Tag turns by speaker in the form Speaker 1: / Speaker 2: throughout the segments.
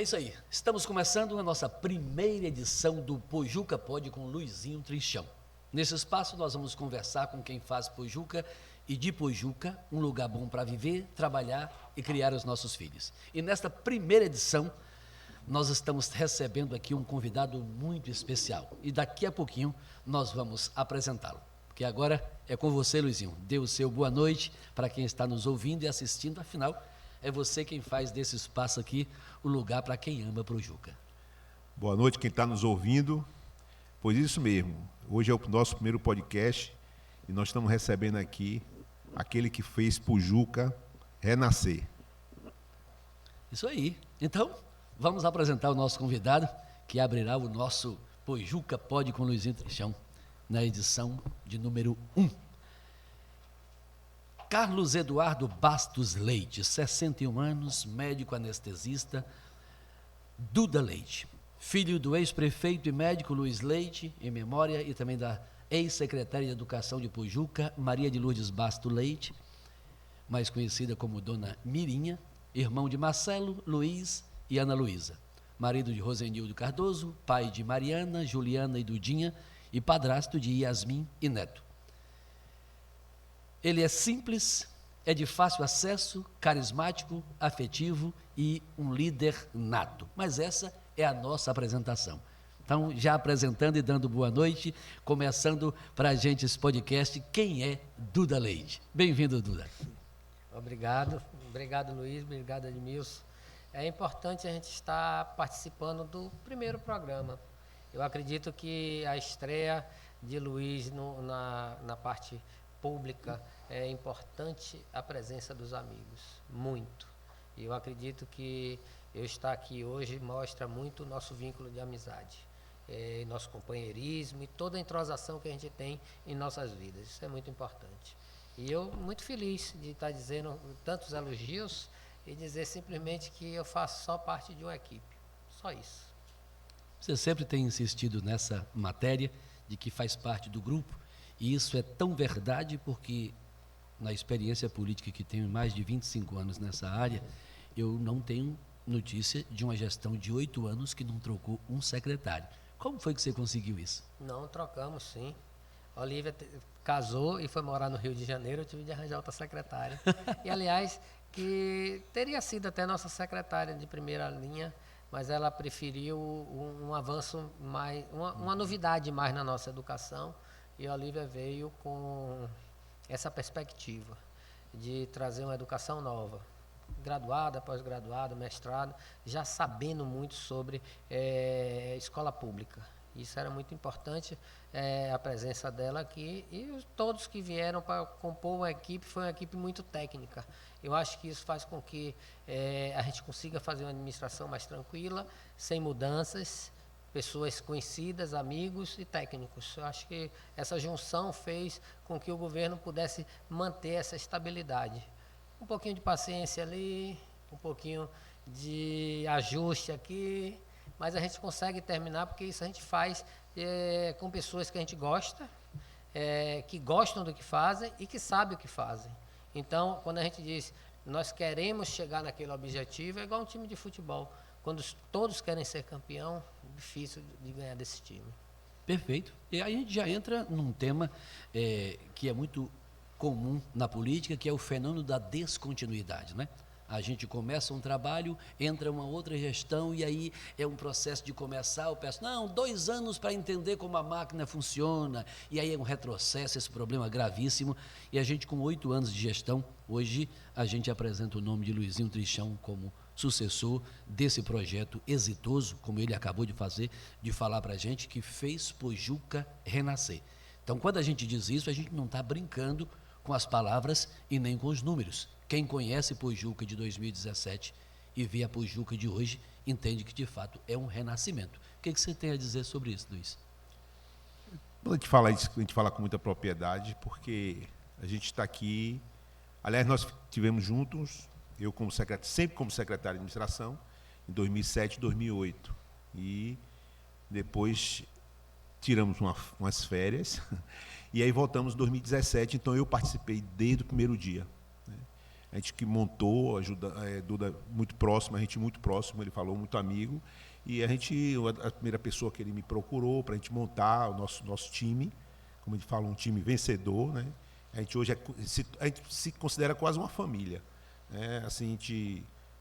Speaker 1: isso aí. Estamos começando a nossa primeira edição do Pojuca Pode com Luizinho Trinchão. Nesse espaço nós vamos conversar com quem faz Pojuca e de Pojuca um lugar bom para viver, trabalhar e criar os nossos filhos. E nesta primeira edição nós estamos recebendo aqui um convidado muito especial. E daqui a pouquinho nós vamos apresentá-lo. Porque agora é com você, Luizinho. Dê o seu boa noite para quem está nos ouvindo e assistindo. Afinal, é você quem faz desse espaço aqui o lugar para quem ama Pojuca.
Speaker 2: Boa noite, quem está nos ouvindo. Pois isso mesmo, hoje é o nosso primeiro podcast e nós estamos recebendo aqui aquele que fez Pojuca renascer.
Speaker 1: Isso aí. Então, vamos apresentar o nosso convidado, que abrirá o nosso Pojuca Pode com Luizinho Trinchão, na edição de número 1. Carlos Eduardo Bastos Leite, 61 anos, médico anestesista, Duda Leite, filho do ex-prefeito e médico Luiz Leite, em memória, e também da ex-secretária de Educação de Pojuca, Maria de Lourdes Bastos Leite, mais conhecida como Dona Mirinha, irmão de Marcelo, Luiz e Ana Luísa, marido de Rosenildo Cardoso, pai de Mariana, Juliana e Dudinha e padrasto de Yasmin e Neto. Ele é simples, é de fácil acesso, carismático, afetivo e um líder nato. Mas essa é a nossa apresentação. Então, já apresentando e dando boa noite, começando para a gente esse podcast, quem é Duda Leite? Bem-vindo, Duda.
Speaker 3: Obrigado Luiz, obrigado Edmilson. É importante a gente estar participando do primeiro programa. Eu acredito que a estreia de Luiz na parte pública é importante a presença dos amigos, muito. E eu acredito que eu estar aqui hoje mostra muito o nosso vínculo de amizade, nosso companheirismo e toda a entrosação que a gente tem em nossas vidas. Isso é muito importante. E eu muito feliz de estar dizendo tantos elogios e dizer simplesmente que eu faço só parte de uma equipe. Só isso.
Speaker 1: Você sempre tem insistido nessa matéria de que faz parte do grupo, e isso é tão verdade porque, na experiência política que tenho mais de 25 anos nessa área, eu não tenho notícia de uma gestão de 8 anos que não trocou um secretário. Como foi que você conseguiu isso?
Speaker 3: Não, trocamos sim. A Olívia casou e foi morar no Rio de Janeiro, eu tive de arranjar outra secretária. E, aliás, que teria sido até nossa secretária de primeira linha, mas ela preferiu um avanço mais, uma novidade mais na nossa educação, e a Olívia veio com essa perspectiva de trazer uma educação nova, graduada, pós-graduada, mestrado, já sabendo muito sobre escola pública. Isso era muito importante, a presença dela aqui, e todos que vieram para compor uma equipe, foi uma equipe muito técnica. Eu acho que isso faz com que a gente consiga fazer uma administração mais tranquila, sem mudanças, pessoas conhecidas, amigos e técnicos. Eu acho que essa junção fez com que o governo pudesse manter essa estabilidade. Um pouquinho de paciência ali, um pouquinho de ajuste aqui, mas a gente consegue terminar porque isso a gente faz com pessoas que a gente gosta, que gostam do que fazem e que sabem o que fazem. Então, quando a gente diz nós queremos chegar naquele objetivo, é igual um time de futebol. Quando todos querem ser campeão, é difícil de ganhar desse time.
Speaker 1: Perfeito. E aí a gente já entra num tema que é muito comum na política, que é o fenômeno da descontinuidade, né? A gente começa um trabalho, entra uma outra gestão e aí é um processo de começar, eu peço, 2 anos para entender como a máquina funciona, e aí é um retrocesso, esse problema gravíssimo, e a gente com 8 anos de gestão, hoje a gente apresenta o nome de Luizinho Trinchão como sucessor desse projeto exitoso, como ele acabou de fazer, de falar para a gente, que fez Pojuca renascer. Então, quando a gente diz isso, a gente não está brincando com as palavras e nem com os números. Quem conhece Pojuca de 2017 e vê a Pojuca de hoje, entende que, de fato, é um renascimento. O que você tem a dizer sobre isso, Luiz?
Speaker 2: Quando a gente fala isso, a gente fala com muita propriedade, porque a gente está aqui... Aliás, nós tivemos juntos, eu como sempre como secretário de administração, em 2007 e 2008. E depois tiramos umas férias, e aí voltamos em 2017, então eu participei desde o primeiro dia. A gente que montou, Duda muito próximo, a gente muito próximo, ele falou, muito amigo. E a primeira pessoa que ele me procurou para a gente montar o nosso time, como a gente fala, um time vencedor, né? A gente hoje a gente se considera quase uma família, né? Assim,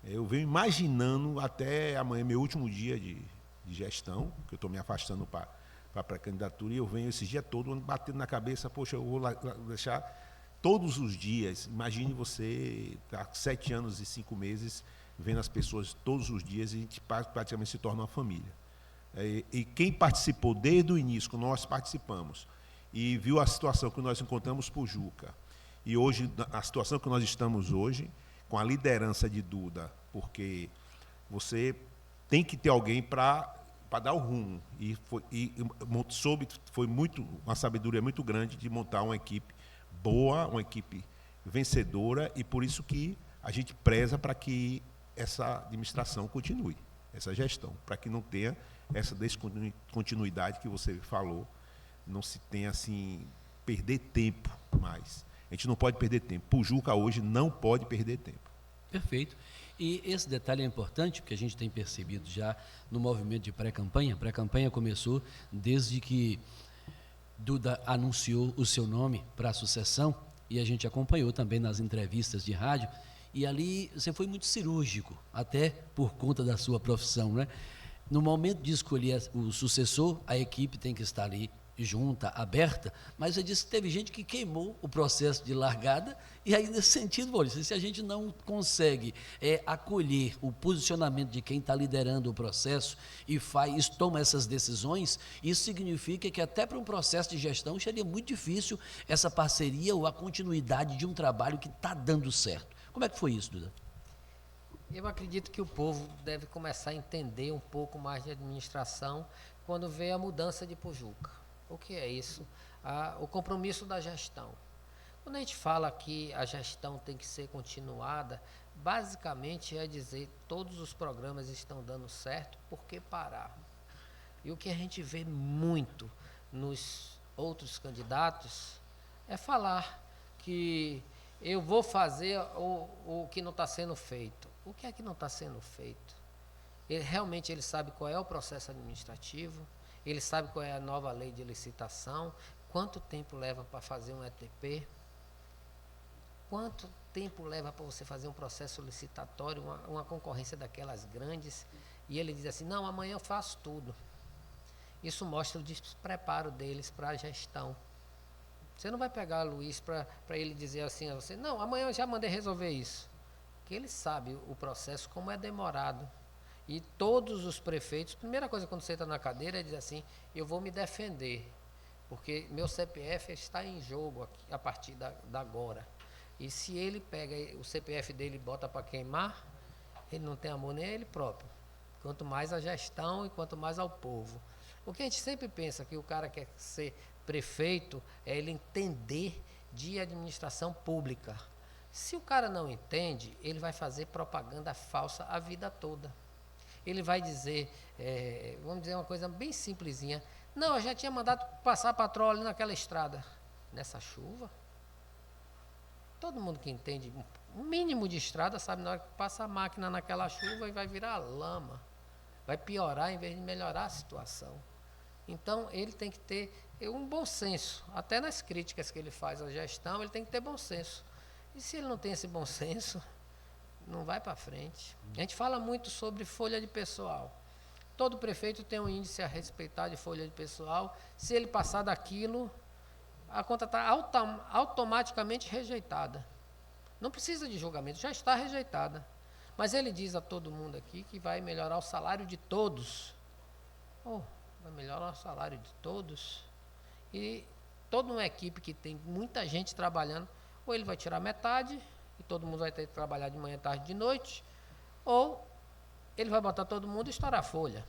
Speaker 2: eu venho imaginando até amanhã, meu último dia de gestão, que eu estou me afastando para a pré-candidatura, e eu venho esses dias todos batendo na cabeça, poxa, eu vou deixar todos os dias. Imagine você há 7 anos e 5 meses vendo as pessoas todos os dias, e a gente praticamente se torna uma família. E quem participou desde o início, quando nós participamos, e viu a situação que nós encontramos por Juca, e hoje, a situação que nós estamos hoje, com a liderança de Duda, porque você tem que ter alguém para dar o rumo. Foi uma sabedoria muito grande de montar uma equipe boa, uma equipe vencedora, e por isso que a gente preza para que essa administração continue, essa gestão, para que não tenha essa descontinuidade que você falou, não se tenha assim, perder tempo mais. A gente não pode perder tempo. Pujuca hoje não pode perder tempo.
Speaker 1: Perfeito. E esse detalhe é importante, porque a gente tem percebido já no movimento de pré-campanha. A pré-campanha começou desde que Duda anunciou o seu nome para a sucessão, e a gente acompanhou também nas entrevistas de rádio, e ali você foi muito cirúrgico, até por conta da sua profissão, né? No momento de escolher o sucessor, a equipe tem que estar ali junta, aberta, mas você disse que teve gente que queimou o processo de largada, e aí nesse sentido, Maurício, se a gente não consegue acolher o posicionamento de quem está liderando o processo e toma essas decisões, isso significa que até para um processo de gestão seria muito difícil essa parceria ou a continuidade de um trabalho que está dando certo. Como é que foi isso, Duda?
Speaker 3: Eu acredito que o povo deve começar a entender um pouco mais de administração quando vê a mudança de Pujuca. O que é isso? O compromisso da gestão. Quando a gente fala que a gestão tem que ser continuada, basicamente é dizer todos os programas estão dando certo, por que parar? E o que a gente vê muito nos outros candidatos é falar que eu vou fazer o que não está sendo feito. O que é que não está sendo feito? Realmente ele sabe qual é o processo administrativo, ele sabe qual é a nova lei de licitação, quanto tempo leva para fazer um ETP, quanto tempo leva para você fazer um processo licitatório, uma concorrência daquelas grandes, e ele diz assim, não, amanhã eu faço tudo. Isso mostra o despreparo deles para a gestão. Você não vai pegar Luiz para ele dizer assim a você, não, amanhã eu já mandei resolver isso. Porque ele sabe o processo, como é demorado. E todos os prefeitos, primeira coisa quando você entra na cadeira é dizer assim, eu vou me defender, porque meu CPF está em jogo aqui, a partir da agora. E se ele pega o CPF dele e bota para queimar, ele não tem amor nem a ele próprio. Quanto mais a gestão e quanto mais ao povo. O que a gente sempre pensa que o cara quer ser prefeito é ele entender de administração pública. Se o cara não entende, ele vai fazer propaganda falsa a vida toda. Ele vai dizer, vamos dizer uma coisa bem simplesinha, não, eu já tinha mandado passar patrulha naquela estrada. Nessa chuva? Todo mundo que entende um mínimo de estrada sabe na hora que passa a máquina naquela chuva e vai virar lama. Vai piorar em vez de melhorar a situação. Então, ele tem que ter um bom senso. Até nas críticas que ele faz à gestão, ele tem que ter bom senso. E se ele não tem esse bom senso, não vai para frente. A gente fala muito sobre folha de pessoal. Todo prefeito tem um índice a respeitar de folha de pessoal. Se ele passar daquilo, a conta está automaticamente rejeitada. Não precisa de julgamento, já está rejeitada. Mas ele diz a todo mundo aqui que vai melhorar o salário de todos. Vai melhorar o salário de todos? E toda uma equipe que tem muita gente trabalhando, ou ele vai tirar metade, e todo mundo vai ter que trabalhar de manhã, tarde, de noite, ou ele vai botar todo mundo e estourar a folha.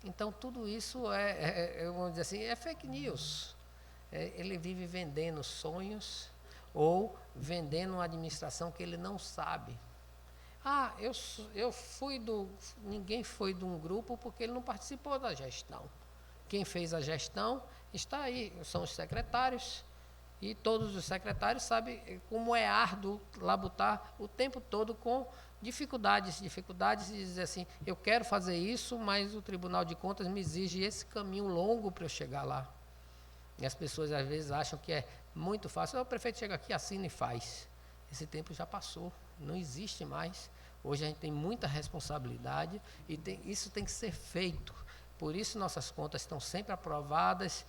Speaker 3: Então, tudo isso vamos dizer assim, é fake news. Ele vive vendendo sonhos ou vendendo uma administração que ele não sabe. Ninguém foi de um grupo porque ele não participou da gestão. Quem fez a gestão está aí, são os secretários, E todos os secretários sabem como é árduo labutar o tempo todo com dificuldades de dizer assim, eu quero fazer isso, mas o Tribunal de Contas me exige esse caminho longo para eu chegar lá. E as pessoas às vezes acham que é muito fácil. O prefeito chega aqui, assina e faz. Esse tempo já passou, não existe mais. Hoje a gente tem muita responsabilidade e isso tem que ser feito. Por isso nossas contas estão sempre aprovadas,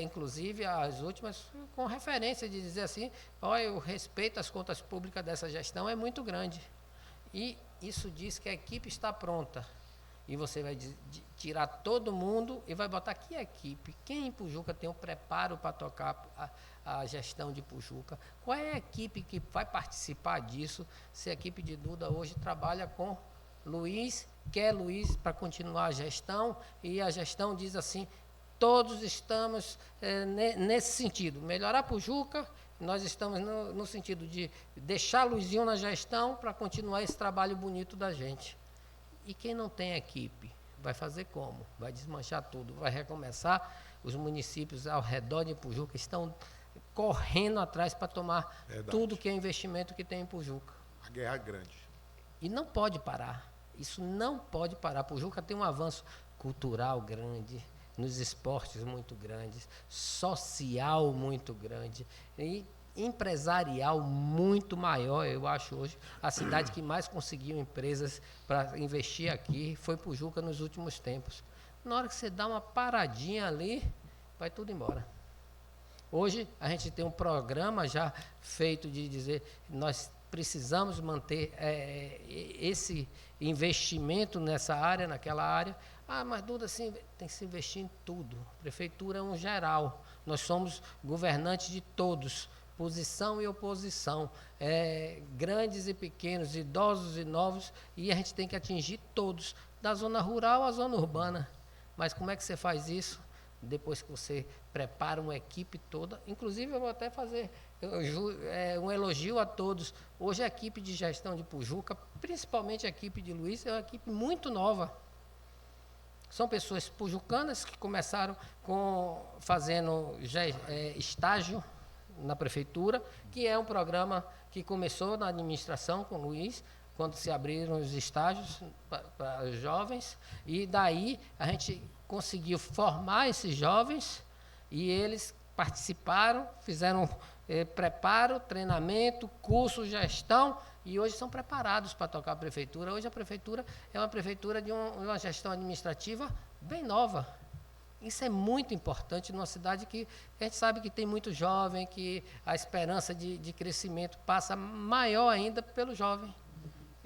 Speaker 3: inclusive as últimas com referência de dizer assim, olha, o respeito às contas públicas dessa gestão é muito grande. E isso diz que a equipe está pronta. E você vai tirar todo mundo e vai botar que equipe. Quem em Pujuca tem o preparo para tocar a gestão de Pujuca? Qual é a equipe que vai participar disso? Se a equipe de Duda hoje trabalha com Luiz, quer Luiz para continuar a gestão, e a gestão diz assim, todos estamos nesse sentido, melhorar Pujuca. Nós estamos no sentido de deixar Luizinho na gestão para continuar esse trabalho bonito da gente. E quem não tem equipe, vai fazer como? Vai desmanchar tudo, vai recomeçar. Os municípios ao redor de Pujuca estão correndo atrás para tomar tudo que é investimento que tem em Pujuca.
Speaker 2: A guerra é grande.
Speaker 3: E não pode parar. Isso não pode parar. Pujuca tem um avanço cultural grande, nos esportes muito grandes, social muito grande e empresarial muito maior. Eu acho hoje a cidade que mais conseguiu empresas para investir aqui foi Pujuca nos últimos tempos. Na hora que você dá uma paradinha ali, vai tudo embora. Hoje a gente tem um programa já feito de dizer nós precisamos manter esse investimento nessa área, naquela área. Ah, mas Duda, assim, tem que se investir em tudo. Prefeitura é um geral. Nós somos governantes de todos, posição e oposição, grandes e pequenos, idosos e novos, e a gente tem que atingir todos, da zona rural à zona urbana. Mas como é que você faz isso? Depois que você prepara uma equipe toda, inclusive eu vou até fazer um elogio a todos. Hoje a equipe de gestão de Pujuca, principalmente a equipe de Luiz, é uma equipe muito nova. São pessoas pujucanas que começaram fazendo estágio na prefeitura, que é um programa que começou na administração com o Luiz, quando se abriram os estágios para os jovens, e daí a gente conseguiu formar esses jovens e eles participaram, fizeram preparo, treinamento, curso, gestão, e hoje são preparados para tocar a prefeitura. Hoje a prefeitura é uma prefeitura de uma gestão administrativa bem nova. Isso é muito importante numa cidade que a gente sabe que tem muito jovem, que a esperança de crescimento passa maior ainda pelo jovem.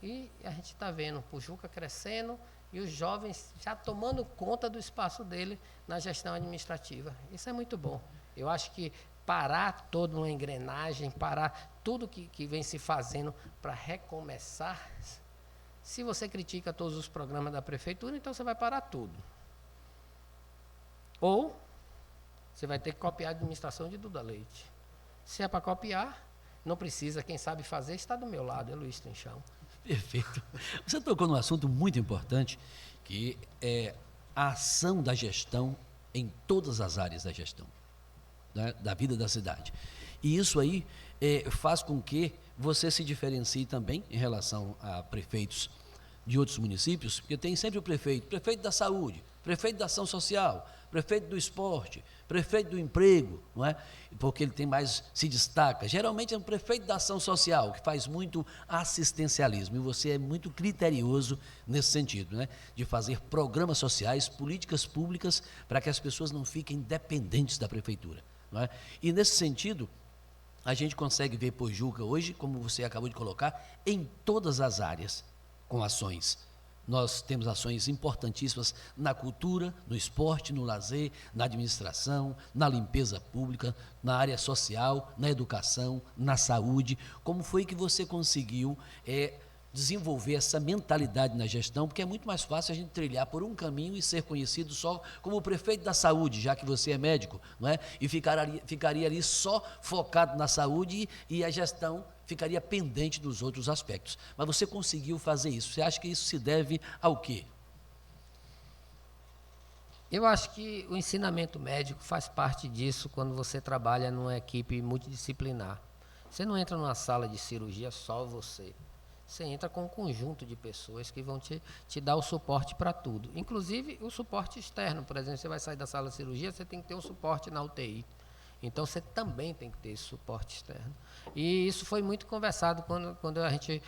Speaker 3: E a gente está vendo Pujuca crescendo e os jovens já tomando conta do espaço dele na gestão administrativa. Isso é muito bom. Eu acho que parar toda uma engrenagem, parar tudo que vem se fazendo para recomeçar. Se você critica todos os programas da prefeitura, então você vai parar tudo. Ou você vai ter que copiar a administração de Duda Leite. Se é para copiar, não precisa. Quem sabe fazer está do meu lado, é Luiz Trinchão.
Speaker 1: Perfeito. Você tocou num assunto muito importante, que é a ação da gestão em todas as áreas da gestão, né, da vida da cidade. E isso aí faz com que você se diferencie também em relação a prefeitos de outros municípios, porque tem sempre o prefeito da saúde, prefeito da ação social, prefeito do esporte, prefeito do emprego, não é? Porque ele tem mais, se destaca. Geralmente é um prefeito da ação social, que faz muito assistencialismo, e você é muito criterioso nesse sentido, né? De fazer programas sociais, políticas públicas, para que as pessoas não fiquem dependentes da prefeitura, não é? E nesse sentido, a gente consegue ver Pujuca hoje, como você acabou de colocar, em todas as áreas, com ações. Nós temos ações importantíssimas na cultura, no esporte, no lazer, na administração, na limpeza pública, na área social, na educação, na saúde. Como foi que você conseguiu desenvolver essa mentalidade na gestão? Porque é muito mais fácil a gente trilhar por um caminho e ser conhecido só como o prefeito da saúde, já que você é médico, não é? E ficaria ali só focado na saúde e a gestão ficaria pendente dos outros aspectos. Mas você conseguiu fazer isso. Você acha que isso se deve ao quê?
Speaker 3: Eu acho que o ensinamento médico faz parte disso quando você trabalha numa equipe multidisciplinar. Você não entra numa sala de cirurgia só você. Você entra com um conjunto de pessoas que vão te dar o suporte para tudo. Inclusive o suporte externo. Por exemplo, você vai sair da sala de cirurgia, você tem que ter um suporte na UTI. Então, você também tem que ter esse suporte externo. E isso foi muito conversado quando a gente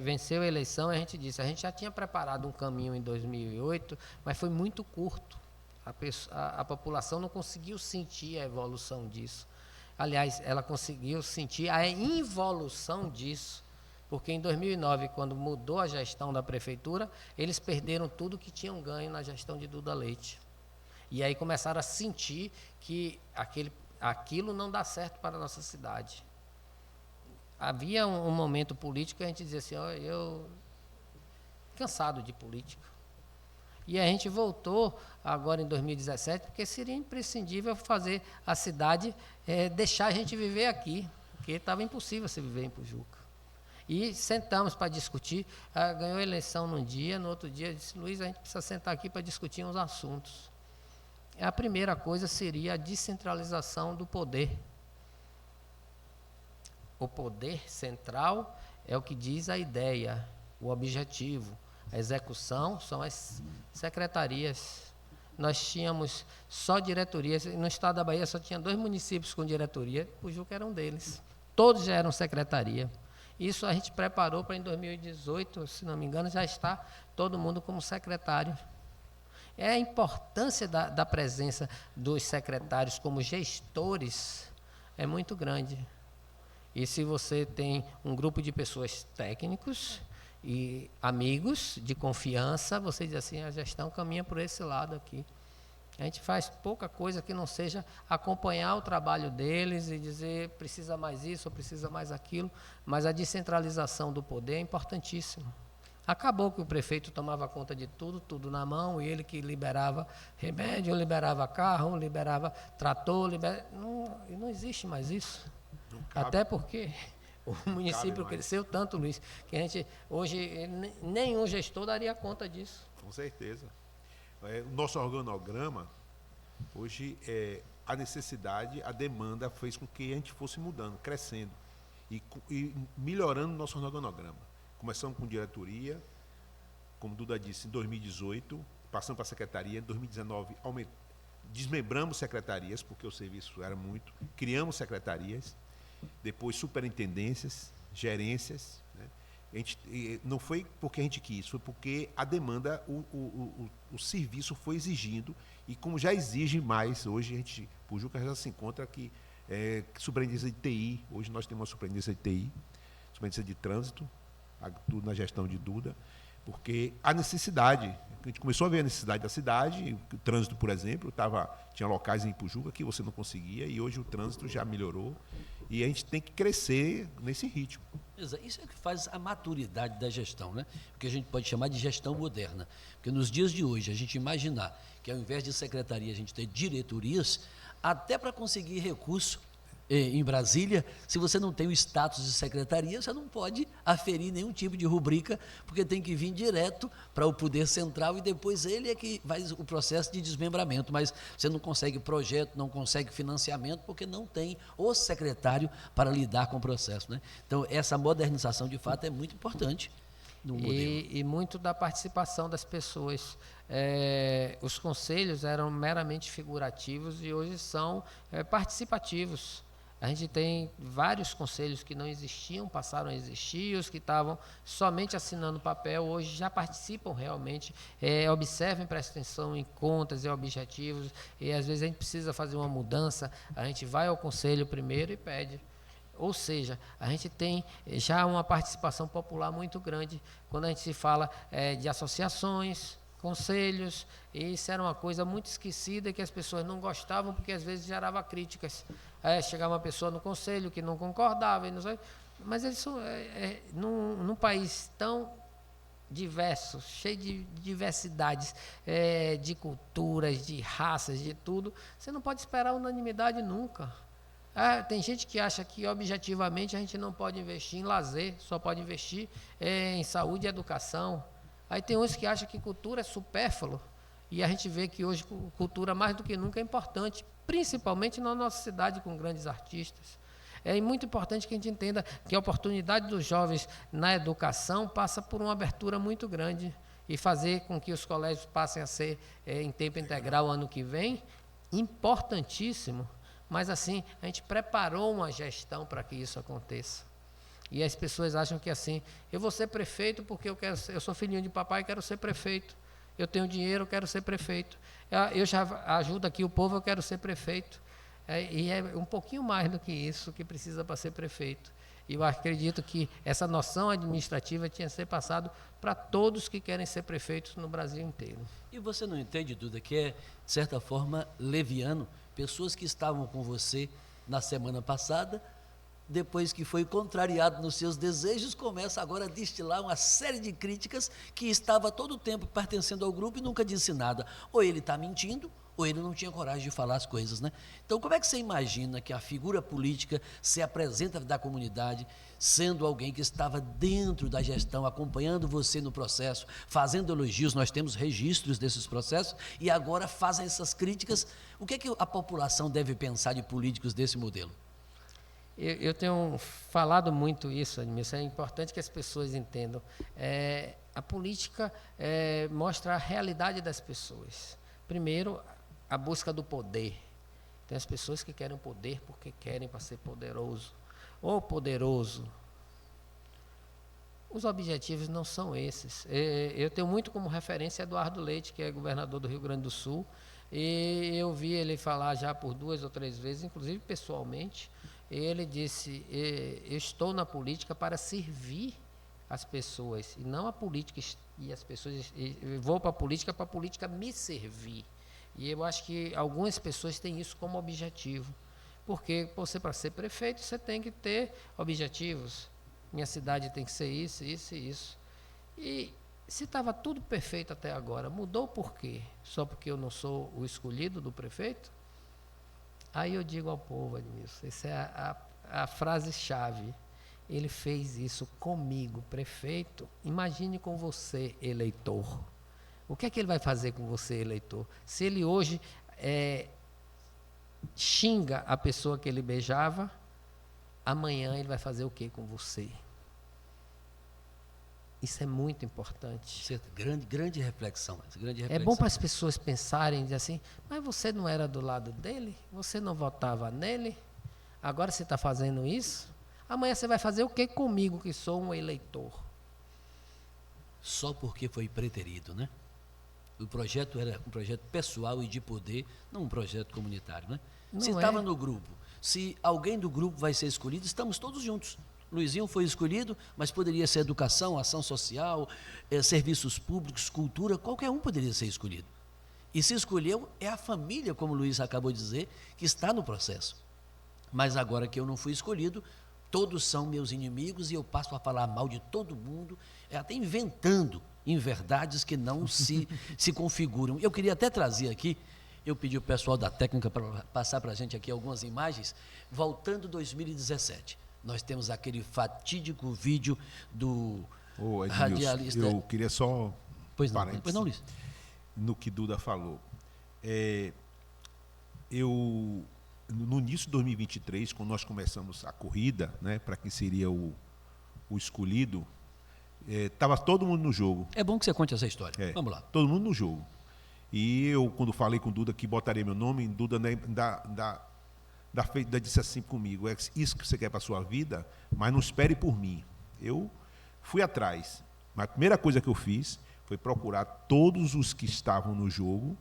Speaker 3: venceu a eleição. A gente disse, a gente já tinha preparado um caminho em 2008, mas foi muito curto. A população não conseguiu sentir a evolução disso. Aliás, ela conseguiu sentir a involução disso, porque em 2009, quando mudou a gestão da prefeitura, eles perderam tudo que tinham ganho na gestão de Duda Leite. E aí começaram a sentir que aquilo não dá certo para a nossa cidade. Havia um momento político que a gente dizia assim, eu cansado de política. E a gente voltou agora em 2017, porque seria imprescindível fazer a cidade deixar a gente viver aqui, porque estava impossível se viver em Pujuca. E sentamos para discutir, ganhou a eleição num dia, no outro dia disse, Luiz, a gente precisa sentar aqui para discutir uns assuntos. A primeira coisa seria a descentralização do poder. O poder central é o que diz a ideia, o objetivo. A execução são as secretarias. Nós tínhamos só diretorias. No estado da Bahia só tinha 2 municípios com diretoria, Pujuca era um deles. Todos já eram secretaria. Isso a gente preparou para em 2018, se não me engano, já está todo mundo como secretário. A importância da presença dos secretários como gestores é muito grande. E se você tem um grupo de pessoas técnicos e amigos de confiança, você diz assim, a gestão caminha por esse lado aqui. A gente faz pouca coisa que não seja acompanhar o trabalho deles e dizer precisa mais isso ou precisa mais aquilo, mas a descentralização do poder é importantíssima. Acabou que o prefeito tomava conta de tudo na mão, e ele que liberava remédio, liberava carro, liberava trator, não existe mais isso. Até porque o município cresceu tanto, Luiz, que a gente, hoje, nenhum gestor daria conta disso.
Speaker 2: Com certeza. O nosso organograma, hoje, a necessidade, a demanda fez com que a gente fosse mudando, crescendo e melhorando o nosso organograma. Começamos com diretoria, como Duda disse, em 2018, passamos para a secretaria, em 2019 desmembramos secretarias, porque o serviço era muito, criamos secretarias, depois superintendências, gerências, né? Não foi porque a gente quis, foi porque a demanda, o serviço foi exigindo, e como já exige mais, hoje Pujuca já se encontra aqui, superintendência de TI, hoje nós temos uma superintendência de TI, superintendência de trânsito, tudo na gestão de Duda, porque a necessidade, a gente começou a ver a necessidade da cidade, o trânsito, por exemplo, tinha locais em Pujuca que você não conseguia, e hoje o trânsito já melhorou, e a gente tem que crescer nesse ritmo.
Speaker 1: Isso é o que faz a maturidade da gestão, né? Porque a gente pode chamar de gestão moderna. Porque nos dias de hoje, a gente imaginar que ao invés de secretaria a gente ter diretorias, até para conseguir recurso em Brasília, se você não tem o status de secretaria, você não pode aferir nenhum tipo de rubrica, porque tem que vir direto para o poder central e depois ele é que faz o processo de desmembramento, mas você não consegue projeto, não consegue financiamento, porque não tem o secretário para lidar com o processo, né? Então, essa modernização, de fato, é muito importante no modelo.
Speaker 3: E muito da participação das pessoas. Os conselhos eram meramente figurativos e hoje são participativos. A gente tem vários conselhos que não existiam, passaram a existir, e os que estavam somente assinando papel, hoje já participam realmente, observam, prestam atenção em contas e objetivos, e às vezes a gente precisa fazer uma mudança, a gente vai ao conselho primeiro e pede. Ou seja, a gente tem já uma participação popular muito grande quando a gente se fala de associações, conselhos, e isso era uma coisa muito esquecida que as pessoas não gostavam, porque às vezes gerava críticas. Chegava uma pessoa no conselho que não concordava, e não sei, mas eles são, num país tão diverso, cheio de diversidades, de culturas, de raças, de tudo, você não pode esperar unanimidade nunca. Tem gente que acha que objetivamente a gente não pode investir em lazer, só pode investir em saúde e educação. Aí tem uns que acham que cultura é supérfluo. E a gente vê que hoje cultura mais do que nunca é importante, principalmente na nossa cidade com grandes artistas. É muito importante que a gente entenda que a oportunidade dos jovens na educação passa por uma abertura muito grande e fazer com que os colégios passem a ser em tempo integral ano que vem, importantíssimo. Mas assim, a gente preparou uma gestão para que isso aconteça. E as pessoas acham que assim, eu vou ser prefeito porque eu sou filhinho de papai e quero ser prefeito. Eu tenho dinheiro, eu quero ser prefeito. Eu já ajudo aqui o povo, eu quero ser prefeito. E é um pouquinho mais do que isso que precisa para ser prefeito. E eu acredito que essa noção administrativa tinha que ser passada para todos que querem ser prefeitos no Brasil inteiro.
Speaker 1: E você não entende, Duda, que é, de certa forma, leviano? Pessoas que estavam com você na semana passada, depois que foi contrariado nos seus desejos, começa agora a destilar uma série de críticas que estava todo o tempo pertencendo ao grupo e nunca disse nada. Ou ele está mentindo, ou ele não tinha coragem de falar as coisas, né? Então, como é que você imagina que a figura política se apresenta da comunidade, sendo alguém que estava dentro da gestão, acompanhando você no processo, fazendo elogios, nós temos registros desses processos, e agora fazem essas críticas? O que é que a população deve pensar de políticos desse modelo?
Speaker 3: Eu tenho falado muito isso, Admilson, é importante que as pessoas entendam. A política mostra a realidade das pessoas. Primeiro, a busca do poder. Tem as pessoas que querem poder porque querem para ser poderoso. Ou poderoso. Os objetivos não são esses. Eu tenho muito como referência Eduardo Leite, que é governador do Rio Grande do Sul, e eu vi ele falar já por 2 ou 3 vezes, inclusive pessoalmente. Ele disse: eu estou na política para servir as pessoas, e não a política e as pessoas. Eu vou para a política me servir. E eu acho que algumas pessoas têm isso como objetivo. Porque você, para ser prefeito, você tem que ter objetivos. Minha cidade tem que ser isso, isso e isso. E se estava tudo perfeito até agora, mudou por quê? Só porque eu não sou o escolhido do prefeito? Aí eu digo ao povo, Admilson, essa é a frase-chave. Ele fez isso comigo, prefeito. Imagine com você, eleitor. O que é que ele vai fazer com você, eleitor? Se ele hoje xinga a pessoa que ele beijava, amanhã ele vai fazer o que com você? Isso é muito importante.
Speaker 1: Grande reflexão. Grande reflexão.
Speaker 3: É bom para as pessoas pensarem assim, mas você não era do lado dele? Você não votava nele? Agora você está fazendo isso? Amanhã você vai fazer o que comigo, que sou um eleitor?
Speaker 1: Só porque foi preterido, né? O projeto era um projeto pessoal e de poder, não um projeto comunitário, né? Se estava no grupo, se alguém do grupo vai ser escolhido, estamos todos juntos. Luizinho foi escolhido, mas poderia ser educação, ação social, serviços públicos, cultura, qualquer um poderia ser escolhido. E se escolheu, é a família, como o Luiz acabou de dizer, que está no processo. Mas agora que eu não fui escolhido, todos são meus inimigos e eu passo a falar mal de todo mundo, até inventando inverdades que não se configuram. Eu queria até trazer aqui, eu pedi o pessoal da técnica para passar para a gente aqui algumas imagens, voltando 2017. Nós temos aquele fatídico vídeo do radialista...
Speaker 2: Eu queria só...
Speaker 1: Pois não, Luiz.
Speaker 2: No que Duda falou. No início de 2023, quando nós começamos a corrida, né, para quem seria o escolhido, estava todo mundo no jogo.
Speaker 1: É bom que você conte essa história. Vamos lá.
Speaker 2: Todo mundo no jogo. E eu, quando falei com Duda que botaria meu nome, Duda disse assim comigo: é isso que você quer para a sua vida, mas não espere por mim. Eu fui atrás. Mas a primeira coisa que eu fiz foi procurar todos os que estavam no jogo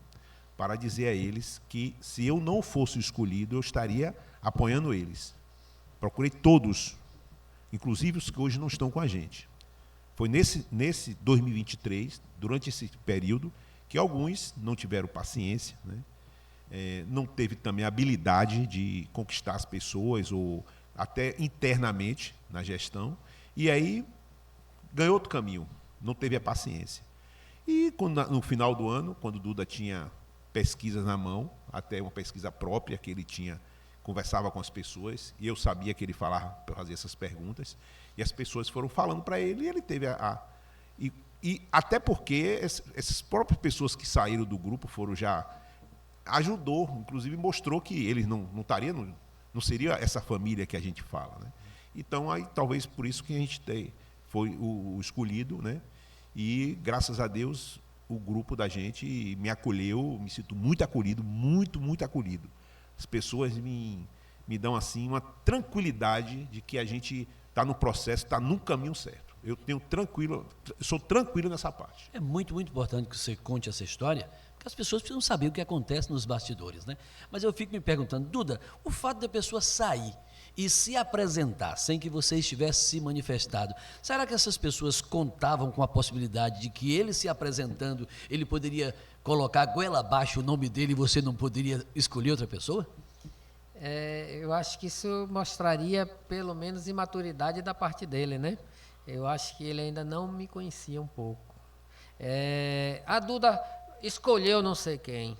Speaker 2: para dizer a eles que, se eu não fosse escolhido, eu estaria apoiando eles. Procurei todos, inclusive os que hoje não estão com a gente. Foi nesse 2023, durante esse período, que alguns não tiveram paciência, né? Não teve também a habilidade de conquistar as pessoas, ou até internamente na gestão, e aí ganhou outro caminho, não teve a paciência. E no final do ano, quando o Duda tinha pesquisas na mão, até uma pesquisa própria que ele tinha, conversava com as pessoas, e eu sabia que ele falava para fazer essas perguntas, e as pessoas foram falando para ele, e ele teve e E até porque essas próprias pessoas que saíram do grupo foram já ajudou, inclusive mostrou que eles não estariam, não seria essa família que a gente fala, né? Então aí talvez por isso que a gente foi o escolhido, né? E graças a Deus o grupo da gente me acolheu, me sinto muito acolhido, muito acolhido. As pessoas me dão assim uma tranquilidade de que a gente está no processo, está no caminho certo. Eu sou tranquilo nessa parte.
Speaker 1: É muito importante que você conte essa história, porque as pessoas precisam saber o que acontece nos bastidores, né? Mas eu fico me perguntando, Duda, o fato da pessoa sair e se apresentar sem que você estivesse se manifestado, será que essas pessoas contavam com a possibilidade de que ele se apresentando, ele poderia colocar goela abaixo o nome dele e você não poderia escolher outra pessoa?
Speaker 3: Eu acho que isso mostraria pelo menos imaturidade da parte dele, né? Eu acho que ele ainda não me conhecia um pouco. A Duda escolheu não sei quem.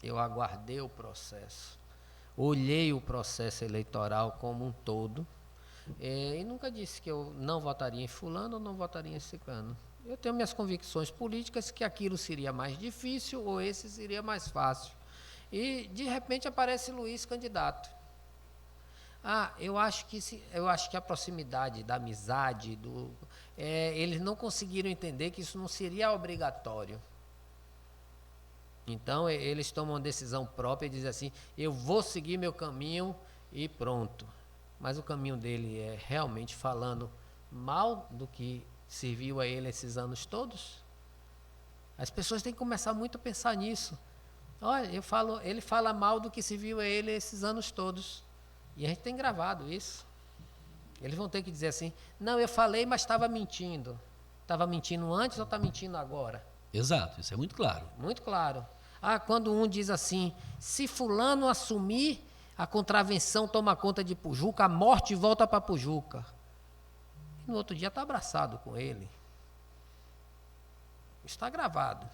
Speaker 3: Eu aguardei o processo. Olhei o processo eleitoral como um todo. E nunca disse que eu não votaria em fulano ou não votaria em ciclano. Eu tenho minhas convicções políticas que aquilo seria mais difícil ou esse seria mais fácil. E, de repente, aparece Luiz candidato. Eu acho que a proximidade da amizade, eles não conseguiram entender que isso não seria obrigatório. Então, eles tomam uma decisão própria e dizem assim, eu vou seguir meu caminho e pronto. Mas o caminho dele é realmente falando mal do que serviu a ele esses anos todos? As pessoas têm que começar muito a pensar nisso. Olha, ele fala mal do que serviu a ele esses anos todos. E a gente tem gravado isso. Eles vão ter que dizer assim, não, eu falei, mas estava mentindo. Estava mentindo antes ou está mentindo agora?
Speaker 1: Exato, isso é muito claro.
Speaker 3: Muito claro. Quando um diz assim, se fulano assumir, a contravenção toma conta de Pujuca, a morte volta para Pujuca. E no outro dia está abraçado com ele. Está gravado.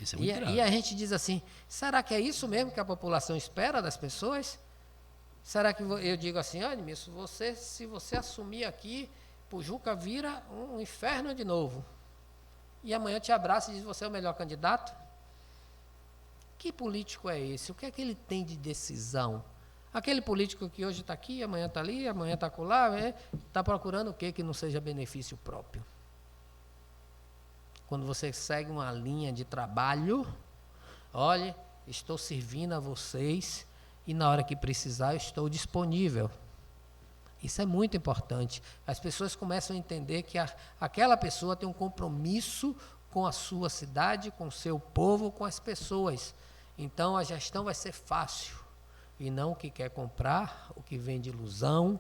Speaker 1: Isso é muito grave.
Speaker 3: E a gente diz assim, será que é isso mesmo que a população espera das pessoas? Será que eu digo assim, olha, Milson, se você assumir aqui, Pujuca vira um inferno de novo. E amanhã te abraça e diz, você é o melhor candidato? Que político é esse? O que é que ele tem de decisão? Aquele político que hoje está aqui, amanhã está ali, amanhã está acolá, está procurando o quê que não seja benefício próprio? Quando você segue uma linha de trabalho, olha, estou servindo a vocês e na hora que precisar eu estou disponível. Isso é muito importante. As pessoas começam a entender que aquela pessoa tem um compromisso com a sua cidade, com o seu povo, com as pessoas. Então a gestão vai ser fácil. E não o que quer comprar, o que vende ilusão,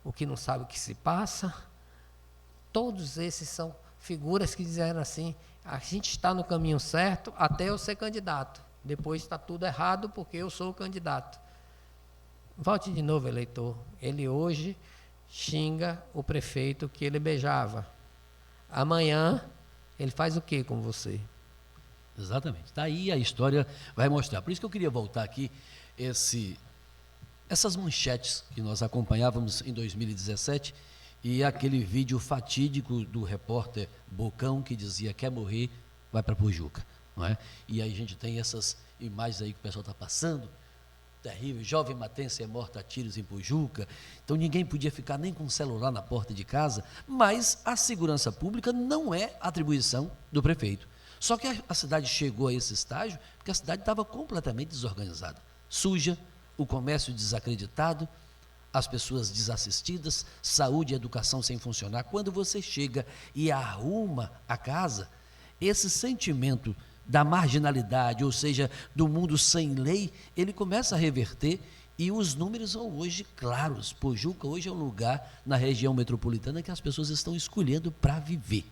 Speaker 3: o que não sabe o que se passa. Todos esses são figuras que disseram assim, a gente está no caminho certo até eu ser candidato. Depois está tudo errado porque eu sou o candidato. Vote de novo, eleitor. Ele hoje xinga o prefeito que ele beijava. Amanhã, ele faz o quê com você?
Speaker 1: Exatamente. Daí a história vai mostrar. Por isso que eu queria voltar aqui, essas manchetes que nós acompanhávamos em 2017 e aquele vídeo fatídico do repórter Bocão que dizia, quer morrer, vai para Pujuca. Não é? E aí a gente tem essas imagens aí que o pessoal está passando, terrível, jovem matense é morta a tiros em Pujuca, então ninguém podia ficar nem com o celular na porta de casa, mas a segurança pública não é atribuição do prefeito. Só que a cidade chegou a esse estágio porque a cidade estava completamente desorganizada, suja, o comércio desacreditado, as pessoas desassistidas, saúde e educação sem funcionar. Quando você chega e arruma a casa, esse sentimento da marginalidade, ou seja, do mundo sem lei, ele começa a reverter e os números são hoje claros. Pujuca hoje é um lugar na região metropolitana que as pessoas estão escolhendo para viver.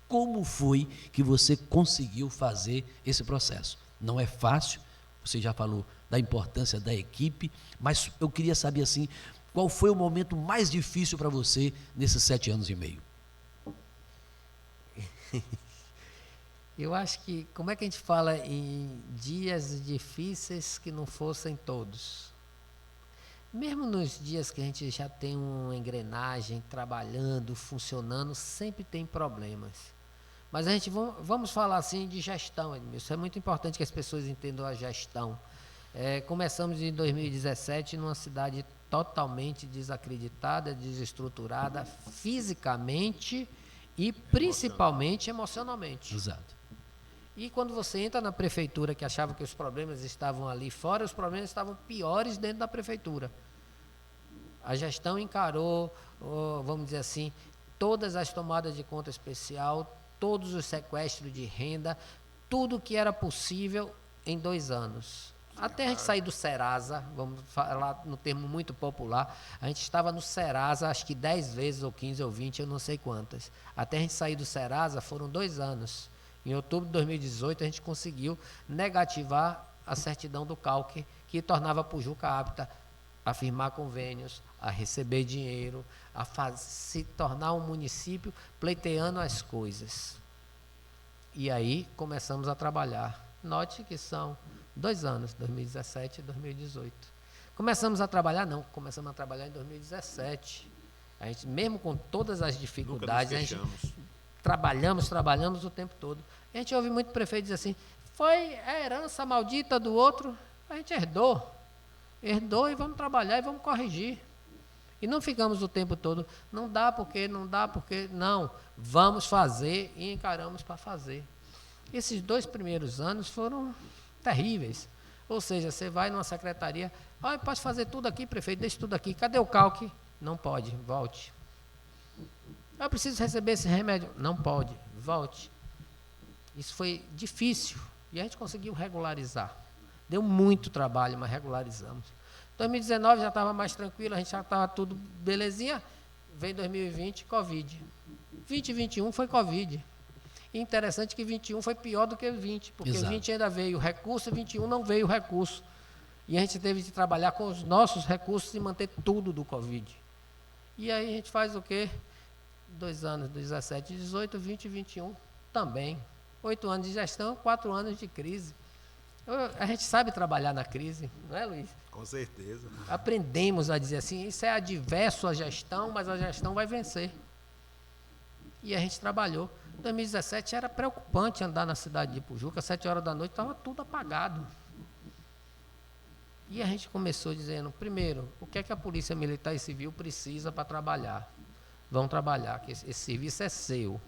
Speaker 1: Como foi que você conseguiu fazer esse processo? Não é fácil, você já falou da importância da equipe, mas eu queria saber assim, qual foi o momento mais difícil para você nesses 7 anos e meio?
Speaker 3: Eu acho que, como é que a gente fala em dias difíceis que não fossem todos? Mesmo nos dias que a gente já tem uma engrenagem trabalhando, funcionando, sempre tem problemas. Mas a gente vamos falar assim de gestão, Edmilson. Isso é muito importante que as pessoas entendam a gestão. Começamos em 2017 numa cidade totalmente desacreditada, desestruturada, fisicamente e principalmente emocionalmente.
Speaker 1: Exato.
Speaker 3: E quando você entra na prefeitura, que achava que os problemas estavam ali fora, os problemas estavam piores dentro da prefeitura. A gestão encarou, vamos dizer assim, todas as tomadas de conta especial, todos os sequestros de renda, tudo que era possível em 2 anos. Até a gente sair do Serasa, vamos falar no termo muito popular, a gente estava no Serasa acho que 10 vezes, ou 15 ou 20, eu não sei quantas. Até a gente sair do Serasa foram 2 anos. Em outubro de 2018, a gente conseguiu negativar a certidão do CALC, que tornava a Pujuca apta a firmar convênios, a receber dinheiro, se tornar um município pleiteando as coisas. E aí começamos a trabalhar. Note que são 2 anos, 2017 e 2018. Começamos a trabalhar em 2017. A gente, mesmo com todas as dificuldades, a gente trabalhamos o tempo todo. A gente ouve muito prefeito dizer assim, foi a herança maldita do outro, a gente herdou e vamos trabalhar e vamos corrigir. E não ficamos o tempo todo, não dá porque, não, vamos fazer e encaramos para fazer. Esses 2 primeiros anos foram terríveis. Ou seja, você vai numa secretaria, pode fazer tudo aqui, prefeito, deixa tudo aqui, cadê o CALC? Não pode, volte. Eu preciso receber esse remédio. Não pode, volte. Isso foi difícil e a gente conseguiu regularizar. Deu muito trabalho, mas regularizamos. 2019 já estava mais tranquilo, a gente já estava tudo belezinha. Veio 2020, Covid. 2021 foi Covid. E interessante que 21 foi pior do que 20, porque
Speaker 1: Exato.
Speaker 3: 20 ainda veio recurso, 21 não veio recurso. E a gente teve de trabalhar com os nossos recursos e manter tudo do Covid. E aí a gente faz o quê? 2 anos, 17, 18, 20, 21 também. 8 anos de gestão, 4 anos de crise. A gente sabe trabalhar na crise, não é, Luiz?
Speaker 2: Com certeza.
Speaker 3: Aprendemos a dizer assim, isso é adverso à gestão, mas a gestão vai vencer. E a gente trabalhou. 2017 era preocupante andar na cidade de Pujuca, 7 horas da noite estava tudo apagado. E a gente começou dizendo, primeiro, o que é que a Polícia Militar e Civil precisa para trabalhar? Vão trabalhar, que esse serviço é seu.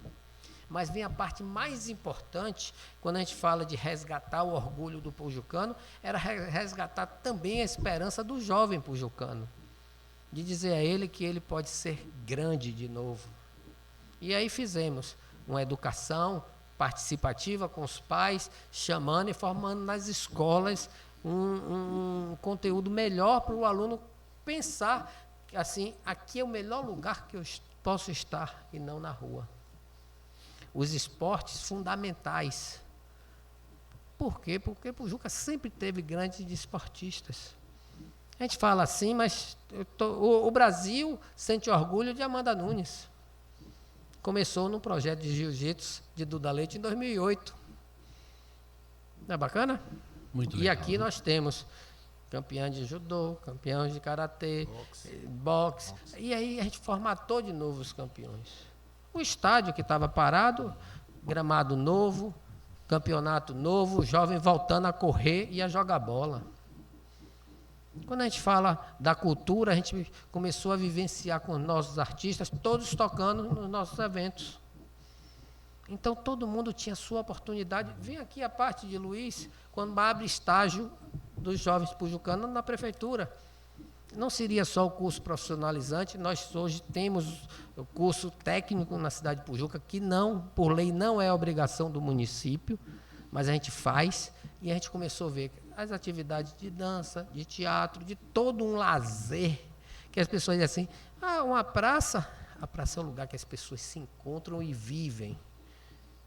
Speaker 3: Mas vem a parte mais importante, quando a gente fala de resgatar o orgulho do pujucano, era resgatar também a esperança do jovem pujucano. De dizer a ele que ele pode ser grande de novo. E aí fizemos uma educação participativa com os pais, chamando e formando nas escolas um conteúdo melhor para o aluno pensar assim, aqui é o melhor lugar que eu posso estar e não na rua. Os esportes fundamentais. Por quê? Porque Pujuca sempre teve grandes desportistas. A gente fala assim, mas o Brasil sente orgulho de Amanda Nunes. Começou no projeto de jiu-jitsu de Duda Leite em 2008. Não é bacana?
Speaker 1: Muito
Speaker 3: e
Speaker 1: legal,
Speaker 3: aqui nós temos campeão de judô, campeão de karatê, boxe. E aí a gente formatou de novo os campeões. O estádio que estava parado, gramado novo, campeonato novo, jovem voltando a correr e a jogar bola. Quando a gente fala da cultura, a gente começou a vivenciar com os nossos artistas, todos tocando nos nossos eventos. Então, todo mundo tinha sua oportunidade. Vem aqui a parte de Luiz, quando abre estágio dos jovens pujucanos na prefeitura. Não seria só o curso profissionalizante, nós hoje temos o curso técnico na cidade de Pujuca, que não, por lei, não é obrigação do município, mas a gente faz, e a gente começou a ver as atividades de dança, de teatro, de todo um lazer, que as pessoas dizem assim, uma praça, a praça é um lugar que as pessoas se encontram e vivem.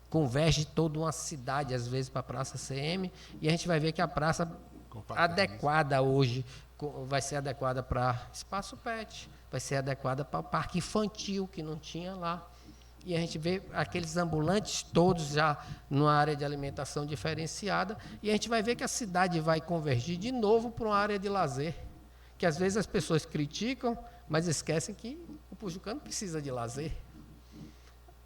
Speaker 3: Converge toda uma cidade, às vezes, para a Praça CM, e a gente vai ver que a praça adequada hoje vai ser adequada para espaço pet, vai ser adequada para o parque infantil, que não tinha lá. E a gente vê aqueles ambulantes todos já numa área de alimentação diferenciada, e a gente vai ver que a cidade vai convergir de novo para uma área de lazer, que às vezes as pessoas criticam, mas esquecem que o pujucano precisa de lazer.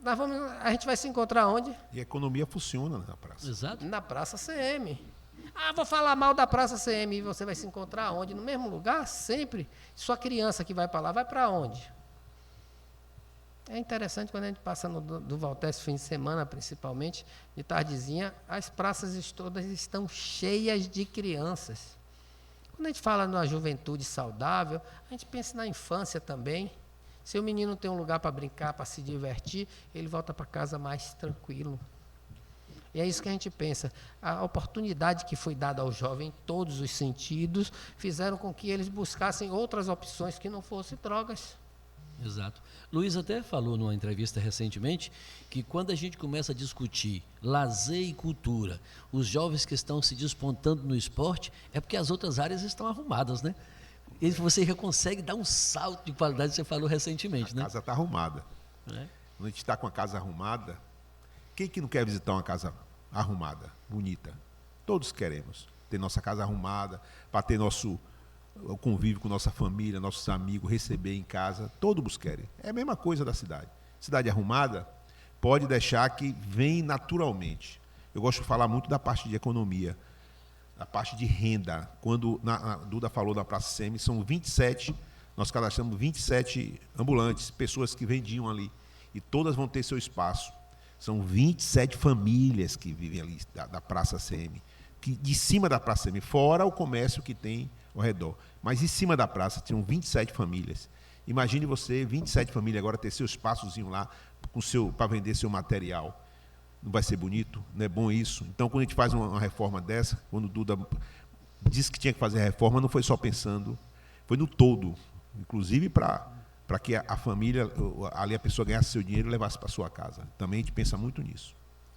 Speaker 3: A gente vai se encontrar onde?
Speaker 2: E a economia funciona na praça.
Speaker 1: Exato.
Speaker 3: Na Praça CM. Vou falar mal da Praça CM. E você vai se encontrar onde? No mesmo lugar? Sempre. Sua criança que vai para lá, vai para onde? É interessante quando a gente passa do Valtesse fim de semana, principalmente, de tardezinha, as praças todas estão cheias de crianças. Quando a gente fala numa juventude saudável, a gente pensa na infância também. Se o menino tem um lugar para brincar, para se divertir, ele volta para casa mais tranquilo. E é isso que a gente pensa. A oportunidade que foi dada ao jovem, em todos os sentidos, fizeram com que eles buscassem outras opções que não fossem drogas.
Speaker 1: Exato. Luiz até falou numa entrevista recentemente que quando a gente começa a discutir lazer e cultura, os jovens que estão se despontando no esporte, é porque as outras áreas estão arrumadas, né? E você já consegue dar um salto de qualidade, você falou recentemente, né?
Speaker 2: A casa está arrumada.
Speaker 1: É.
Speaker 2: Quando a gente está com a casa arrumada, quem que não quer visitar uma casa arrumada, bonita? Todos queremos ter nossa casa arrumada, para ter o convívio com nossa família, nossos amigos, receber em casa, todos querem. É a mesma coisa da cidade. Cidade arrumada pode deixar que vem naturalmente. Eu gosto de falar muito da parte de economia, da parte de renda. Quando a Duda falou na Praça SEMI, são 27, nós cadastramos 27 ambulantes, pessoas que vendiam ali, e todas vão ter seu espaço. São 27 famílias que vivem ali da Praça SEMI, de cima da Praça SEMI, fora o comércio que tem ao redor. Mas em cima da praça tinham 27 famílias. Imagine você, 27 famílias, agora ter seu espaçozinho lá para vender seu material. Não vai ser bonito? Não é bom isso? Então, quando a gente faz uma reforma dessa, quando o Duda disse que tinha que fazer a reforma, não foi só pensando, foi no todo. Inclusive para que a família, ali a pessoa ganhasse seu dinheiro e levasse para sua casa. Também a gente pensa muito nisso.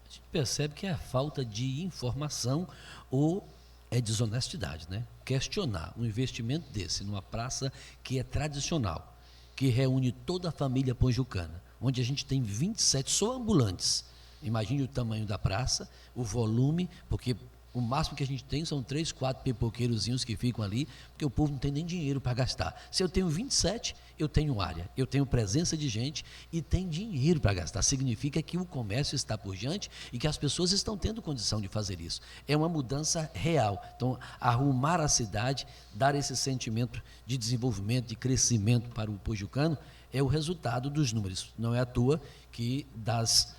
Speaker 1: A gente percebe que é a falta de informação ou é desonestidade, né? Questionar um investimento desse numa praça que é tradicional, que reúne toda a família ponjucana, onde a gente tem 27 só ambulantes. Imagine o tamanho da praça, o volume, porque o máximo que a gente tem são 3, 4 pipoqueirozinhos que ficam ali, porque o povo não tem nem dinheiro para gastar. Se eu tenho 27, eu tenho área, eu tenho presença de gente e tem dinheiro para gastar. Significa que o comércio está por diante e que as pessoas estão tendo condição de fazer isso. É uma mudança real. Então, arrumar a cidade, dar esse sentimento de desenvolvimento, de crescimento para o pojucano, é o resultado dos números. Não é à toa que das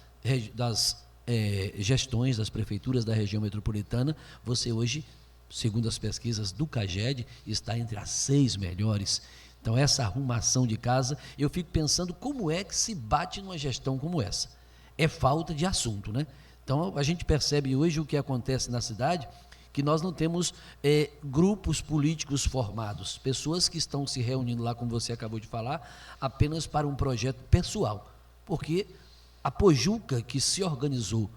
Speaker 1: gestões das prefeituras da região metropolitana, você hoje, segundo as pesquisas do CAGED, está entre as 6 melhores. Então, essa arrumação de casa, eu fico pensando como é que se bate numa gestão como essa. É falta de assunto, né? Então, a gente percebe hoje o que acontece na cidade, que nós não temos grupos políticos formados, pessoas que estão se reunindo lá, como você acabou de falar, apenas para um projeto pessoal, porque a Pojuca, que se organizou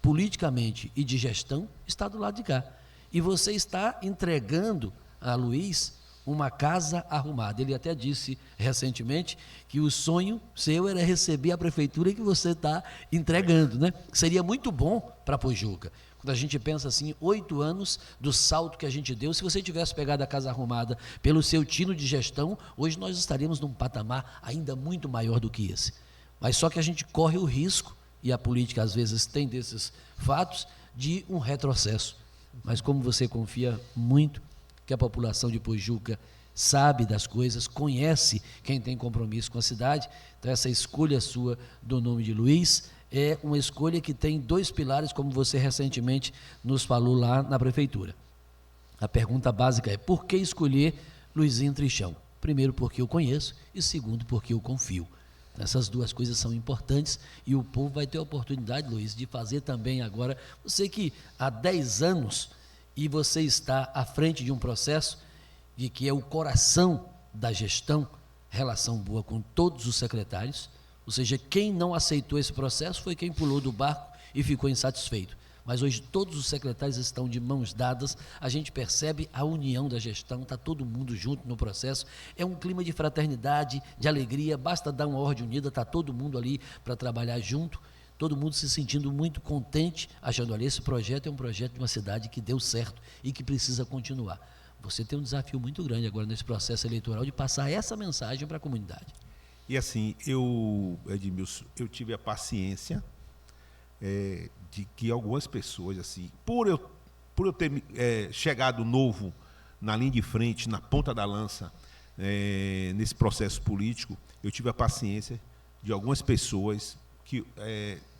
Speaker 1: politicamente e de gestão, está do lado de cá. E você está entregando a Luiz uma casa arrumada. Ele até disse recentemente que o sonho seu era receber a prefeitura que você está entregando, né? Seria muito bom para a Pojuca. Quando a gente pensa assim, 8 anos do salto que a gente deu, se você tivesse pegado a casa arrumada pelo seu tino de gestão, hoje nós estaríamos num patamar ainda muito maior do que esse. Mas só que a gente corre o risco, e a política às vezes tem desses fatos, de um retrocesso. Mas como você confia muito que a população de Pojuca sabe das coisas, conhece quem tem compromisso com a cidade, então essa escolha sua do nome de Luiz é uma escolha que tem 2 pilares, como você recentemente nos falou lá na prefeitura. A pergunta básica é: por que escolher Luizinho Trichão? Primeiro, porque eu conheço, e segundo, porque eu confio. Essas 2 coisas são importantes e o povo vai ter a oportunidade, Luiz, de fazer também agora. Você que há 10 anos e você está à frente de um processo de que é o coração da gestão, relação boa com todos os secretários, ou seja, quem não aceitou esse processo foi quem pulou do barco e ficou insatisfeito. Mas hoje todos os secretários estão de mãos dadas, a gente percebe a união da gestão, está todo mundo junto no processo, é um clima de fraternidade, de alegria, basta dar uma ordem unida, está todo mundo ali para trabalhar junto, todo mundo se sentindo muito contente, achando, olha, esse projeto é um projeto de uma cidade que deu certo e que precisa continuar. Você tem um desafio muito grande agora nesse processo eleitoral de passar essa mensagem para a comunidade.
Speaker 2: E assim, Edmilson, eu tive a paciência de que algumas pessoas, assim, por eu ter chegado novo na linha de frente, na ponta da lança, nesse processo político, eu tive a paciência de algumas pessoas que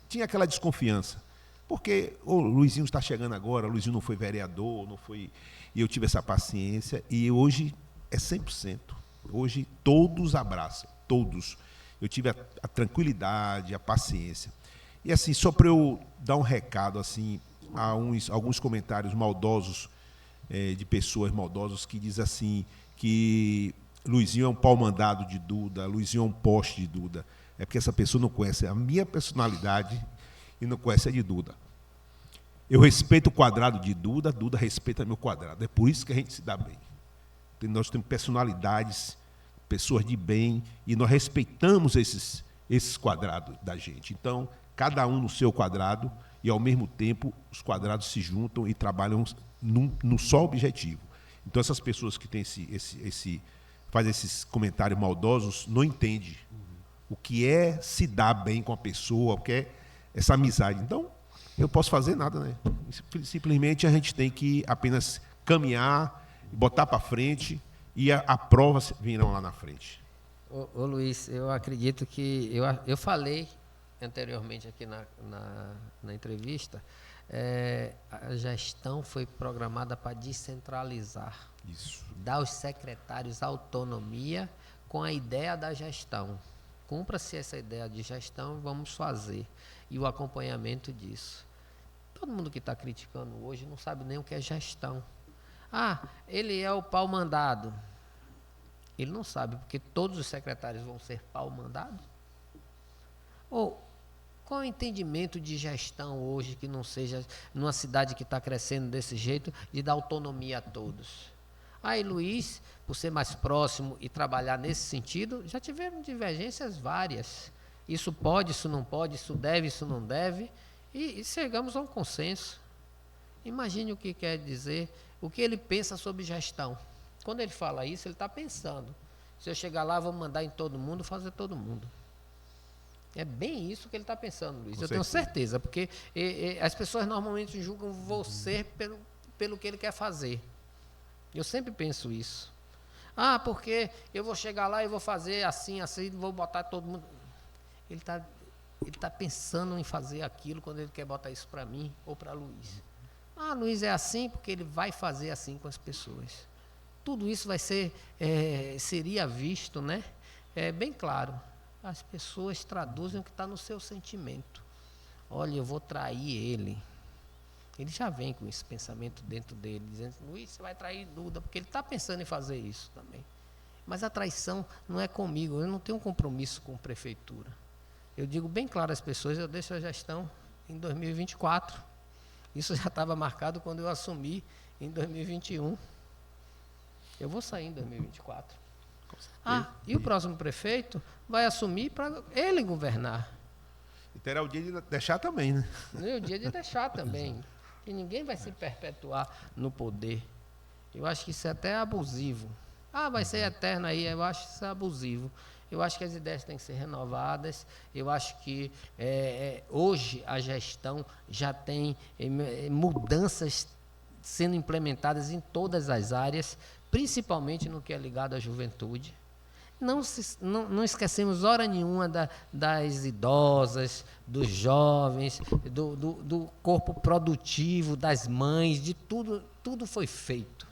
Speaker 2: tinha aquela desconfiança. Porque o Luizinho está chegando agora, o Luizinho não foi vereador, não foi. E eu tive essa paciência, e hoje é 100%. Hoje todos abraçam, todos. Eu tive a tranquilidade, a paciência. E assim, só para eu dar um recado, assim, a alguns comentários maldosos, de pessoas maldosas, que dizem assim, que Luizinho é um pau-mandado de Duda, Luizinho é um poste de Duda. É porque essa pessoa não conhece a minha personalidade e não conhece a de Duda. Eu respeito o quadrado de Duda, Duda respeita meu quadrado. É por isso que a gente se dá bem. Nós temos personalidades, pessoas de bem, e nós respeitamos esses quadrados da gente. Então, cada um no seu quadrado, e ao mesmo tempo os quadrados se juntam e trabalham num só objetivo. Então, essas pessoas que têm fazem esses comentários maldosos não entendem o que é se dar bem com a pessoa, o que é essa amizade. Então, eu não posso fazer nada, né? Simplesmente a gente tem que apenas caminhar, botar para frente, e a prova virão lá na frente.
Speaker 3: Ô Luiz, eu acredito que eu falei anteriormente aqui na entrevista, a gestão foi programada para descentralizar.
Speaker 2: Isso.
Speaker 3: Dar aos secretários autonomia com a ideia da gestão. Cumpra-se essa ideia de gestão, vamos fazer. E o acompanhamento disso. Todo mundo que está criticando hoje não sabe nem o que é gestão. Ah, ele é o pau-mandado. Ele não sabe, porque todos os secretários vão ser pau-mandados? Ou qual é o entendimento de gestão hoje que não seja, numa cidade que está crescendo desse jeito, de dar autonomia a todos? Aí Luiz, por ser mais próximo e trabalhar nesse sentido, já tiveram divergências várias. Isso pode, isso não pode, isso deve, isso não deve, e chegamos a um consenso. Imagine o que quer dizer, o que ele pensa sobre gestão. Quando ele fala isso, ele está pensando. Se eu chegar lá, vou mandar em todo mundo, fazer todo mundo. É bem isso que ele está pensando, Luiz. Eu tenho certeza, porque as pessoas normalmente julgam você pelo que ele quer fazer. Eu sempre penso isso. Ah, porque eu vou chegar lá e vou fazer assim, assim, vou botar todo mundo. Ele tá pensando em fazer aquilo quando ele quer botar isso para mim ou para Luiz. Ah, Luiz é assim porque ele vai fazer assim com as pessoas. Tudo isso vai seria visto, né? Bem claro. As pessoas traduzem o que está no seu sentimento. Olha, eu vou trair ele. Ele já vem com esse pensamento dentro dele, dizendo, Luiz, você vai trair Duda, porque ele está pensando em fazer isso também. Mas a traição não é comigo, eu não tenho um compromisso com a prefeitura. Eu digo bem claro às pessoas, eu deixo a gestão em 2024. Isso já estava marcado quando eu assumi em 2021. Eu vou sair em 2024. Ah, e o próximo prefeito vai assumir para ele governar.
Speaker 2: E terá o dia de deixar também, né?
Speaker 3: E o dia de deixar também. E ninguém vai se perpetuar no poder. Eu acho que isso é até abusivo. Ah, vai ser eterno aí, eu acho isso abusivo. Eu acho que as ideias têm que ser renovadas. Eu acho que hoje a gestão já tem mudanças sendo implementadas em todas as áreas, principalmente no que é ligado à juventude. Não esquecemos hora nenhuma das idosas, dos jovens, do corpo produtivo, das mães, de tudo, tudo foi feito.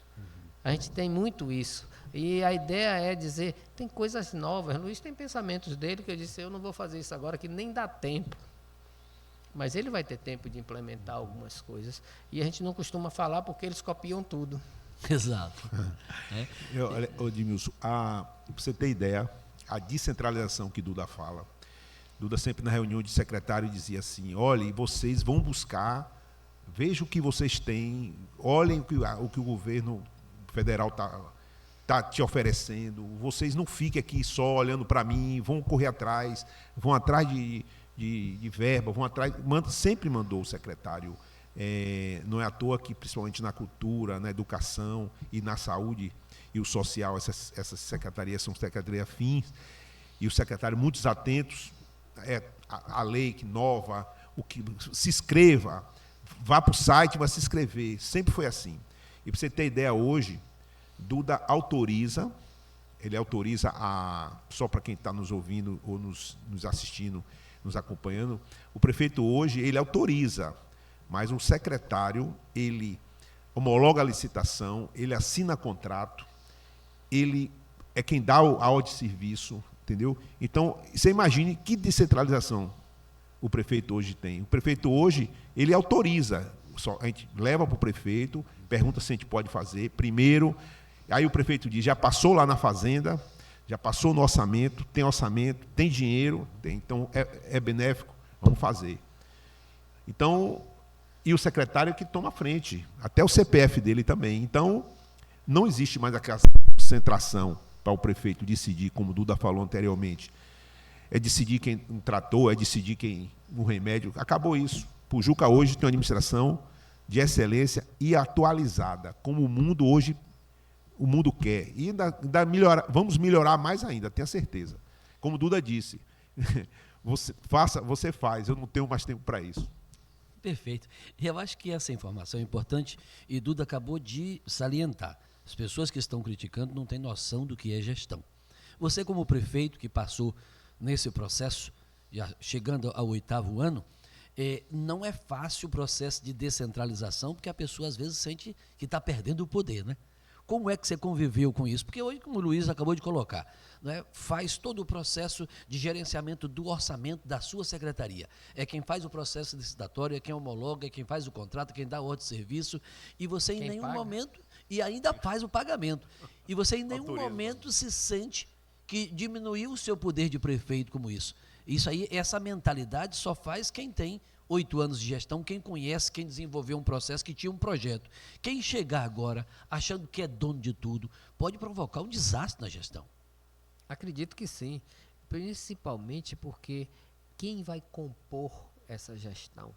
Speaker 3: A gente tem muito isso. E a ideia é dizer, tem coisas novas. Luiz tem pensamentos dele que eu disse, eu não vou fazer isso agora, que nem dá tempo. Mas ele vai ter tempo de implementar algumas coisas. E a gente não costuma falar porque eles copiam tudo.
Speaker 1: Exato.
Speaker 2: Edmilson, para você ter ideia, a descentralização que Duda fala, Duda sempre na reunião de secretário dizia assim, olhem, vocês vão buscar, vejam o que vocês têm, olhem o que o governo federal está te oferecendo, vocês não fiquem aqui só olhando para mim, vão correr atrás, vão atrás de verba, vão atrás, sempre mandou o secretário. Não é à toa que, principalmente na cultura, na educação e na saúde e o social, essas secretarias são secretarias afins. e o secretário muitos atentos, a lei que nova, o que se inscreva, vá para o site, vai se inscrever. Sempre foi assim. E para você ter ideia, hoje, Duda autoriza, ele autoriza só para quem está nos ouvindo ou nos assistindo, nos acompanhando, o prefeito hoje, ele autoriza, mas o secretário, ele homologa a licitação, ele assina contrato, ele é quem dá a ordem de serviço, entendeu? Então, você imagine que descentralização o prefeito hoje tem. O prefeito hoje, ele autoriza, a gente leva para o prefeito, pergunta se a gente pode fazer, primeiro, aí o prefeito diz, já passou lá na fazenda, já passou no orçamento, tem dinheiro, então é benéfico, vamos fazer. Então, e o secretário que toma a frente, até o CPF dele também. Então, não existe mais aquela concentração para o prefeito decidir, como o Duda falou anteriormente. É decidir quem um trator, é decidir quem um remédio. Acabou isso. Pujuca hoje tem uma administração de excelência e atualizada, como o mundo hoje quer. E ainda vamos melhorar mais ainda, tenha certeza. Como o Duda disse, você faz, eu não tenho mais tempo para isso.
Speaker 1: Perfeito. E eu acho que essa informação é importante e Duda acabou de salientar. As pessoas que estão criticando não têm noção do que é gestão. Você, como prefeito que passou nesse processo, já chegando ao 8º ano, não é fácil o processo de descentralização, porque a pessoa às vezes sente que está perdendo o poder, né? Como é que você conviveu com isso? Porque hoje, como o Luiz acabou de colocar, né, faz todo o processo de gerenciamento do orçamento da sua secretaria. É quem faz o processo licitatório, é quem homologa, é quem faz o contrato, quem dá a ordem de serviço, e você em nenhum momento, e ainda faz o pagamento, e você em nenhum momento se sente que diminuiu o seu poder de prefeito como isso. Isso aí, essa mentalidade só faz quem tem 8 anos de gestão, quem conhece, quem desenvolveu um processo, que tinha um projeto. Quem chegar agora achando que é dono de tudo, pode provocar um desastre na gestão.
Speaker 3: Acredito que sim, principalmente porque quem vai compor essa gestão?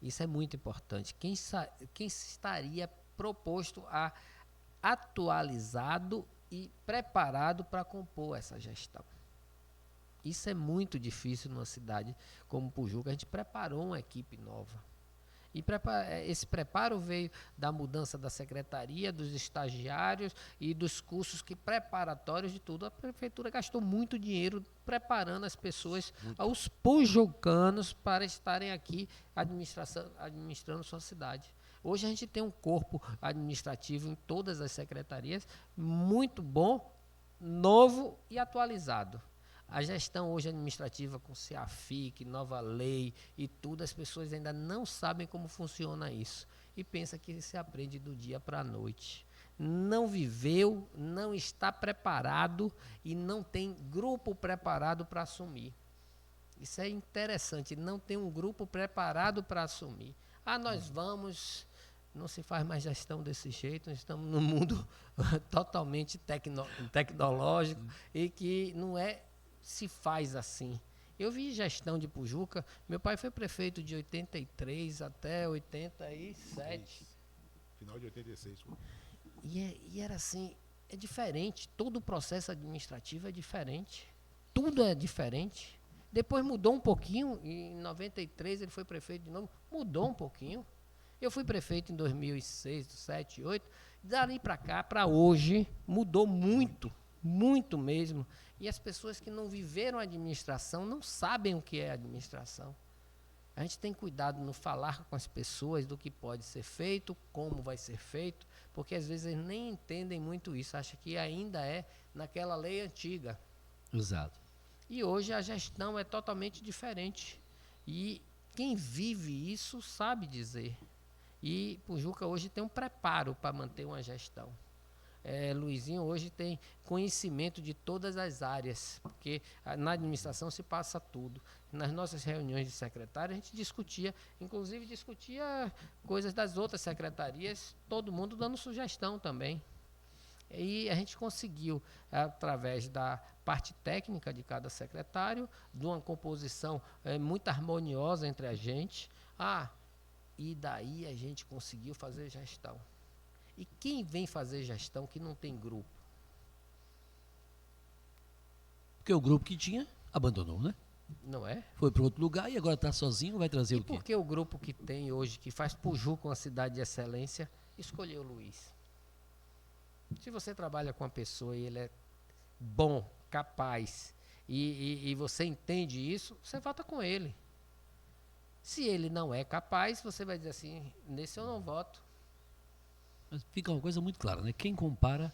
Speaker 3: Isso é muito importante. Quem estaria proposto a atualizado e preparado para compor essa gestão? Isso é muito difícil numa cidade como Pujuca. A gente preparou uma equipe nova. E esse preparo veio da mudança da secretaria, dos estagiários e dos cursos preparatórios de tudo. A prefeitura gastou muito dinheiro preparando as pessoas, aos pujucanos, para estarem aqui administrando sua cidade. Hoje a gente tem um corpo administrativo em todas as secretarias muito bom, novo e atualizado. A gestão hoje administrativa com CEAFIC, nova lei e tudo, as pessoas ainda não sabem como funciona isso. E pensa que se aprende do dia para a noite. Não viveu, não está preparado e não tem grupo preparado para assumir. Isso é interessante, não tem um grupo preparado para assumir. Nós vamos... Não se faz mais gestão desse jeito, nós estamos num mundo totalmente tecnológico e que não se faz assim. Eu vi gestão de Pujuca, meu pai foi prefeito de 83 até 87.
Speaker 2: Final de 86.
Speaker 3: E era assim, é diferente, todo o processo administrativo é diferente, tudo é diferente. Depois mudou um pouquinho, e em 93 ele foi prefeito de novo, mudou um pouquinho. Eu fui prefeito em 2006, 2007, 2008, dali para cá, para hoje, mudou muito, muito mesmo. E as pessoas que não viveram a administração não sabem o que é administração. A gente tem cuidado no falar com as pessoas do que pode ser feito, como vai ser feito, porque às vezes eles nem entendem muito isso, acham que ainda é naquela lei antiga.
Speaker 1: Exato.
Speaker 3: E hoje a gestão é totalmente diferente. E quem vive isso sabe dizer. E Pujuca hoje tem um preparo para manter uma gestão. Luizinho hoje tem conhecimento de todas as áreas, porque na administração se passa tudo. Nas nossas reuniões de secretário, a gente discutia, inclusive discutia coisas das outras secretarias, todo mundo dando sugestão também. E a gente conseguiu, através da parte técnica de cada secretário, de uma composição muito harmoniosa entre a gente, e daí a gente conseguiu fazer gestão. E quem vem fazer gestão que não tem grupo?
Speaker 1: Porque o grupo que tinha abandonou, né?
Speaker 3: Não é?
Speaker 1: Foi para outro lugar e agora está sozinho, vai trazer
Speaker 3: E
Speaker 1: o quê?
Speaker 3: por que o grupo que tem hoje, que faz Pujuca uma cidade de excelência, escolheu o Luiz? Se você trabalha com uma pessoa e ele é bom, capaz, e você entende isso, você vota com ele. Se ele não é capaz, você vai dizer assim, nesse eu não voto.
Speaker 1: Mas fica uma coisa muito clara, né? Quem compara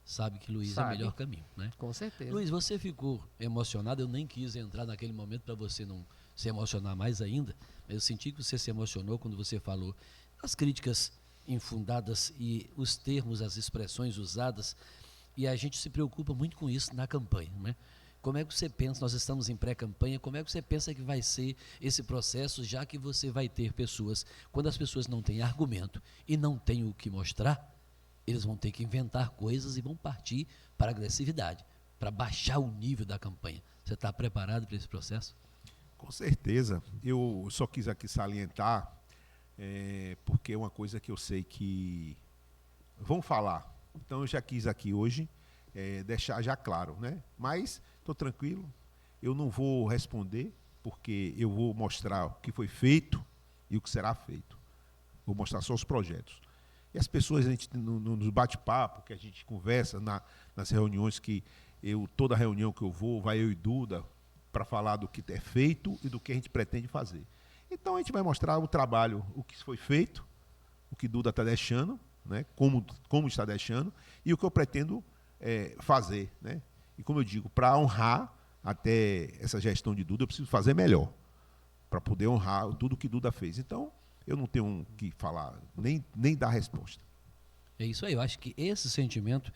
Speaker 1: sabe que Luiz é o
Speaker 3: Sabe.
Speaker 1: melhor caminho, né?
Speaker 3: Com certeza.
Speaker 1: Luiz, você ficou emocionado, eu nem quis entrar naquele momento para você não se emocionar mais ainda, mas eu senti que você se emocionou quando você falou as críticas infundadas e os termos, as expressões usadas, e a gente se preocupa muito com isso na campanha, né? Como é que você pensa, nós estamos em pré-campanha, como é que você pensa que vai ser esse processo, já que você vai ter pessoas, quando as pessoas não têm argumento e não têm o que mostrar, eles vão ter que inventar coisas e vão partir para a agressividade, para baixar o nível da campanha. Você está preparado para esse processo?
Speaker 2: Com certeza. Eu só quis aqui salientar, porque é uma coisa que eu sei que vão falar. Então eu já quis aqui hoje deixar já claro, né? Mas estou tranquilo, eu não vou responder, porque eu vou mostrar o que foi feito e o que será feito. Vou mostrar só os projetos. E as pessoas, a gente, nos bate-papo, que a gente conversa nas reuniões, toda reunião que eu vou, vai eu e Duda, para falar do que é feito e do que a gente pretende fazer. Então a gente vai mostrar o trabalho, o que foi feito, o que Duda está deixando, né, como está deixando, e o que eu pretendo fazer. Né? E como eu digo, para honrar até essa gestão de Duda, eu preciso fazer melhor, para poder honrar tudo que Duda fez. Então, eu não tenho que falar, nem dar resposta.
Speaker 1: É isso aí, eu acho que esse sentimento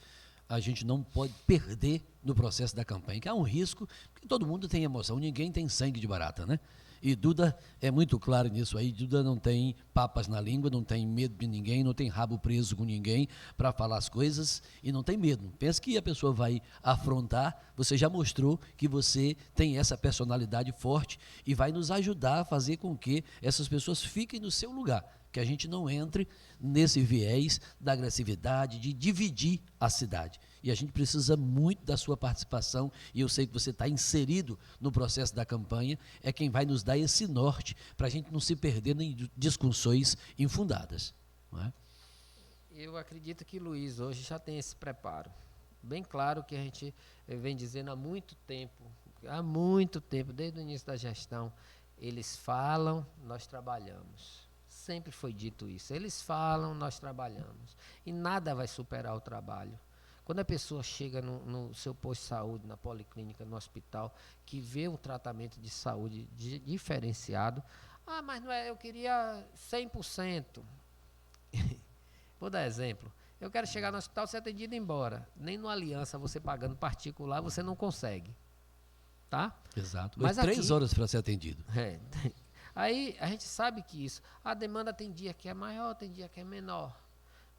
Speaker 1: a gente não pode perder no processo da campanha, que há um risco, porque todo mundo tem emoção, ninguém tem sangue de barata, né? E Duda é muito claro nisso aí, Duda não tem papas na língua, não tem medo de ninguém, não tem rabo preso com ninguém para falar as coisas e não tem medo. Pensa que a pessoa vai afrontar, você já mostrou que você tem essa personalidade forte e vai nos ajudar a fazer com que essas pessoas fiquem no seu lugar, que a gente não entre nesse viés da agressividade, de dividir a cidade. E a gente precisa muito da sua participação, e eu sei que você está inserido no processo da campanha, é quem vai nos dar esse norte para a gente não se perder em discussões infundadas. Não é?
Speaker 3: Eu acredito que Luiz hoje já tem esse preparo. Bem claro que a gente vem dizendo há muito tempo, desde o início da gestão, eles falam, nós trabalhamos. Sempre foi dito isso. Eles falam, nós trabalhamos. E nada vai superar o trabalho. Quando a pessoa chega no seu posto de saúde, na policlínica, no hospital, que vê um tratamento de saúde diferenciado, mas não é, eu queria 100%. Vou dar exemplo. Eu quero chegar no hospital e ser atendido e ir embora. Nem no Aliança, você pagando particular, você não consegue. Tá?
Speaker 1: Exato.
Speaker 3: Mas
Speaker 1: 3 horas para ser atendido.
Speaker 3: Aí a gente sabe que isso. A demanda tem dia que é maior, tem dia que é menor.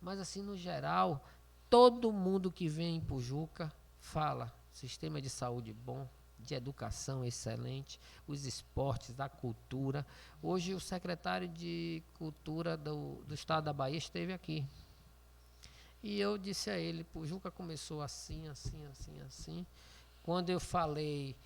Speaker 3: Mas assim, no geral, todo mundo que vem em Pujuca fala sistema de saúde bom, de educação excelente, os esportes, a cultura. Hoje o secretário de Cultura do Estado da Bahia esteve aqui. E eu disse a ele, Pujuca começou assim. Quando eu falei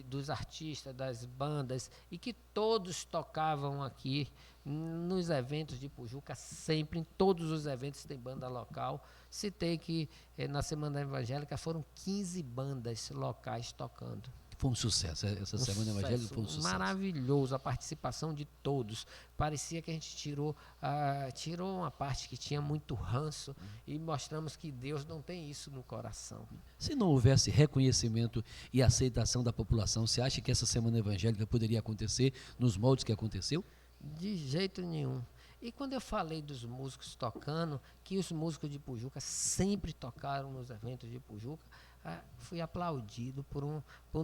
Speaker 3: dos artistas, das bandas, e que todos tocavam aqui nos eventos de Pujuca, sempre, em todos os eventos tem banda local. Citei que na Semana Evangélica foram 15 bandas locais tocando.
Speaker 1: Foi um sucesso, essa Semana Evangélica foi um sucesso.
Speaker 3: Maravilhoso, a participação de todos. Parecia que a gente tirou uma parte que tinha muito ranço e mostramos que Deus não tem isso no coração.
Speaker 1: Se não houvesse reconhecimento e aceitação da população, você acha que essa Semana Evangélica poderia acontecer nos moldes que aconteceu?
Speaker 3: De jeito nenhum. E quando eu falei dos músicos tocando, que os músicos de Pujuca sempre tocaram nos eventos de Pujuca, fui aplaudido por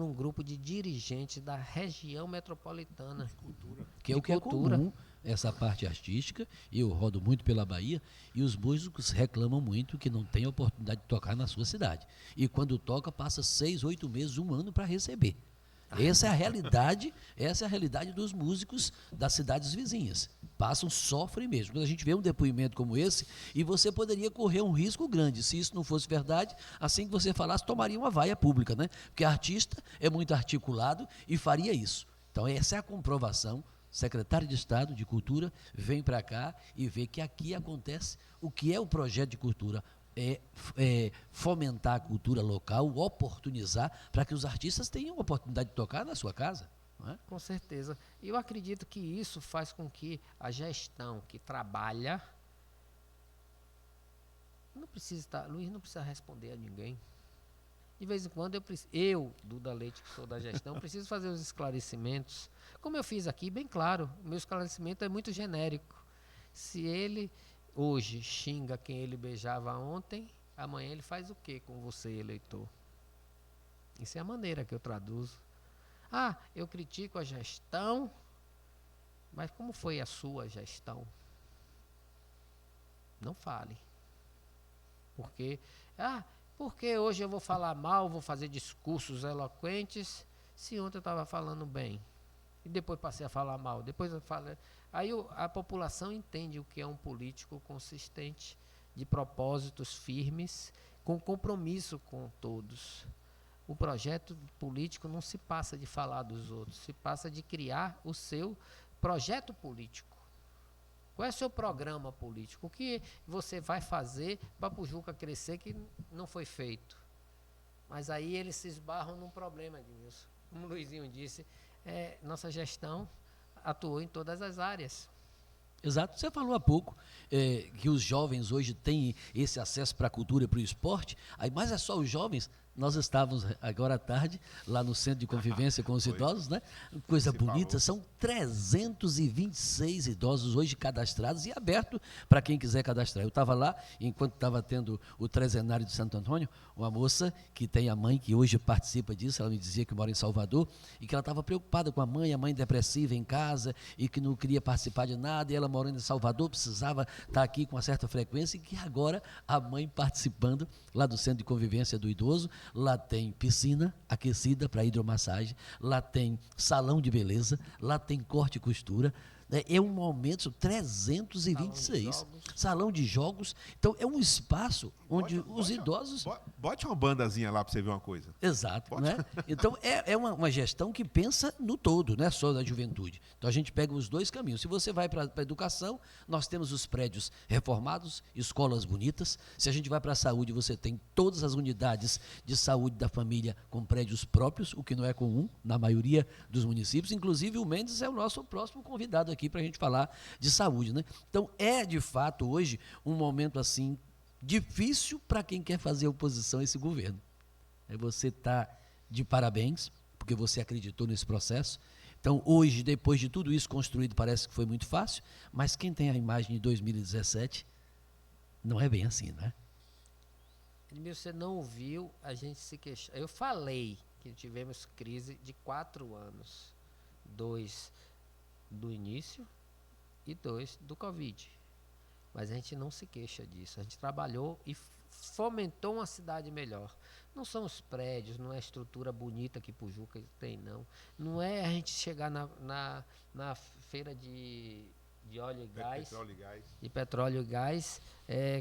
Speaker 3: um grupo de dirigentes da região metropolitana.
Speaker 1: Que é o que é comum, essa parte artística, e eu rodo muito pela Bahia, e os músicos reclamam muito que não tem oportunidade de tocar na sua cidade. E quando toca, passa 6, 8 meses, 1 ano para receber. Essa é a realidade dos músicos das cidades vizinhas. Passam, sofrem mesmo. Quando a gente vê um depoimento como esse, e você poderia correr um risco grande, se isso não fosse verdade, assim que você falasse, tomaria uma vaia pública, né? Porque artista é muito articulado e faria isso. Então, essa é a comprovação. Secretário de Estado de Cultura vem para cá e vê que aqui acontece o que é o projeto de cultura. É fomentar a cultura local, oportunizar para que os artistas tenham a oportunidade de tocar na sua casa. Não é?
Speaker 3: Com certeza. E eu acredito que isso faz com que a gestão que trabalha não precisa estar, Luiz não precisa responder a ninguém. De vez em quando eu, Duda Leite, que sou da gestão, preciso fazer os esclarecimentos. Como eu fiz aqui, bem claro, o meu esclarecimento é muito genérico. Se ele hoje xinga quem ele beijava ontem, amanhã ele faz o que com você, eleitor? Isso é a maneira que eu traduzo. Ah, eu critico a gestão, mas como foi a sua gestão? Não fale. Porque hoje eu vou falar mal, vou fazer discursos eloquentes, se ontem eu estava falando bem. E depois passei a falar mal. Depois eu falei. Aí a população entende o que é um político consistente, de propósitos firmes, com compromisso com todos. O projeto político não se passa de falar dos outros, se passa de criar o seu projeto político. Qual é o seu programa político? O que você vai fazer para a Pujuca crescer que não foi feito? Mas aí eles se esbarram num problema, Edmilson. Como o Luizinho disse, nossa gestão atuou em todas as áreas.
Speaker 1: Exato. Você falou há pouco que os jovens hoje têm esse acesso para a cultura e para o esporte, mas é só os jovens. Nós estávamos agora à tarde lá no Centro de Convivência com os Idosos, né? Coisa bonita, são 326 idosos hoje cadastrados e aberto para quem quiser cadastrar. Eu estava lá, enquanto estava tendo o trezenário de Santo Antônio, uma moça que tem a mãe que hoje participa disso, ela me dizia que mora em Salvador, e que ela estava preocupada com a mãe depressiva em casa, e que não queria participar de nada, e ela morando em Salvador precisava estar aqui com uma certa frequência, e que agora a mãe participando lá do Centro de Convivência do Idoso. Lá tem piscina aquecida para hidromassagem, lá tem salão de beleza, lá tem corte e costura. É um momento, 326. Salão de jogos. Então, é um espaço onde os idosos...
Speaker 2: Bote uma bandazinha lá para você ver uma coisa.
Speaker 1: Exato. Né? Então, é uma gestão que pensa no todo, não é só da juventude. Então, a gente pega os dois caminhos. Se você vai para a educação, nós temos os prédios reformados, escolas bonitas. Se a gente vai para a saúde, você tem todas as unidades de saúde da família com prédios próprios, o que não é comum na maioria dos municípios. Inclusive, o Mendes é o nosso próximo convidado aqui para a gente falar de saúde, né? Então, é de fato hoje um momento assim difícil para quem quer fazer oposição a esse governo. Você está de parabéns, porque você acreditou nesse processo. Então, hoje, depois de tudo isso construído, parece que foi muito fácil, mas quem tem a imagem de 2017 não é bem assim, né?
Speaker 3: Você não ouviu a gente se queixar. Eu falei que tivemos crise de 4 anos. 2 do início e 2 do Covid. Mas a gente não se queixa disso. A gente trabalhou e fomentou uma cidade melhor. Não são os prédios, não é a estrutura bonita que Pujuca tem, não. Não é a gente chegar na feira de óleo e gás. De petróleo e gás.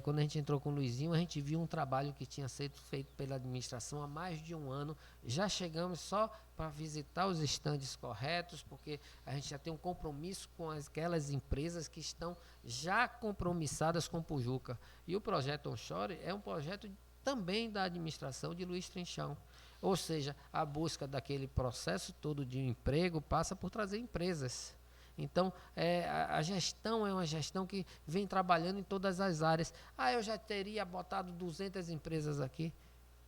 Speaker 3: Quando a gente entrou com o Luizinho, a gente viu um trabalho que tinha sido feito pela administração há mais de um ano. Já chegamos só para visitar os estandes corretos, porque a gente já tem um compromisso com aquelas empresas que estão já compromissadas com Pujuca. E o projeto Onshore é um projeto também da administração de Luiz Trinchão. Ou seja, a busca daquele processo todo de emprego passa por trazer empresas. Então, a gestão é uma gestão que vem trabalhando em todas as áreas. Eu já teria botado 200 empresas aqui.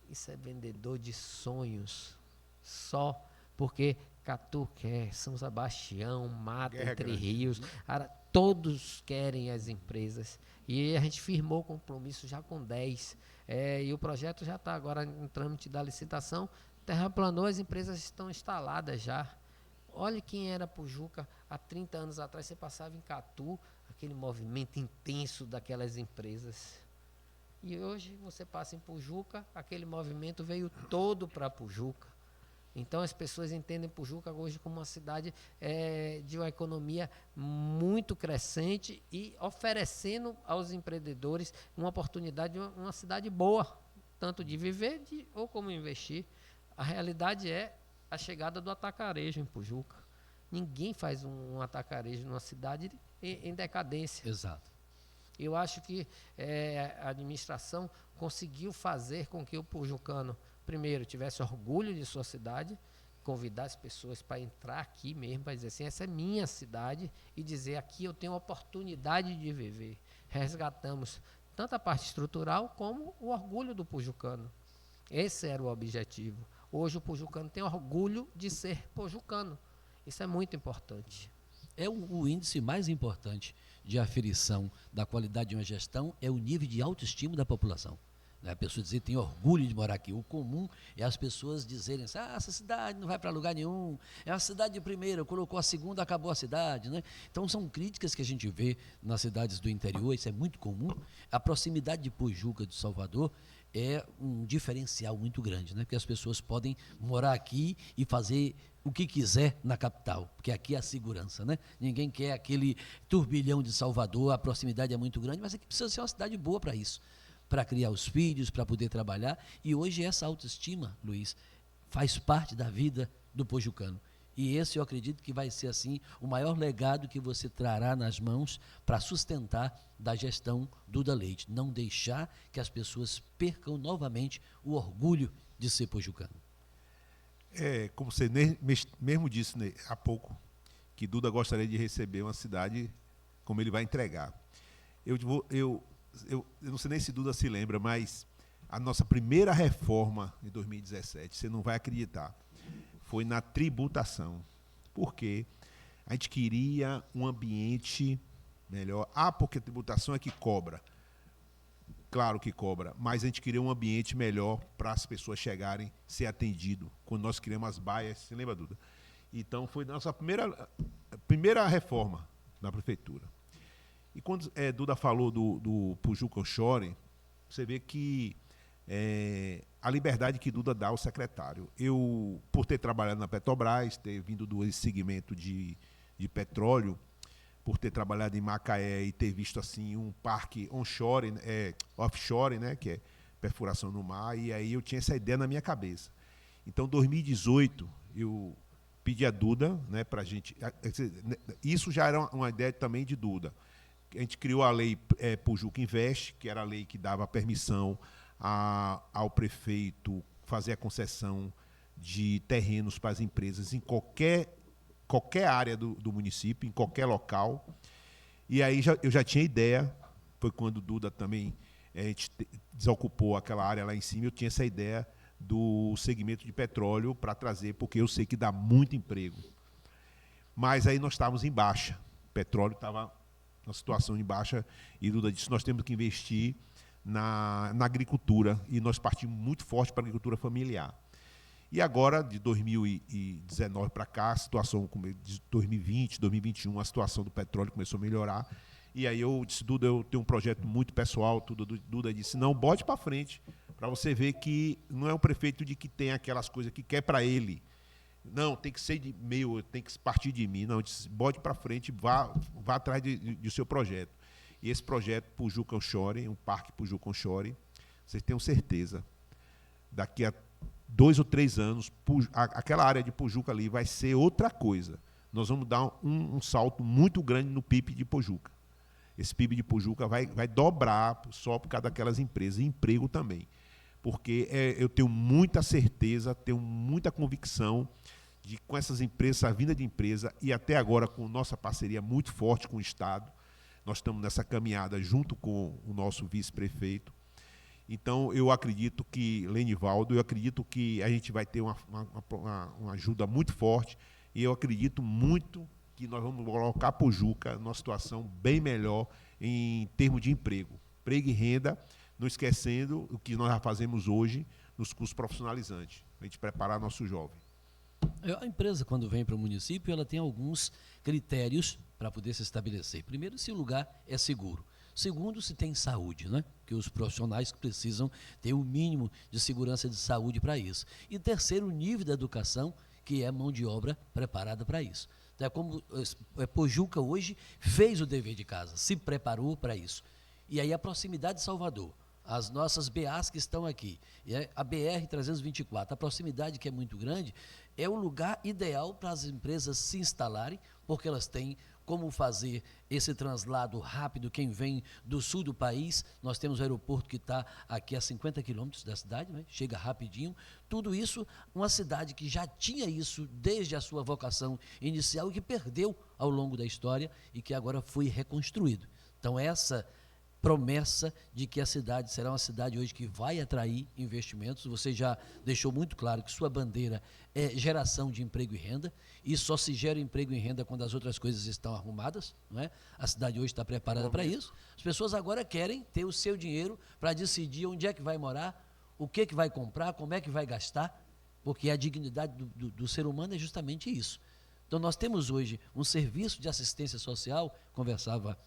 Speaker 3: Isso é vendedor de sonhos. Só porque Catu quer, São Sebastião, Mata, Entre Rios, todos querem as empresas. E a gente firmou compromisso já com 10. E o projeto já está agora em trâmite da licitação. Terraplanou, as empresas estão instaladas já. Olha quem era Pujuca há 30 anos atrás, você passava em Catu, aquele movimento intenso daquelas empresas. E hoje você passa em Pujuca, aquele movimento veio todo para Pujuca. Então as pessoas entendem Pujuca hoje como uma cidade de uma economia muito crescente e oferecendo aos empreendedores uma oportunidade, uma cidade boa, tanto de viver ou como investir. A realidade é a chegada do atacarejo em Pujuca. Ninguém faz um atacarejo numa cidade em decadência.
Speaker 1: Exato.
Speaker 3: Eu acho que a administração conseguiu fazer com que o pujucano, primeiro, tivesse orgulho de sua cidade, convidar as pessoas para entrar aqui mesmo, para dizer assim, essa é minha cidade, e dizer aqui eu tenho oportunidade de viver. Resgatamos tanto a parte estrutural como o orgulho do pujucano. Esse era o objetivo. Hoje o pujucano tem orgulho de ser pujucano. Isso é muito importante.
Speaker 1: É o índice mais importante de aferição da qualidade de uma gestão, é o nível de autoestima da população. A pessoa dizer tem orgulho de morar aqui. O comum é as pessoas dizerem assim, essa cidade não vai para lugar nenhum, é a cidade de primeira, colocou a segunda, acabou a cidade. Né? Então são críticas que a gente vê nas cidades do interior, isso é muito comum. A proximidade de Pujuca, de Salvador, é um diferencial muito grande, né? Porque as pessoas podem morar aqui e fazer o que quiser na capital, porque aqui é a segurança, né? Ninguém quer aquele turbilhão de Salvador, a proximidade é muito grande, mas aqui precisa ser uma cidade boa para isso, para criar os filhos, para poder trabalhar. E hoje essa autoestima, Luiz, faz parte da vida do pojucano. E esse eu acredito que vai ser assim o maior legado que você trará nas mãos para sustentar da gestão Duda Leite. Não deixar que as pessoas percam novamente o orgulho de ser pojucano.
Speaker 2: Como você mesmo disse, né, há pouco, que Duda gostaria de receber uma cidade como ele vai entregar. Eu não sei nem se Duda se lembra, mas a nossa primeira reforma em 2017, você não vai acreditar, foi na tributação. Por quê? A gente queria um ambiente melhor. Porque a tributação é que cobra. Claro que cobra, mas a gente queria um ambiente melhor para as pessoas chegarem, ser atendido. Quando nós criamos as baias, você lembra, Duda? Então, foi a nossa primeira reforma na prefeitura. E quando Duda falou do Pujuca Chore, você vê que a liberdade que Duda dá ao secretário. Eu, por ter trabalhado na Petrobras, ter vindo do segmento de petróleo, por ter trabalhado em Macaé e ter visto assim um parque onshore, offshore, né, que é perfuração no mar, e aí eu tinha essa ideia na minha cabeça. Então, em 2018, eu pedi a Duda, né, para a gente... Isso já era uma ideia também de Duda. A gente criou a lei Pujuca Invest, que era a lei que dava permissão ao prefeito fazer a concessão de terrenos para as empresas em qualquer área do município, em qualquer local. E aí eu já tinha ideia, foi quando o Duda também, a gente desocupou aquela área lá em cima, eu tinha essa ideia do segmento de petróleo para trazer, porque eu sei que dá muito emprego. Mas aí nós estávamos em baixa, o petróleo estava na situação em baixa, e Duda disse, nós temos que investir na agricultura, e nós partimos muito forte para a agricultura familiar. E agora, de 2019 para cá, a situação, de 2020, 2021, a situação do petróleo começou a melhorar. E aí eu disse, Duda, eu tenho um projeto muito pessoal. Duda disse, não, bote para frente, para você ver que não é um prefeito de que tem aquelas coisas que quer para ele. Não, tem que ser meu, tem que partir de mim. Não, eu disse, bote para frente, vá atrás do seu projeto. E esse projeto, Pujuca Chore, um parque Pujuca Chore, vocês tenham certeza, daqui a 2 ou 3 anos, aquela área de Pujuca ali vai ser outra coisa. Nós vamos dar um salto muito grande no PIB de Pujuca. Esse PIB de Pujuca vai dobrar só por causa daquelas empresas, e emprego também. Porque eu tenho muita certeza, tenho muita convicção de com essas empresas, a vinda de empresa, e até agora com nossa parceria muito forte com o Estado, nós estamos nessa caminhada junto com o nosso vice-prefeito. Então, eu acredito que, Lenivaldo, eu acredito que a gente vai ter uma ajuda muito forte, e eu acredito muito que nós vamos colocar a Pujuca numa situação bem melhor em termos de emprego. Emprego e renda, não esquecendo o que nós já fazemos hoje nos cursos profissionalizantes, a gente preparar nosso jovem.
Speaker 1: A empresa, quando vem para o município, ela tem alguns critérios para poder se estabelecer. Primeiro, se o lugar é seguro. Segundo, se tem saúde, né? Que os profissionais precisam ter o mínimo de segurança de saúde para isso. E terceiro, o nível da educação, que é mão de obra preparada para isso. Então, é como Pojuca hoje fez o dever de casa, se preparou para isso. E aí a proximidade de Salvador, as nossas BAs que estão aqui, a BR-324, a proximidade que é muito grande, é o lugar ideal para as empresas se instalarem, porque elas têm como fazer esse translado rápido. Quem vem do sul do país, nós temos o aeroporto que está aqui a 50 quilômetros da cidade, né? Chega rapidinho. Tudo isso, uma cidade que já tinha isso desde a sua vocação inicial e que perdeu ao longo da história e que agora foi reconstruído. Então, essa promessa de que a cidade será uma cidade hoje que vai atrair investimentos. Você já deixou muito claro que sua bandeira é geração de emprego e renda, e só se gera emprego e renda quando as outras coisas estão arrumadas, não é? A cidade hoje está preparada para isso. As pessoas agora querem ter o seu dinheiro para decidir onde é que vai morar, o que vai comprar, como é que vai gastar, porque a dignidade do ser humano é justamente isso. Então, nós temos hoje um serviço de assistência social, conversava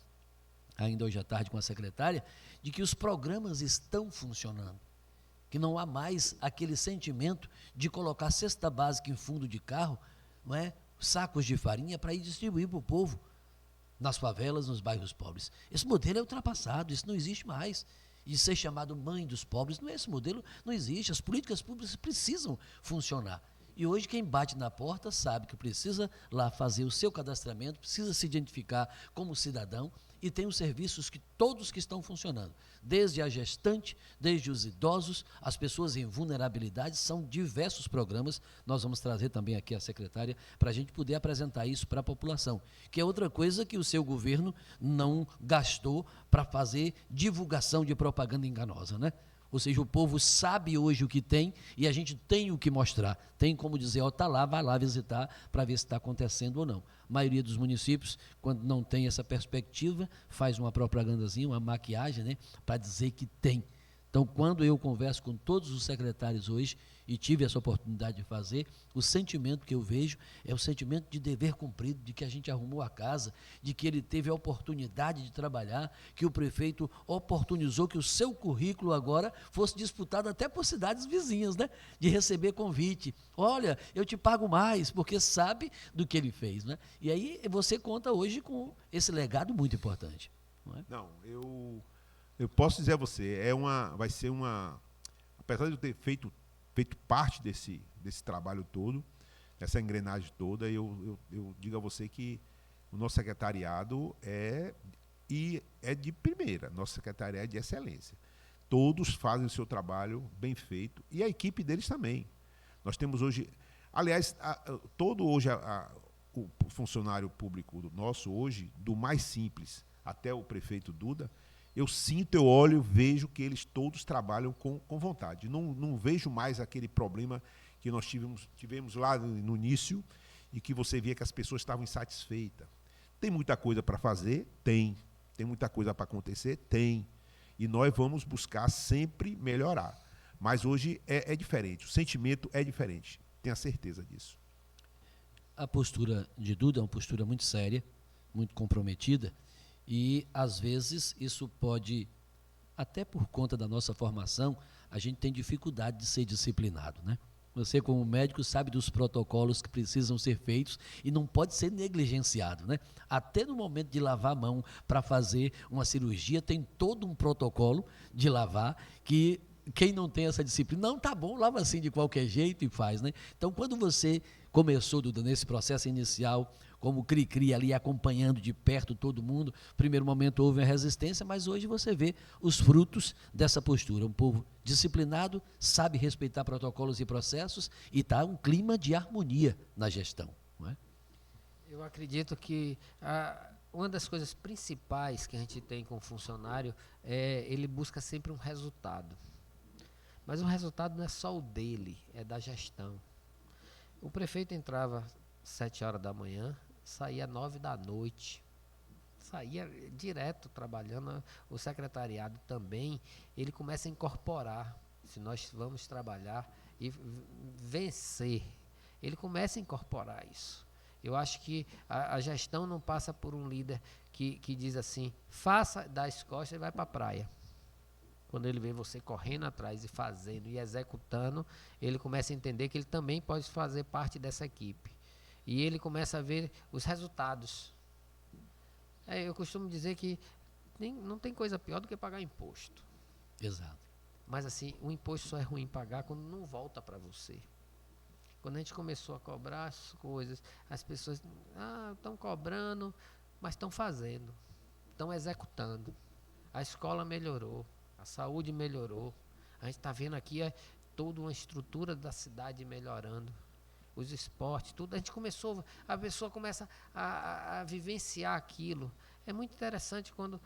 Speaker 1: ainda hoje à tarde com a secretária, de que os programas estão funcionando, que não há mais aquele sentimento de colocar cesta básica em fundo de carro, não é? Sacos de farinha para ir distribuir para o povo, nas favelas, nos bairros pobres. Esse modelo é ultrapassado, isso não existe mais. E ser chamado mãe dos pobres, não é esse modelo, não existe. As políticas públicas precisam funcionar. E hoje quem bate na porta sabe que precisa lá fazer o seu cadastramento, precisa se identificar como cidadão, e tem os serviços que todos que estão funcionando, desde a gestante, desde os idosos, as pessoas em vulnerabilidade, são diversos programas. Nós vamos trazer também aqui a secretária para a gente poder apresentar isso para a população, que é outra coisa que o seu governo não gastou para fazer divulgação de propaganda enganosa, né? Ou seja, o povo sabe hoje o que tem e a gente tem o que mostrar. Tem como dizer, ó, está lá, vai lá visitar para ver se está acontecendo ou não. A maioria dos municípios, quando não tem essa perspectiva, faz uma propagandazinha, uma maquiagem, né, para dizer que tem. Então, quando eu converso com todos os secretários hoje, e tive essa oportunidade de fazer, o sentimento que eu vejo é o sentimento de dever cumprido, de que a gente arrumou a casa, de que ele teve a oportunidade de trabalhar, que o prefeito oportunizou que o seu currículo agora fosse disputado até por cidades vizinhas, né? De receber convite. Olha, eu te pago mais, porque sabe do que ele fez, né? E aí você conta hoje com esse legado muito importante. Não é?
Speaker 2: Não, eu posso dizer a você, vai ser uma, apesar de eu ter feito parte desse trabalho todo, essa engrenagem toda, eu digo a você que o nosso secretariado é de primeira, nosso secretariado é de excelência. Todos fazem o seu trabalho bem feito, e a equipe deles também. Nós temos hoje, aliás, o funcionário público nosso hoje, do mais simples até o prefeito Duda, eu sinto, eu olho, vejo que eles todos trabalham com vontade. Não vejo mais aquele problema que nós tivemos lá no início e que você via que as pessoas estavam insatisfeitas. Tem muita coisa para fazer? Tem. Tem muita coisa para acontecer? Tem. E nós vamos buscar sempre melhorar. Mas hoje é diferente, o sentimento é diferente, tenha certeza disso.
Speaker 1: A postura de Duda é uma postura muito séria, muito comprometida, e, às vezes, isso pode, até por conta da nossa formação, a gente tem dificuldade de ser disciplinado, né? Você, como médico, sabe dos protocolos que precisam ser feitos e não pode ser negligenciado, né? Até no momento de lavar a mão para fazer uma cirurgia, tem todo um protocolo de lavar que quem não tem essa disciplina, não, tá bom, lava assim de qualquer jeito e faz, né? Então, quando você começou, Duda, nesse processo inicial, como cri-cri ali, acompanhando de perto todo mundo, no primeiro momento houve a resistência, mas hoje você vê os frutos dessa postura. Um povo disciplinado, sabe respeitar protocolos e processos e está um clima de harmonia na gestão, não é?
Speaker 3: Eu acredito que uma das coisas principais que a gente tem com o funcionário é ele busca sempre um resultado. Mas o resultado não é só o dele, é da gestão. O prefeito entrava 7 horas da manhã, saía 9 da noite. Saía direto trabalhando. O secretariado também, ele começa a incorporar. Se nós vamos trabalhar e vencer, ele começa a incorporar isso. Eu acho que a gestão não passa por um líder que diz assim, faça, dá as costas e vai para a praia. Quando ele vê você correndo atrás e fazendo e executando, ele começa a entender que ele também pode fazer parte dessa equipe. E ele começa a ver os resultados. Eu costumo dizer que não tem coisa pior do que pagar imposto.
Speaker 1: Exato.
Speaker 3: Mas assim, o imposto só é ruim pagar quando não volta para você. Quando a gente começou a cobrar as coisas, as pessoas estão cobrando, mas estão fazendo, estão executando. A escola melhorou, a saúde melhorou. A gente está vendo aqui toda uma estrutura da cidade melhorando. Os esportes, tudo. A pessoa começa a vivenciar aquilo. É muito interessante quando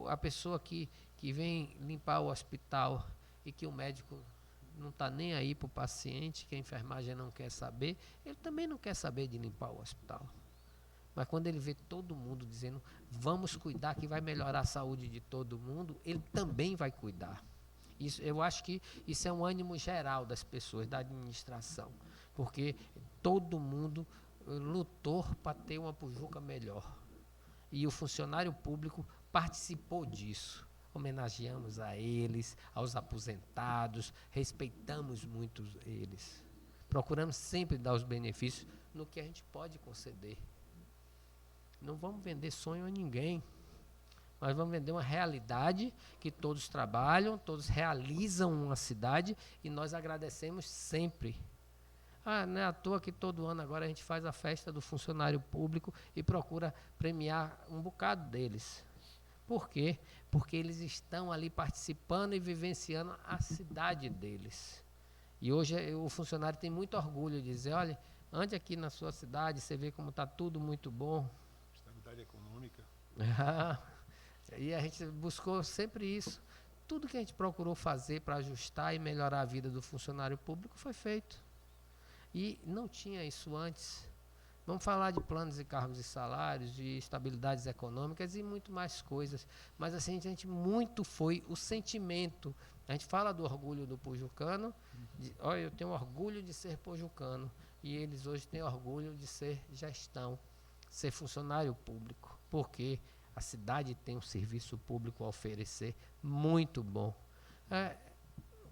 Speaker 3: a pessoa que vem limpar o hospital e que o médico não está nem aí para o paciente, que a enfermagem não quer saber, ele também não quer saber de limpar o hospital. Mas quando ele vê todo mundo dizendo, vamos cuidar que vai melhorar a saúde de todo mundo, ele também vai cuidar. Eu acho que isso é um ânimo geral das pessoas, da administração. Porque todo mundo lutou para ter uma Pujuca melhor. E o funcionário público participou disso. Homenageamos a eles, aos aposentados, respeitamos muito eles. Procuramos sempre dar os benefícios no que a gente pode conceder. Não vamos vender sonho a ninguém. Nós vamos vender uma realidade que todos trabalham, todos realizam uma cidade e nós agradecemos sempre. Não é à toa que todo ano agora a gente faz a festa do funcionário público e procura premiar um bocado deles. Por quê? Porque eles estão ali participando e vivenciando a cidade deles. E hoje o funcionário tem muito orgulho de dizer, olha, ande aqui na sua cidade, você vê como está tudo muito bom.
Speaker 2: Estabilidade econômica.
Speaker 3: E a gente buscou sempre isso. Tudo que a gente procurou fazer para ajustar e melhorar a vida do funcionário público foi feito. E não tinha isso antes. Vamos falar de planos e cargos e salários, de estabilidades econômicas e muito mais coisas. Mas assim, a gente muito foi o sentimento. A gente fala do orgulho do pujucano. Olha, eu tenho orgulho de ser pujucano. E eles hoje têm orgulho de ser gestão, ser funcionário público. Porque a cidade tem um serviço público a oferecer muito bom.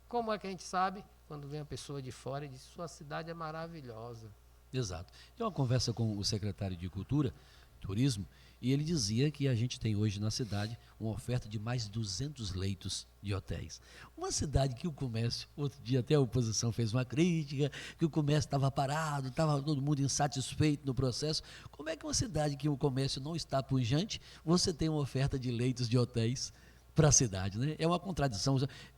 Speaker 3: Como é que a gente sabe? Quando vem a pessoa de fora e diz, sua cidade é maravilhosa.
Speaker 1: Exato. Tem uma conversa com o secretário de Cultura, Turismo, e ele dizia que a gente tem hoje na cidade uma oferta de mais de 200 leitos de hotéis. Uma cidade que o comércio, outro dia até a oposição fez uma crítica, que o comércio estava parado, estava todo mundo insatisfeito no processo. Como é que uma cidade que o comércio não está pujante, você tem uma oferta de leitos de hotéis para a cidade, né? É uma contradição.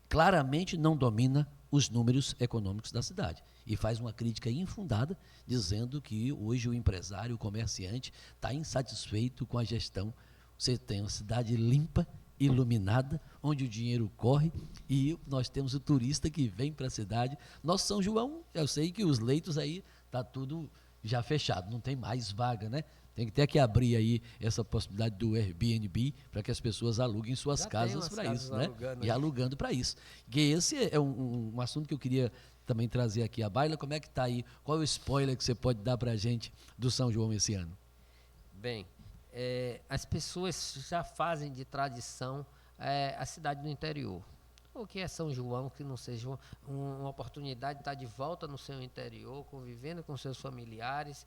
Speaker 1: Claramente não domina os números econômicos da cidade e faz uma crítica infundada, dizendo que hoje o empresário, o comerciante, está insatisfeito com a gestão. Você tem uma cidade limpa, iluminada, onde o dinheiro corre e nós temos o turista que vem para a cidade. Nosso São João, eu sei que os leitos aí está tudo já fechado, não tem mais vaga, né? Tem que ter que abrir aí essa possibilidade do Airbnb para que as pessoas aluguem suas
Speaker 3: Já
Speaker 1: casas para isso, né?
Speaker 3: alugando
Speaker 1: E alugando para isso. Que esse é um assunto que eu queria também trazer aqui à baila. Como é que está aí? Qual é o spoiler que você pode dar para a gente do São João esse ano?
Speaker 3: Bem, as pessoas já fazem de tradição a cidade do interior. O que é São João que não seja uma oportunidade de estar de volta no seu interior, convivendo com seus familiares,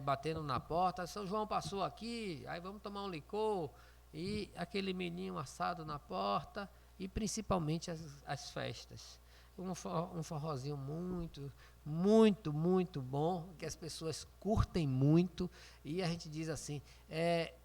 Speaker 3: batendo na porta. São João passou aqui, aí vamos tomar um licor, e aquele milhinho assado na porta, e principalmente as festas. Um forrozinho muito, muito, muito bom, que as pessoas curtem muito, e a gente diz assim,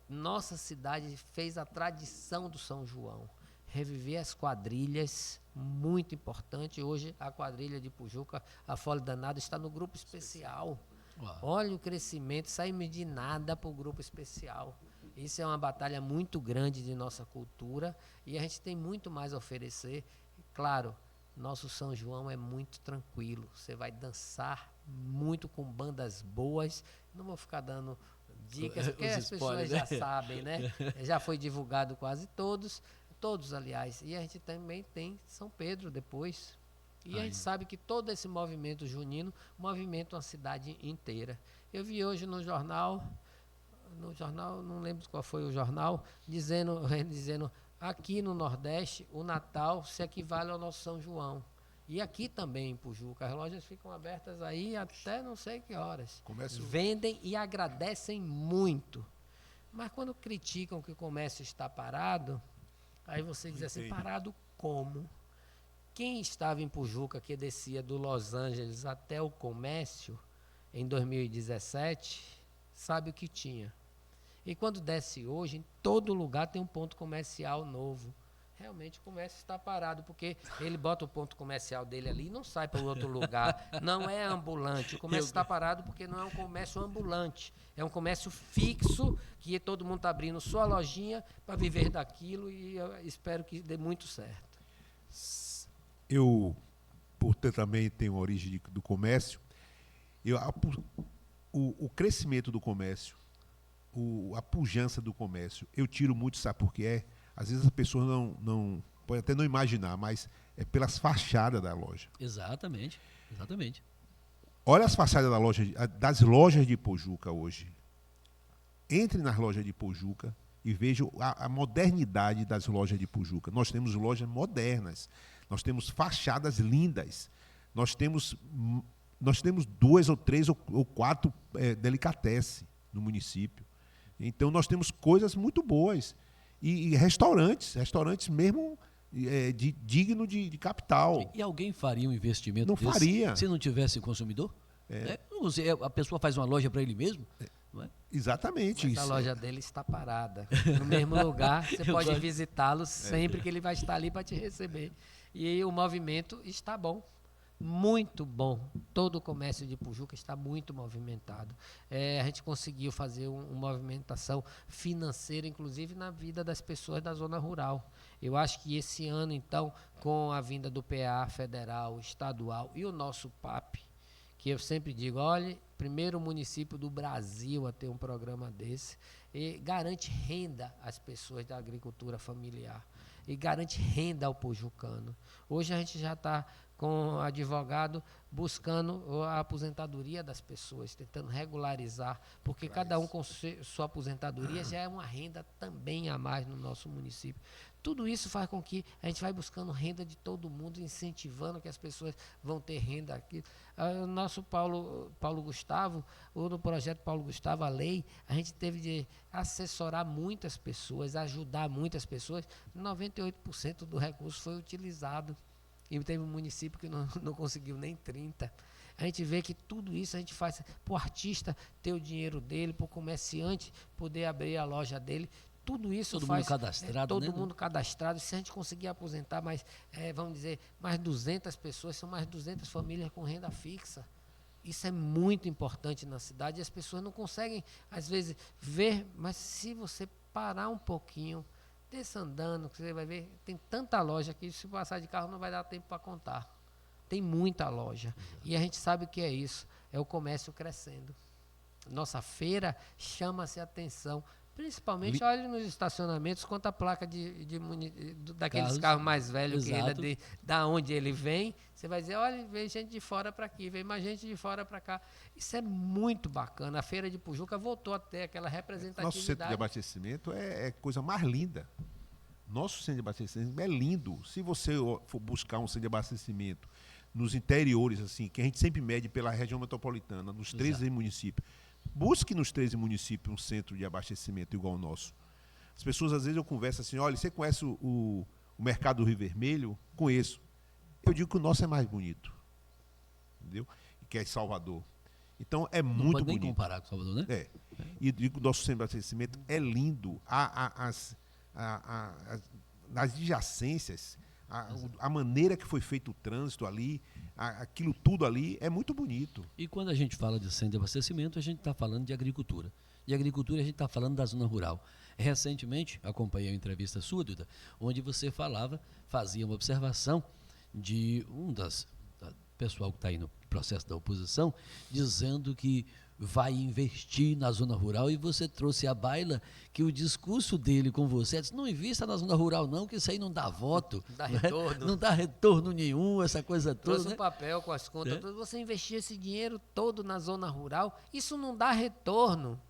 Speaker 3: nossa cidade fez a tradição do São João. Reviver as quadrilhas, muito importante. Hoje a quadrilha de Pujuca, a Fole Danado, está no grupo especial. Uau. Olha o crescimento, saímos de nada para o grupo especial. Isso é uma batalha muito grande de nossa cultura e a gente tem muito mais a oferecer. Claro, nosso São João é muito tranquilo. Você vai dançar muito com bandas boas. Não vou ficar dando dicas, porque as pessoas já sabem, né? Já foi divulgado quase todos, aliás. E a gente também tem São Pedro depois. E a gente sabe que todo esse movimento junino movimenta uma cidade inteira. Eu vi hoje no jornal no jornal, não lembro qual foi o jornal, dizendo aqui no Nordeste o Natal se equivale ao nosso São João. E aqui também em Pujuca, as lojas ficam abertas aí até não sei que horas. Vendem e agradecem muito. Mas quando criticam que o comércio está parado, aí você diz assim, parado como? Quem estava em Pujuca, que descia do Los Angeles até o comércio, em 2017, sabe o que tinha. E quando desce hoje, em todo lugar tem um ponto comercial novo. Realmente o comércio está parado, porque ele bota o ponto comercial dele ali e não sai para outro lugar. Não é ambulante. O comércio está parado porque não é um comércio ambulante. É um comércio fixo, que todo mundo está abrindo sua lojinha para viver daquilo, e eu espero que dê muito certo.
Speaker 2: Eu, por ter também tenho origem do comércio, o crescimento do comércio, a pujança do comércio, eu tiro muito, sabe por quê? Às vezes as pessoas não podem até não imaginar, mas é pelas fachadas da loja.
Speaker 1: Exatamente.
Speaker 2: Olha as fachadas das lojas de Pojuca hoje. Entre nas lojas de Pojuca e veja a modernidade das lojas de Pojuca. Nós temos lojas modernas, nós temos fachadas lindas, nós temos 2 ou 3 ou 4 delicatessen no município. Então nós temos coisas muito boas. E restaurantes mesmo digno de capital.
Speaker 1: E alguém faria um investimento
Speaker 2: não
Speaker 1: desse
Speaker 2: faria.
Speaker 1: Se não tivesse consumidor? A pessoa faz uma loja para ele mesmo? Não é?
Speaker 2: Exatamente.
Speaker 3: Mas a loja dele está parada. No mesmo lugar, você pode visitá-lo sempre que ele vai estar ali para te receber. E o movimento está bom. Muito bom. Todo o comércio de Pujuca está muito movimentado. A gente conseguiu fazer uma movimentação financeira, inclusive na vida das pessoas da zona rural. Eu acho que esse ano, então, com a vinda do PA federal, estadual e o nosso PAP, que eu sempre digo, olha, primeiro município do Brasil a ter um programa desse, e garante renda às pessoas da agricultura familiar, e garante renda ao pujucano. Hoje a gente já está com advogado buscando a aposentadoria das pessoas, tentando regularizar, porque cada um com sua aposentadoria já é uma renda também a mais no nosso município. Tudo isso faz com que a gente vai buscando renda de todo mundo, incentivando que as pessoas vão ter renda aqui. O nosso Paulo Gustavo, no projeto Paulo Gustavo, a lei, a gente teve de assessorar muitas pessoas, ajudar muitas pessoas, 98% do recurso foi utilizado. E teve um município que não conseguiu nem 30%. A gente vê que tudo isso a gente faz para o artista ter o dinheiro dele, para o comerciante poder abrir a loja dele. Tudo isso
Speaker 1: todo
Speaker 3: faz...
Speaker 1: mundo cadastrado,
Speaker 3: todo
Speaker 1: né?
Speaker 3: mundo cadastrado. Se a gente conseguir aposentar mais, vamos dizer, mais 200 pessoas, são mais 200 famílias com renda fixa. Isso é muito importante na cidade e as pessoas não conseguem, às vezes, ver, mas se você parar um pouquinho, desça andando, que você vai ver, tem tanta loja que se passar de carro não vai dar tempo para contar. Tem muita loja. E a gente sabe o que é isso, é o comércio crescendo. Nossa feira chama-se atenção, principalmente, olha nos estacionamentos, quanto a placa daqueles carros mais velhos, que ainda da onde ele vem, você vai dizer, olha, vem gente de fora para aqui, vem mais gente de fora para cá. Isso é muito bacana. A feira de Pujuca voltou a ter aquela representatividade.
Speaker 2: Nosso centro de abastecimento é coisa mais linda. Nosso centro de abastecimento é lindo. Se você for buscar um centro de abastecimento nos interiores, assim, que a gente sempre mede pela região metropolitana, nos 13 municípios, busque nos 13 municípios um centro de abastecimento igual ao nosso. As pessoas, às vezes, eu converso assim, olha, você conhece o Mercado do Rio Vermelho? Conheço. Eu digo que o nosso é mais bonito. Entendeu? Que é em Salvador. Então, é muito bonito. Não pode nem
Speaker 1: comparar com Salvador, né?
Speaker 2: E digo que o nosso centro de abastecimento é lindo. As adjacências, a maneira que foi feito o trânsito ali, aquilo tudo ali é muito bonito.
Speaker 1: E quando a gente fala de centro de abastecimento, a gente está falando de agricultura. De agricultura, a gente está falando da zona rural. Recentemente, acompanhei uma entrevista sua, Duda, onde você fazia uma observação de pessoal que está aí no processo da oposição, dizendo que vai investir na zona rural, e você trouxe à baila que o discurso dele com você disse, não invista na zona rural não, que isso aí não dá voto.
Speaker 3: Não dá retorno.
Speaker 1: Não dá retorno nenhum, essa coisa toda.
Speaker 3: Trouxe um papel com as contas, você investir esse dinheiro todo na zona rural, isso não dá retorno.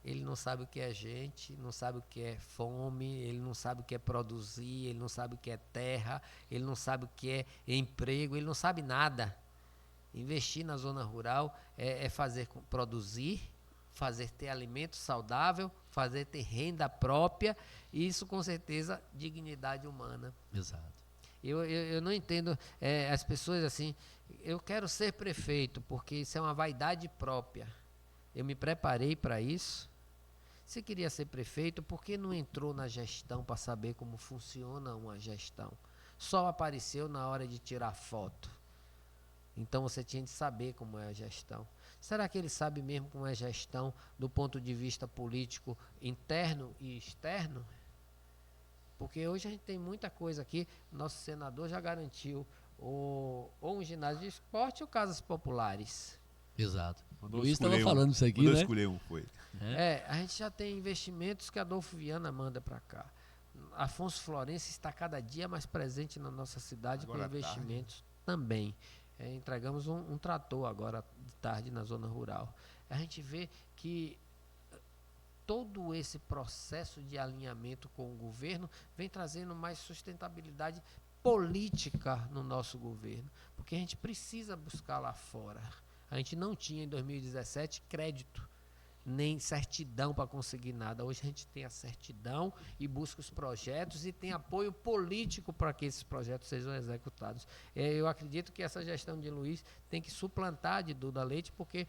Speaker 3: ele não sabe o que é gente, não sabe o que é fome, ele não sabe o que é produzir, ele não sabe o que é terra, ele não sabe o que é emprego, ele não sabe nada. Investir na zona rural é fazer produzir, fazer ter alimento saudável, fazer ter renda própria, e isso com certeza dignidade humana.
Speaker 1: Exato.
Speaker 3: Eu não entendo as pessoas assim, eu quero ser prefeito porque isso é uma vaidade própria. Eu me preparei para isso. Se queria ser prefeito, por que não entrou na gestão para saber como funciona uma gestão? Só apareceu na hora de tirar foto. Então você tinha de saber como é a gestão. Será que ele sabe mesmo como é a gestão do ponto de vista político interno e externo? Porque hoje a gente tem muita coisa aqui. Nosso senador já garantiu ou um ginásio de esporte ou casas populares.
Speaker 1: Exato.
Speaker 2: Mandou
Speaker 1: Luiz estava
Speaker 2: escolher
Speaker 1: falando isso aqui,
Speaker 2: Mandou
Speaker 1: né?
Speaker 2: escolher um, foi.
Speaker 3: A gente já tem investimentos que Adolfo Viana manda para cá. Afonso Florencio está cada dia mais presente na nossa cidade.
Speaker 2: Agora
Speaker 3: com
Speaker 2: à
Speaker 3: investimentos também. Entregamos um trator agora de tarde na zona rural. A gente vê que todo esse processo de alinhamento com o governo vem trazendo mais sustentabilidade política no nosso governo, porque a gente precisa buscar lá fora. A gente não tinha em 2017 crédito, nem certidão para conseguir nada. Hoje a gente tem a certidão e busca os projetos e tem apoio político para que esses projetos sejam executados. Eu acredito que essa gestão de Luiz tem que suplantar a de Duda Leite, porque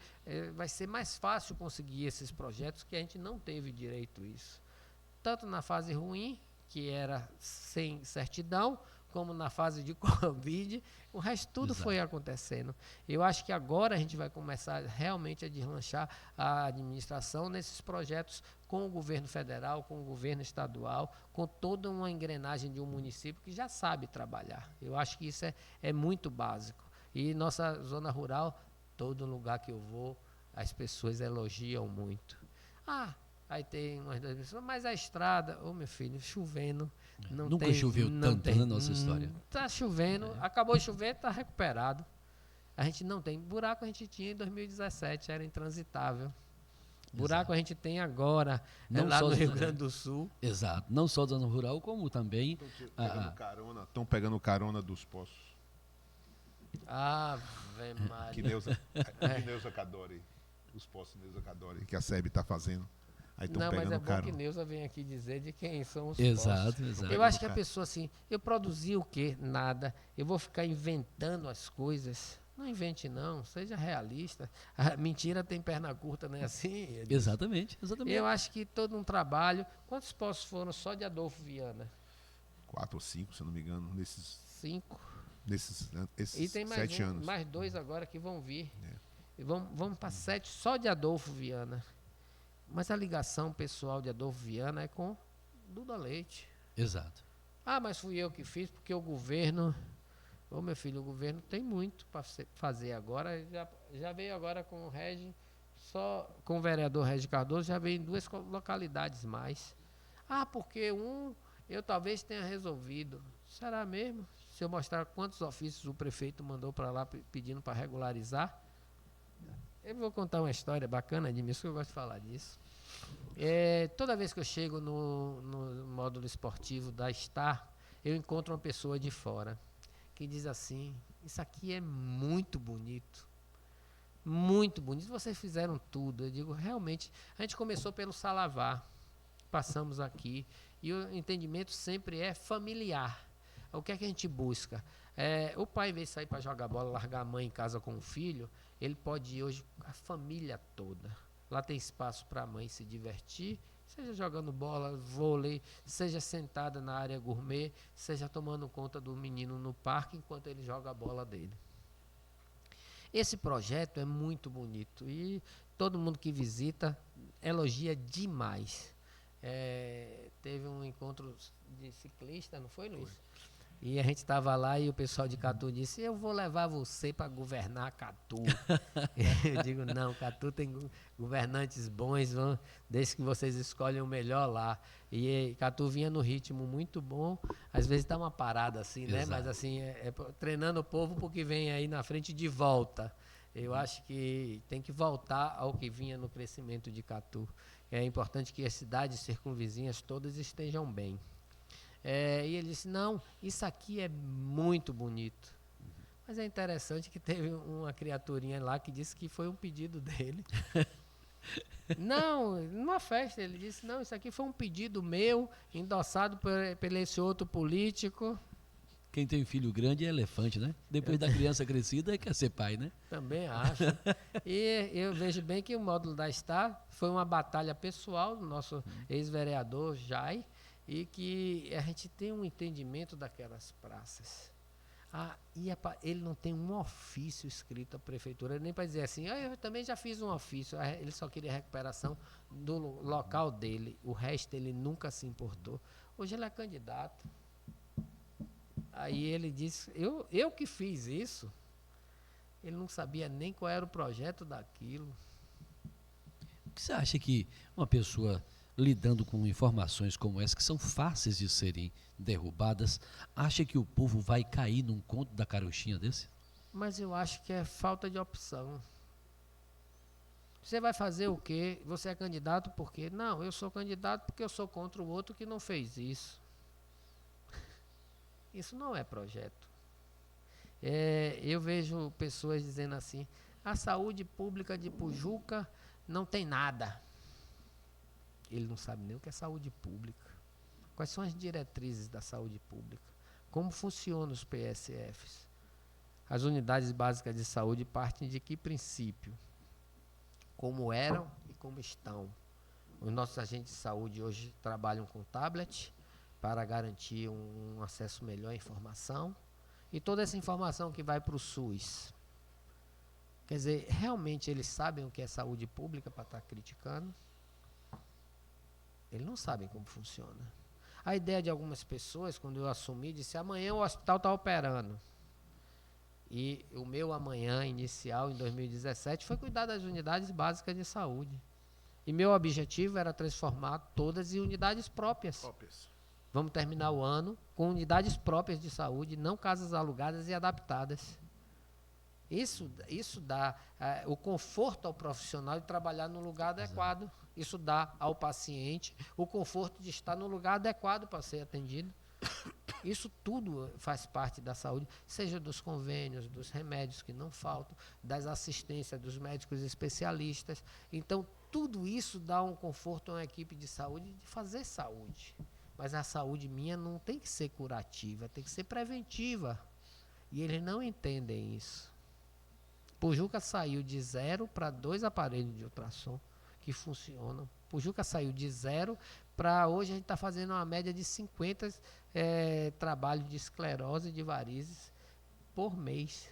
Speaker 3: vai ser mais fácil conseguir esses projetos, que a gente não teve direito a isso. Tanto na fase ruim, que era sem certidão, como na fase de Covid, o resto tudo
Speaker 1: Exato.
Speaker 3: foi acontecendo. Eu acho que agora a gente vai começar realmente a deslanchar a administração nesses projetos com o governo federal, com o governo estadual, com toda uma engrenagem de um município que já sabe trabalhar. Eu acho que isso é muito básico. E nossa zona rural, todo lugar que eu vou, as pessoas elogiam muito. Aí tem umas duas pessoas, mas a estrada, meu filho, chovendo, não
Speaker 1: Nunca
Speaker 3: tem,
Speaker 1: choveu
Speaker 3: não
Speaker 1: tanto
Speaker 3: tem,
Speaker 1: na nossa história.
Speaker 3: Tá chovendo, acabou de chover, tá recuperado. A gente não tem. Buraco a gente tinha em 2017, era intransitável. Buraco a gente tem agora,
Speaker 1: Não
Speaker 3: lá
Speaker 1: só
Speaker 3: no Rio
Speaker 1: zona-
Speaker 3: Grande do Sul.
Speaker 1: Exato. Não só da zona rural, como também
Speaker 2: Estão pegando carona dos poços.
Speaker 3: Ave Maria.
Speaker 2: Que Neuza Cadore. Os poços de Neuza Cadore, que a SEB está fazendo. Aí estão
Speaker 3: Não, mas
Speaker 2: pegando
Speaker 3: é bom que
Speaker 2: carona.
Speaker 3: Neuza vem aqui dizer de quem são os
Speaker 1: Exato,
Speaker 3: postos.
Speaker 1: exato.
Speaker 3: Eu acho que a pessoa assim, eu produzi o quê? Nada. Eu vou ficar inventando as coisas. Não invente não, seja realista. A mentira tem perna curta, não é assim? Edilson?
Speaker 1: Exatamente, exatamente.
Speaker 3: Eu acho que todo um trabalho. Quantos postos foram só de Adolfo Viana?
Speaker 2: 4 ou 5, se eu não me engano,
Speaker 3: 5.
Speaker 2: nesses
Speaker 3: E tem mais
Speaker 2: 7 anos.
Speaker 3: mais 2 agora que vão vir.
Speaker 2: É.
Speaker 3: E vamos para 7 só de Adolfo Viana. Mas a ligação pessoal de Adolfo Viana é com Duda Leite.
Speaker 1: Exato.
Speaker 3: Mas fui eu que fiz, porque o governo... meu filho, o governo tem muito para fazer agora. Já veio agora com o Regi, só com o vereador Regi Cardoso, já veio em 2 localidades mais. Porque eu talvez tenha resolvido. Será mesmo? Se eu mostrar quantos ofícios o prefeito mandou para lá pedindo para regularizar. Eu vou contar uma história bacana de mim, que eu gosto de falar disso. Toda vez que eu chego no módulo esportivo da Star, eu encontro uma pessoa de fora que diz assim: isso aqui é muito bonito. Muito bonito. Vocês fizeram tudo. Eu digo, realmente, a gente começou pelo Salavá. Passamos aqui. E o entendimento sempre é familiar. O que é que a gente busca? O pai, em vez de sair para jogar bola, largar a mãe em casa com o filho, ele pode ir hoje com a família toda. Lá tem espaço para a mãe se divertir, seja jogando bola, vôlei, seja sentada na área gourmet, seja tomando conta do menino no parque enquanto ele joga a bola dele. Esse projeto é muito bonito e todo mundo que visita elogia demais. Teve um encontro de ciclista, não foi, Luiz? E a gente estava lá e o pessoal de Catu disse: eu vou levar você para governar Catu. Eu digo: não, Catu tem governantes bons, desde que vocês escolhem o melhor lá. E Catu vinha no ritmo muito bom, às vezes dá uma parada assim, né?
Speaker 1: Exato.
Speaker 3: Mas assim, treinando o povo porque vem aí na frente de volta. Eu acho que tem que voltar ao que vinha no crescimento de Catu. É importante que as cidades circunvizinhas todas estejam bem. E ele disse, não, isso aqui é muito bonito. Mas é interessante que teve uma criaturinha lá que disse que foi um pedido dele. Não, numa festa ele disse, não, isso aqui foi um pedido meu, endossado por esse outro político.
Speaker 1: Quem tem filho grande é elefante, né? Depois da criança crescida, quer ser pai, né?
Speaker 3: Também acho. E eu vejo bem que o módulo da Star foi uma batalha pessoal do nosso ex-vereador Jai, e que a gente tem um entendimento daquelas praças. Ele não tem um ofício escrito à prefeitura, nem para dizer assim, eu também já fiz um ofício. Ele só queria recuperação do local dele, o resto ele nunca se importou. Hoje ele é candidato. Aí ele disse, eu que fiz isso. Ele não sabia nem qual era o projeto daquilo.
Speaker 1: O que você acha que uma pessoa lidando com informações como essa, que são fáceis de serem derrubadas, acha que o povo vai cair num conto da carochinha desse?
Speaker 3: Mas eu acho que é falta de opção. Você vai fazer o quê? Você é candidato por quê? Não, eu sou candidato porque eu sou contra o outro que não fez isso. Isso não é projeto. Eu vejo pessoas dizendo assim, a saúde pública de Pujuca não tem nada. Ele não sabe nem o que é saúde pública. Quais são as diretrizes da saúde pública? Como funcionam os PSFs? As unidades básicas de saúde partem de que princípio? Como eram e como estão. Os nossos agentes de saúde hoje trabalham com tablet para garantir um acesso melhor à informação. E toda essa informação que vai para o SUS. Quer dizer, realmente eles sabem o que é saúde pública para estar criticando? Eles não sabem como funciona. A ideia de algumas pessoas, quando eu assumi, disse, amanhã o hospital está operando. E o meu amanhã inicial, em 2017, foi cuidar das unidades básicas de saúde. E meu objetivo era transformar todas em unidades próprias. Vamos terminar o ano com unidades próprias de saúde, não casas alugadas e adaptadas. Isso dá o conforto ao profissional de trabalhar no lugar adequado. Isso dá ao paciente o conforto de estar no lugar adequado para ser atendido. Isso tudo faz parte da saúde, seja dos convênios, dos remédios que não faltam, das assistências dos médicos especialistas. Então, tudo isso dá um conforto a uma equipe de saúde de fazer saúde. Mas a saúde minha não tem que ser curativa, tem que ser preventiva. E eles não entendem isso. Pujuca saiu de 0 para 2 aparelhos de ultrassom que funcionam. Pujuca saiu de 0 para hoje a gente está fazendo uma média de 50 trabalhos de esclerose de varizes por mês.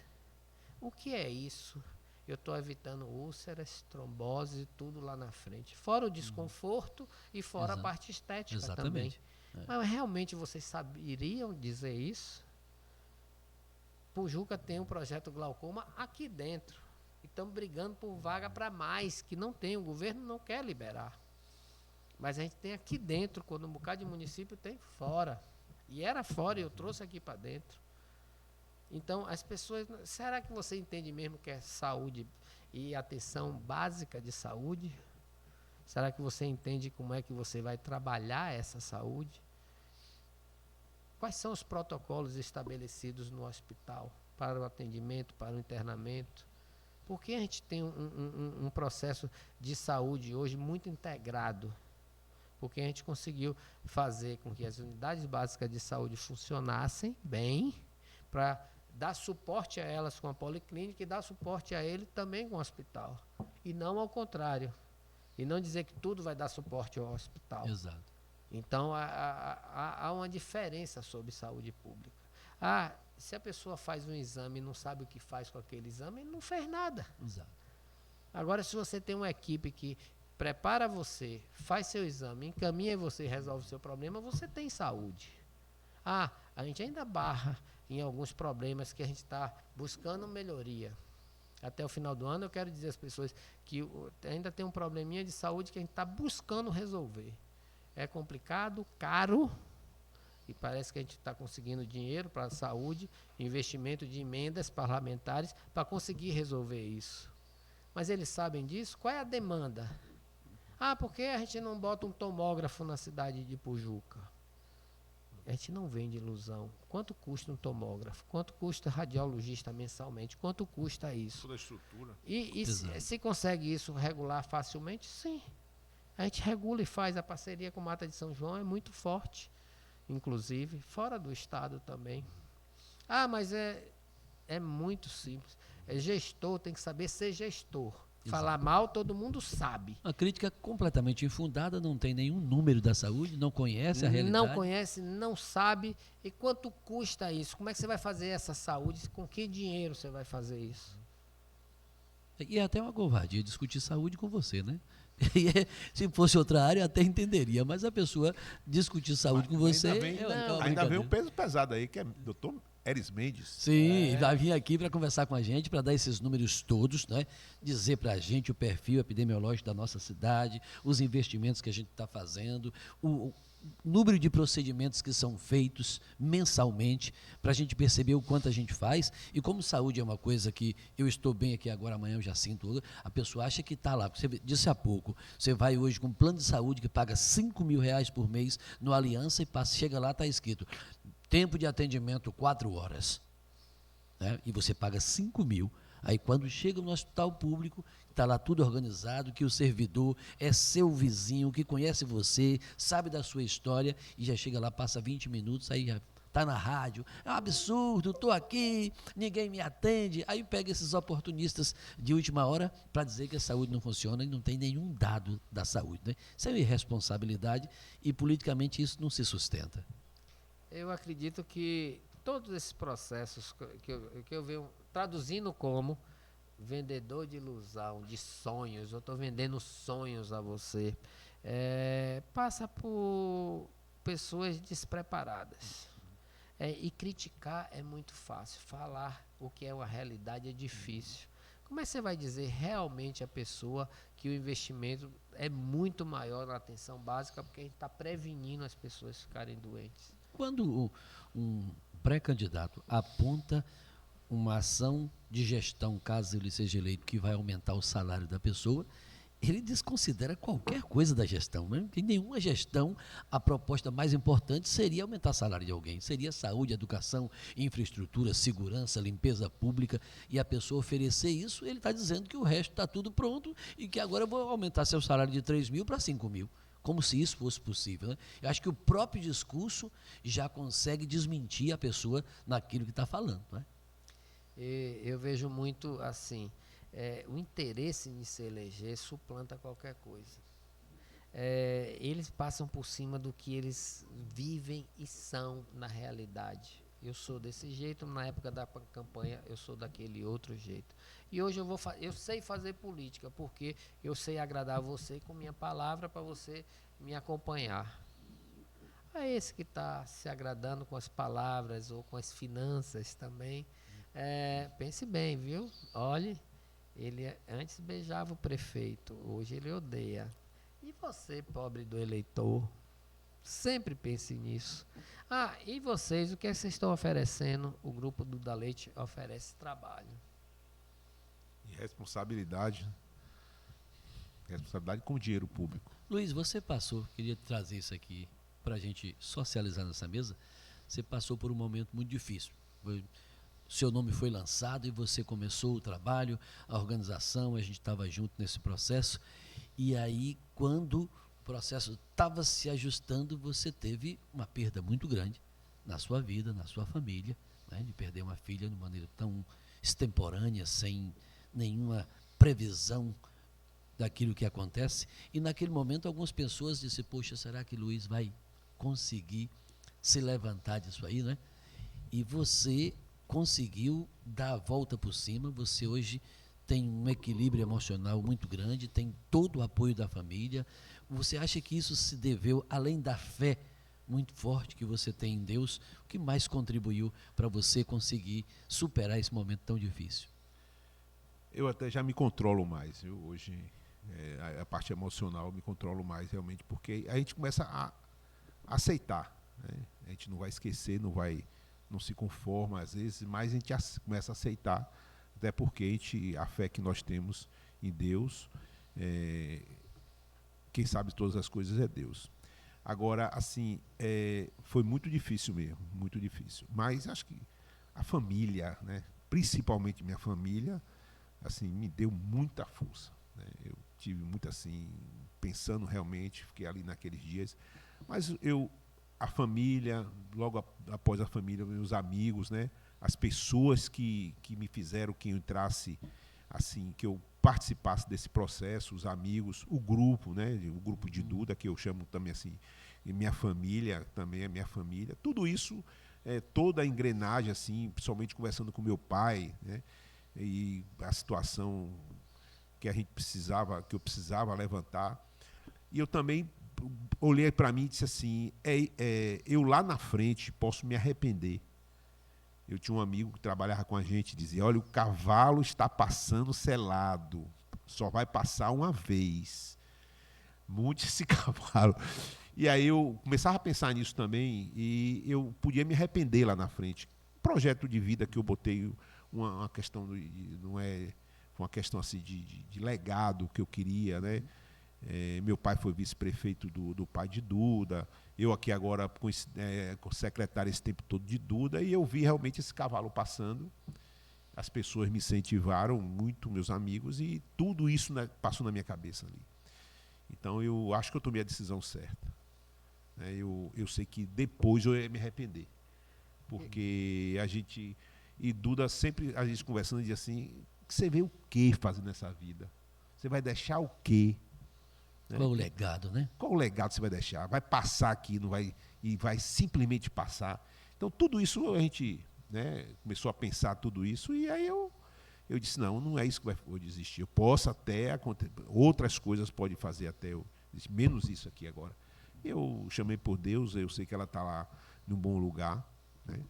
Speaker 3: O que é isso? Eu estou evitando úlceras, trombose, tudo lá na frente. Fora o desconforto e fora a parte estética também. Mas realmente vocês saberiam dizer isso? Pujuca tem um projeto glaucoma aqui dentro. E estamos brigando por vaga para mais, que não tem, o governo não quer liberar. Mas a gente tem aqui dentro, quando um bocado de município tem fora. E era fora e eu trouxe aqui para dentro. Então, as pessoas... Será que você entende mesmo que é saúde e atenção básica de saúde? Será que você entende como é que você vai trabalhar essa saúde? Quais são os protocolos estabelecidos no hospital para o atendimento, para o internamento? Porque a gente tem um processo de saúde hoje muito integrado. Porque a gente conseguiu fazer com que as unidades básicas de saúde funcionassem bem, para dar suporte a elas com a policlínica e dar suporte a ele também com o hospital. E não ao contrário. E não dizer que tudo vai dar suporte ao hospital.
Speaker 1: Exato.
Speaker 3: Então, há uma diferença sobre saúde pública. Se a pessoa faz um exame e não sabe o que faz com aquele exame, ele não fez nada.
Speaker 1: Exato.
Speaker 3: Agora, se você tem uma equipe que prepara você, faz seu exame, encaminha você e resolve o seu problema, você tem saúde. A gente ainda barra em alguns problemas que a gente está buscando melhoria. Até o final do ano, eu quero dizer às pessoas que ainda tem um probleminha de saúde que a gente está buscando resolver. É complicado, caro e parece que a gente está conseguindo dinheiro para a saúde, investimento de emendas parlamentares para conseguir resolver isso. Mas eles sabem disso? Qual é a demanda? Ah, por que a gente não bota um tomógrafo na cidade de Pujuca? A gente não vende ilusão. Quanto custa um tomógrafo? Quanto custa radiologista mensalmente? Quanto custa isso?
Speaker 2: Toda a estrutura.
Speaker 3: E se consegue isso regular facilmente? Sim. A gente regula e faz. A parceria com Mata de São João é muito forte, inclusive, fora do estado também. Ah, mas é muito simples. Gestor tem que saber ser gestor. Falar mal, todo mundo sabe.
Speaker 1: A crítica é completamente infundada, não tem nenhum número da saúde, não conhece a realidade.
Speaker 3: Não conhece, não sabe. E quanto custa isso? Como é que você vai fazer essa saúde? Com que dinheiro você vai fazer isso?
Speaker 1: E é até uma covardia discutir saúde com você, né? Se fosse outra área, eu até entenderia, mas a pessoa discutir saúde com você...
Speaker 2: Ainda vem um peso pesado aí, que é doutor Eris Mendes.
Speaker 1: Sim, vai vir aqui para conversar com a gente, para dar esses números todos, né? Dizer para a gente o perfil epidemiológico da nossa cidade, os investimentos que a gente está fazendo, o número de procedimentos que são feitos mensalmente, para a gente perceber o quanto a gente faz. E como saúde é uma coisa que eu estou bem aqui agora, amanhã eu já sinto, a pessoa acha que está lá. Você disse há pouco, você vai hoje com um plano de saúde que paga R$5.000 por mês no Aliança e chega lá, está escrito tempo de atendimento 4 horas, né? E você paga 5.000. Aí quando chega no hospital público, está lá tudo organizado, que o servidor é seu vizinho, que conhece você, sabe da sua história, e já chega lá, passa 20 minutos, aí já está na rádio, é um absurdo, estou aqui, ninguém me atende. Aí pega esses oportunistas de última hora para dizer que a saúde não funciona e não tem nenhum dado da saúde, né? Isso é uma irresponsabilidade e politicamente isso não se sustenta.
Speaker 3: Eu acredito que todos esses processos que eu venho traduzindo como vendedor de ilusão, de sonhos, eu estou vendendo sonhos a você, passa por pessoas despreparadas. E criticar é muito fácil, falar o que é uma realidade é difícil. Como é que você vai dizer realmente à pessoa que o investimento é muito maior na atenção básica, porque a gente está prevenindo as pessoas ficarem doentes?
Speaker 1: Quando um pré-candidato aponta uma ação de gestão, caso ele seja eleito, que vai aumentar o salário da pessoa, ele desconsidera qualquer coisa da gestão, né? Em nenhuma gestão a proposta mais importante seria aumentar o salário de alguém, seria saúde, educação, infraestrutura, segurança, limpeza pública, e a pessoa oferecer isso, ele está dizendo que o resto está tudo pronto e que agora eu vou aumentar seu salário de 3.000 para 5.000. Como se isso fosse possível, né? Eu acho que o próprio discurso já consegue desmentir a pessoa naquilo que está falando, né?
Speaker 3: Eu vejo muito assim, o interesse em se eleger suplanta qualquer coisa. Eles passam por cima do que eles vivem e são na realidade. Eu sou desse jeito, na época da campanha eu sou daquele outro jeito. E hoje eu sei fazer política, porque eu sei agradar você com minha palavra para você me acompanhar. É esse que está se agradando com as palavras ou com as finanças também. Pense bem, viu? Olhe, ele antes beijava o prefeito, hoje ele odeia. E você, pobre do eleitor? Sempre pense nisso. E vocês, o que vocês estão oferecendo? O grupo do Da Leite oferece trabalho.
Speaker 2: E responsabilidade. Responsabilidade com o dinheiro público.
Speaker 1: Luiz, você passou, queria trazer isso aqui para a gente socializar nessa mesa. Você passou por um momento muito difícil. Seu nome foi lançado e você começou o trabalho, a organização, a gente estava junto nesse processo. E aí, quando o processo estava se ajustando, você teve uma perda muito grande na sua vida, na sua família, né? De perder uma filha de maneira tão extemporânea, sem nenhuma previsão daquilo que acontece. E naquele momento, algumas pessoas disseram, poxa, será que Luiz vai conseguir se levantar disso aí, né? E você conseguiu dar a volta por cima, você hoje tem um equilíbrio emocional muito grande, tem todo o apoio da família. Você acha que isso se deveu, além da fé muito forte que você tem em Deus, o que mais contribuiu para você conseguir superar esse momento tão difícil?
Speaker 2: Eu até já me controlo mais, viu? Hoje, a parte emocional eu me controlo mais realmente, porque a gente começa a aceitar né? A gente não vai esquecer, não se conforma às vezes, mas a gente começa a aceitar, até porque a fé que nós temos em Deus, quem sabe todas as coisas é Deus. Agora, assim, foi muito difícil mesmo, muito difícil. Mas acho que a família, né, principalmente minha família, assim, me deu muita força, né? Eu tive muito assim, pensando realmente, fiquei ali naqueles dias. Mas a família, logo após a família, meus amigos, né, as pessoas que me fizeram que eu entrasse, assim, que eu participasse desse processo, os amigos, o grupo, né, o grupo de Duda, que eu chamo também assim, e minha família também é minha família. Tudo isso, toda a engrenagem, assim, principalmente conversando com meu pai, né, e a situação que eu precisava levantar. E eu também olhei para mim e disse assim, eu lá na frente posso me arrepender. Eu tinha um amigo que trabalhava com a gente e dizia, olha, o cavalo está passando selado, só vai passar uma vez. Monte esse cavalo. E aí eu começava a pensar nisso também e eu podia me arrepender lá na frente. Projeto de vida que eu botei, uma questão, não é uma questão assim de legado que eu queria, né? Meu pai foi vice-prefeito do pai de Duda, eu aqui agora com secretário esse tempo todo de Duda, e eu vi realmente esse cavalo passando. As pessoas me incentivaram muito, meus amigos, e tudo isso, né, passou na minha cabeça ali. Então eu acho que eu tomei a decisão certa, né? Eu sei que depois eu ia me arrepender, porque a gente, e Duda sempre, a gente conversando, dizia assim, você vê o que fazer nessa vida? Você vai deixar o quê?
Speaker 1: Qual o legado, né?
Speaker 2: Qual o legado você vai deixar? Vai passar aqui, não vai, e vai simplesmente passar. Então, tudo isso a gente, né, começou a pensar tudo isso, e aí eu disse, não é isso que vou desistir. Eu posso até, outras coisas pode fazer até eu, menos isso aqui agora. Eu chamei por Deus, eu sei que ela está lá num bom lugar, né?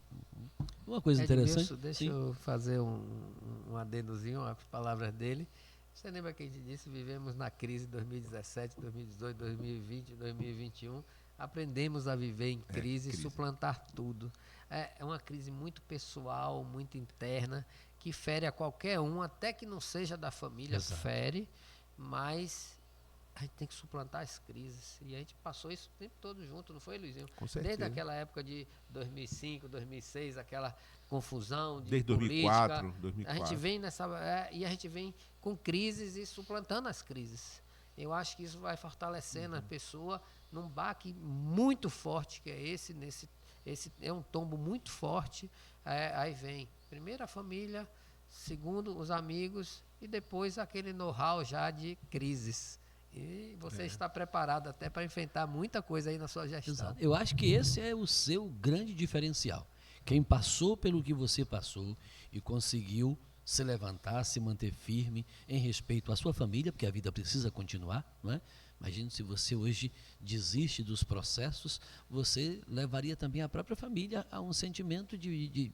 Speaker 1: Uma coisa interessante.
Speaker 3: Deixa eu fazer um adendozinho às palavras dele. Você lembra que a gente disse, vivemos na crise de 2017, 2018, 2020, 2021. Aprendemos a viver em crise e suplantar tudo. É uma crise muito pessoal, muito interna, que fere a qualquer um, até que não seja da família,
Speaker 1: Exato.
Speaker 3: fere, mas a gente tem que suplantar as crises. E a gente passou isso o tempo todo junto, não foi, Luizinho?
Speaker 2: Com certeza.
Speaker 3: Desde aquela época de 2005, 2006, aquela confusão de
Speaker 2: Desde
Speaker 3: política.
Speaker 2: 2004.
Speaker 3: A gente vem e a gente vem com crises e suplantando as crises. Eu acho que isso vai fortalecendo a pessoa num baque muito forte, que é esse é um tombo muito forte. Aí vem, primeiro a família, segundo os amigos e depois aquele know-how já de crises. E você está preparado até para enfrentar muita coisa aí na sua gestão.
Speaker 1: Exato. Eu acho que esse é o seu grande diferencial. Quem passou pelo que você passou e conseguiu se levantar, se manter firme em respeito à sua família, porque a vida precisa continuar, não é? Imagina se você hoje desiste dos processos, você levaria também a própria família a um sentimento de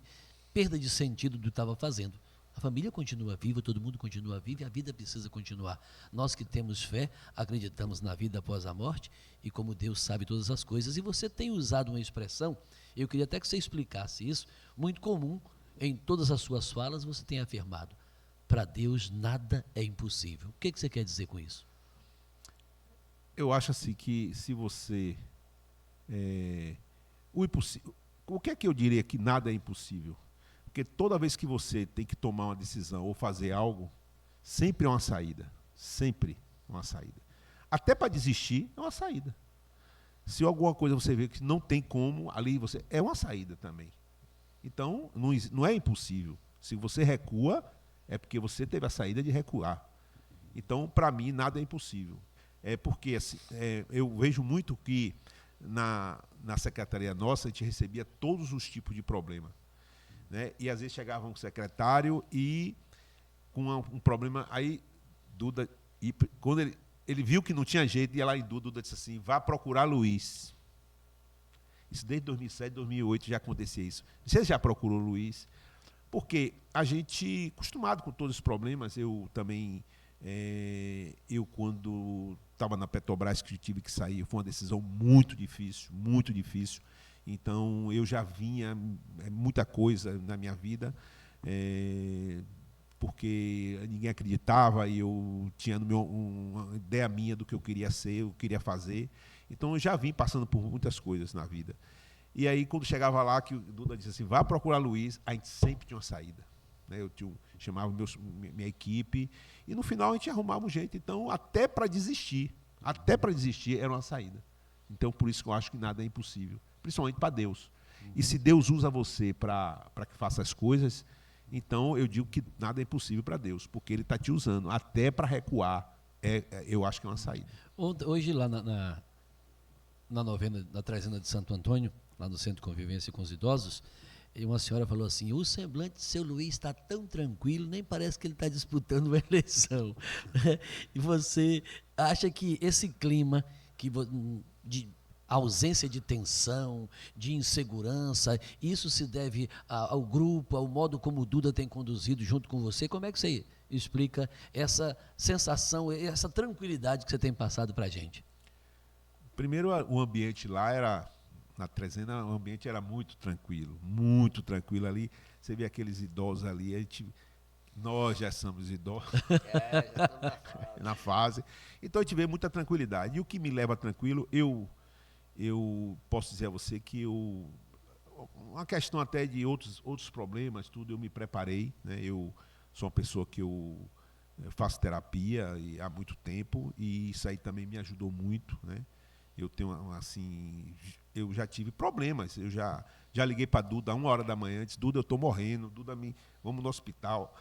Speaker 1: perda de sentido do que estava fazendo. A família continua viva, todo mundo continua vivo e a vida precisa continuar. Nós que temos fé, acreditamos na vida após a morte e como Deus sabe todas as coisas. E você tem usado uma expressão, eu queria até que você explicasse isso, muito comum em todas as suas falas, você tem afirmado, para Deus nada é impossível. O que você quer dizer com isso?
Speaker 2: Eu acho assim que se você... o que é que eu diria que nada é impossível? Porque toda vez que você tem que tomar uma decisão ou fazer algo, sempre é uma saída. Sempre uma saída. Até para desistir é uma saída. Se alguma coisa você vê que não tem como, ali você é uma saída também. Então, não é impossível. Se você recua, é porque você teve a saída de recuar. Então, para mim, nada é impossível. Porque assim, eu vejo muito que na secretaria nossa, a gente recebia todos os tipos de problema. Né? E às vezes chegava um secretário e com um problema, aí Duda, quando ele viu que não tinha jeito, ia lá em Duda disse assim, vá procurar Luiz. Isso desde 2007, 2008 já acontecia isso. Você já procurou Luiz? Porque a gente, acostumado com todos os problemas, eu também, eu quando estava na Petrobras, que tive que sair, foi uma decisão muito difícil, Então, eu já vinha muita coisa na minha vida, porque ninguém acreditava e eu tinha uma ideia minha do que eu queria ser, eu queria fazer. Então, eu já vim passando por muitas coisas na vida. E aí, quando chegava lá, que o Duda disse assim, vá procurar Luiz, a gente sempre tinha uma saída. Né? Chamava minha equipe, e no final a gente arrumava um jeito. Então, até para desistir era uma saída. Então, por isso que eu acho que nada é impossível, principalmente para Deus. E se Deus usa você para que faça as coisas, então eu digo que nada é impossível para Deus, porque Ele está te usando até para recuar. Eu acho que é uma saída.
Speaker 1: Hoje, lá na novena, na trezena de Santo Antônio, lá no Centro de Convivência com os Idosos, e uma senhora falou assim, o semblante do seu Luiz está tão tranquilo, nem parece que ele está disputando uma eleição. E você acha que esse clima de ausência de tensão, de insegurança, isso se deve ao grupo, ao modo como o Duda tem conduzido junto com você? Como é que você explica essa sensação, essa tranquilidade que você tem passado para a gente?
Speaker 2: Primeiro, o ambiente lá na trezena, o ambiente era muito tranquilo ali. Você vê aqueles idosos ali, nós já somos idosos.
Speaker 3: Já estamos
Speaker 2: na fase. Então, a gente vê muita tranquilidade. E o que me leva tranquilo, eu posso dizer a você que uma questão até de outros problemas, tudo, eu me preparei. Né? Eu sou uma pessoa que eu faço terapia há muito tempo, e isso aí também me ajudou muito, né? Eu tenho, assim, eu já tive problemas. Eu já liguei para Duda 1h da manhã, disse, Duda, eu estou morrendo, Duda, vamos no hospital.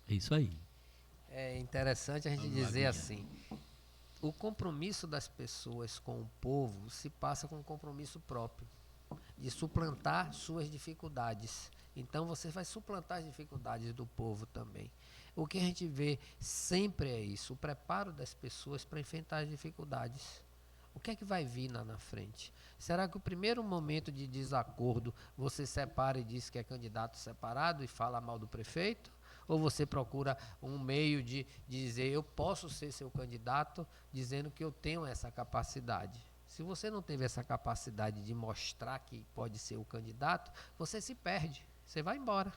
Speaker 1: É isso aí.
Speaker 3: É interessante a gente dizer assim, o compromisso das pessoas com o povo se passa com um compromisso próprio, de suplantar suas dificuldades. Então você vai suplantar as dificuldades do povo também. O que a gente vê sempre é isso, o preparo das pessoas para enfrentar as dificuldades. O que é que vai vir na frente? Será que o primeiro momento de desacordo você separa e diz que é candidato separado e fala mal do prefeito? Ou você procura um meio de dizer, eu posso ser seu candidato, dizendo que eu tenho essa capacidade? Se você não teve essa capacidade de mostrar que pode ser o candidato, você se perde, você vai embora.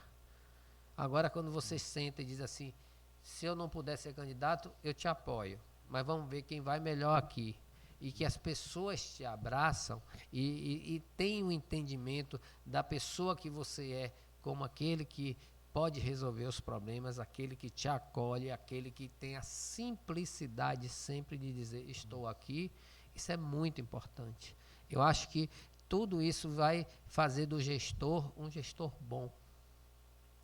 Speaker 3: Agora, quando você senta e diz assim, se eu não puder ser candidato, eu te apoio, mas vamos ver quem vai melhor aqui. E que as pessoas te abraçam e têm um entendimento da pessoa que você é, como aquele que pode resolver os problemas, aquele que te acolhe, aquele que tem a simplicidade sempre de dizer, estou aqui. Isso é muito importante. Eu acho que tudo isso vai fazer do gestor um gestor bom.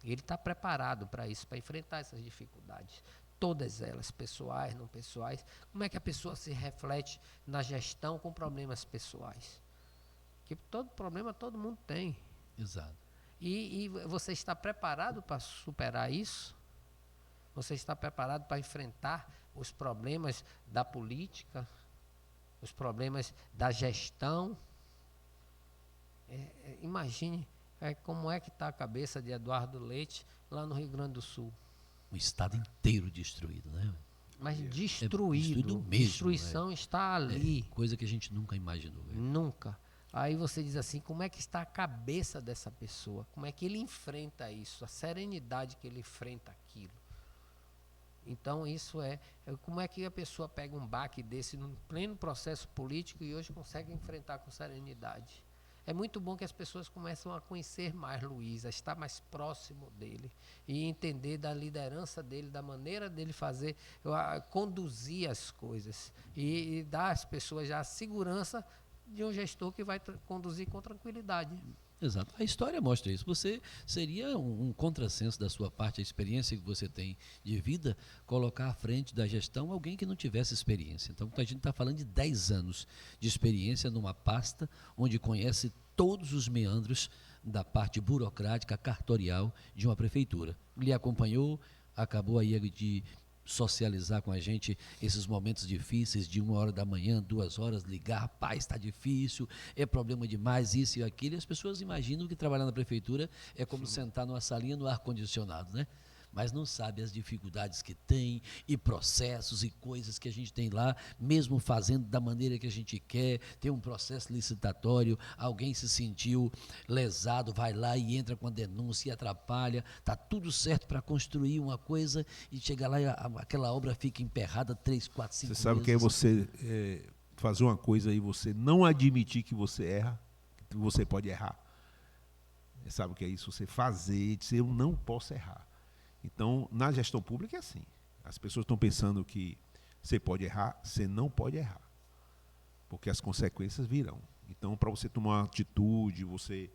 Speaker 3: Ele está preparado para isso, para enfrentar essas dificuldades. Todas elas, pessoais, não pessoais. Como é que a pessoa se reflete na gestão com problemas pessoais? Porque todo problema todo mundo tem.
Speaker 1: Exato.
Speaker 3: E você está preparado para superar isso? Você está preparado para enfrentar os problemas da política, os problemas da gestão? Imagine como é que está a cabeça de Eduardo Leite lá no Rio Grande do Sul.
Speaker 1: O estado inteiro destruído, né?
Speaker 3: Mas destruído
Speaker 1: mesmo,
Speaker 3: destruição está ali.
Speaker 1: Coisa que a gente nunca imaginou.
Speaker 3: Nunca. Aí você diz assim, como é que está a cabeça dessa pessoa? Como é que ele enfrenta isso? A serenidade que ele enfrenta aquilo. Então isso como é que a pessoa pega um baque desse num pleno processo político e hoje consegue enfrentar com serenidade? É muito bom que as pessoas começam a conhecer mais Luiz, a estar mais próximo dele e entender da liderança dele, da maneira dele fazer, conduzir as coisas e dar às pessoas já a segurança de um gestor que vai conduzir com tranquilidade.
Speaker 1: Exato. A história mostra isso. Você seria um contrassenso da sua parte, a experiência que você tem de vida, colocar à frente da gestão alguém que não tivesse experiência. Então, a gente está falando de 10 anos de experiência numa pasta onde conhece todos os meandros da parte burocrática, cartorial de uma prefeitura. Lhe acompanhou, acabou aí de socializar com a gente esses momentos difíceis de 1h da manhã, 2h, ligar, rapaz, está difícil, é problema demais, isso e aquilo, e as pessoas imaginam que trabalhar na prefeitura é como sentar numa salinha no ar-condicionado, né? mas não sabe as dificuldades que tem, e processos e coisas que a gente tem lá, mesmo fazendo da maneira que a gente quer, tem um processo licitatório, alguém se sentiu lesado, vai lá e entra com a denúncia e atrapalha, está tudo certo para construir uma coisa e chega lá e aquela obra fica emperrada 3, 4, 5 meses.
Speaker 2: Você sabe o que é você fazer uma coisa e você não admitir que você erra, que você pode errar? Você sabe o que é isso? Você fazer e dizer, eu não posso errar. Então, na gestão pública é assim. As pessoas estão pensando que você pode errar, você não pode errar. Porque as consequências virão. Então, para você tomar uma atitude, você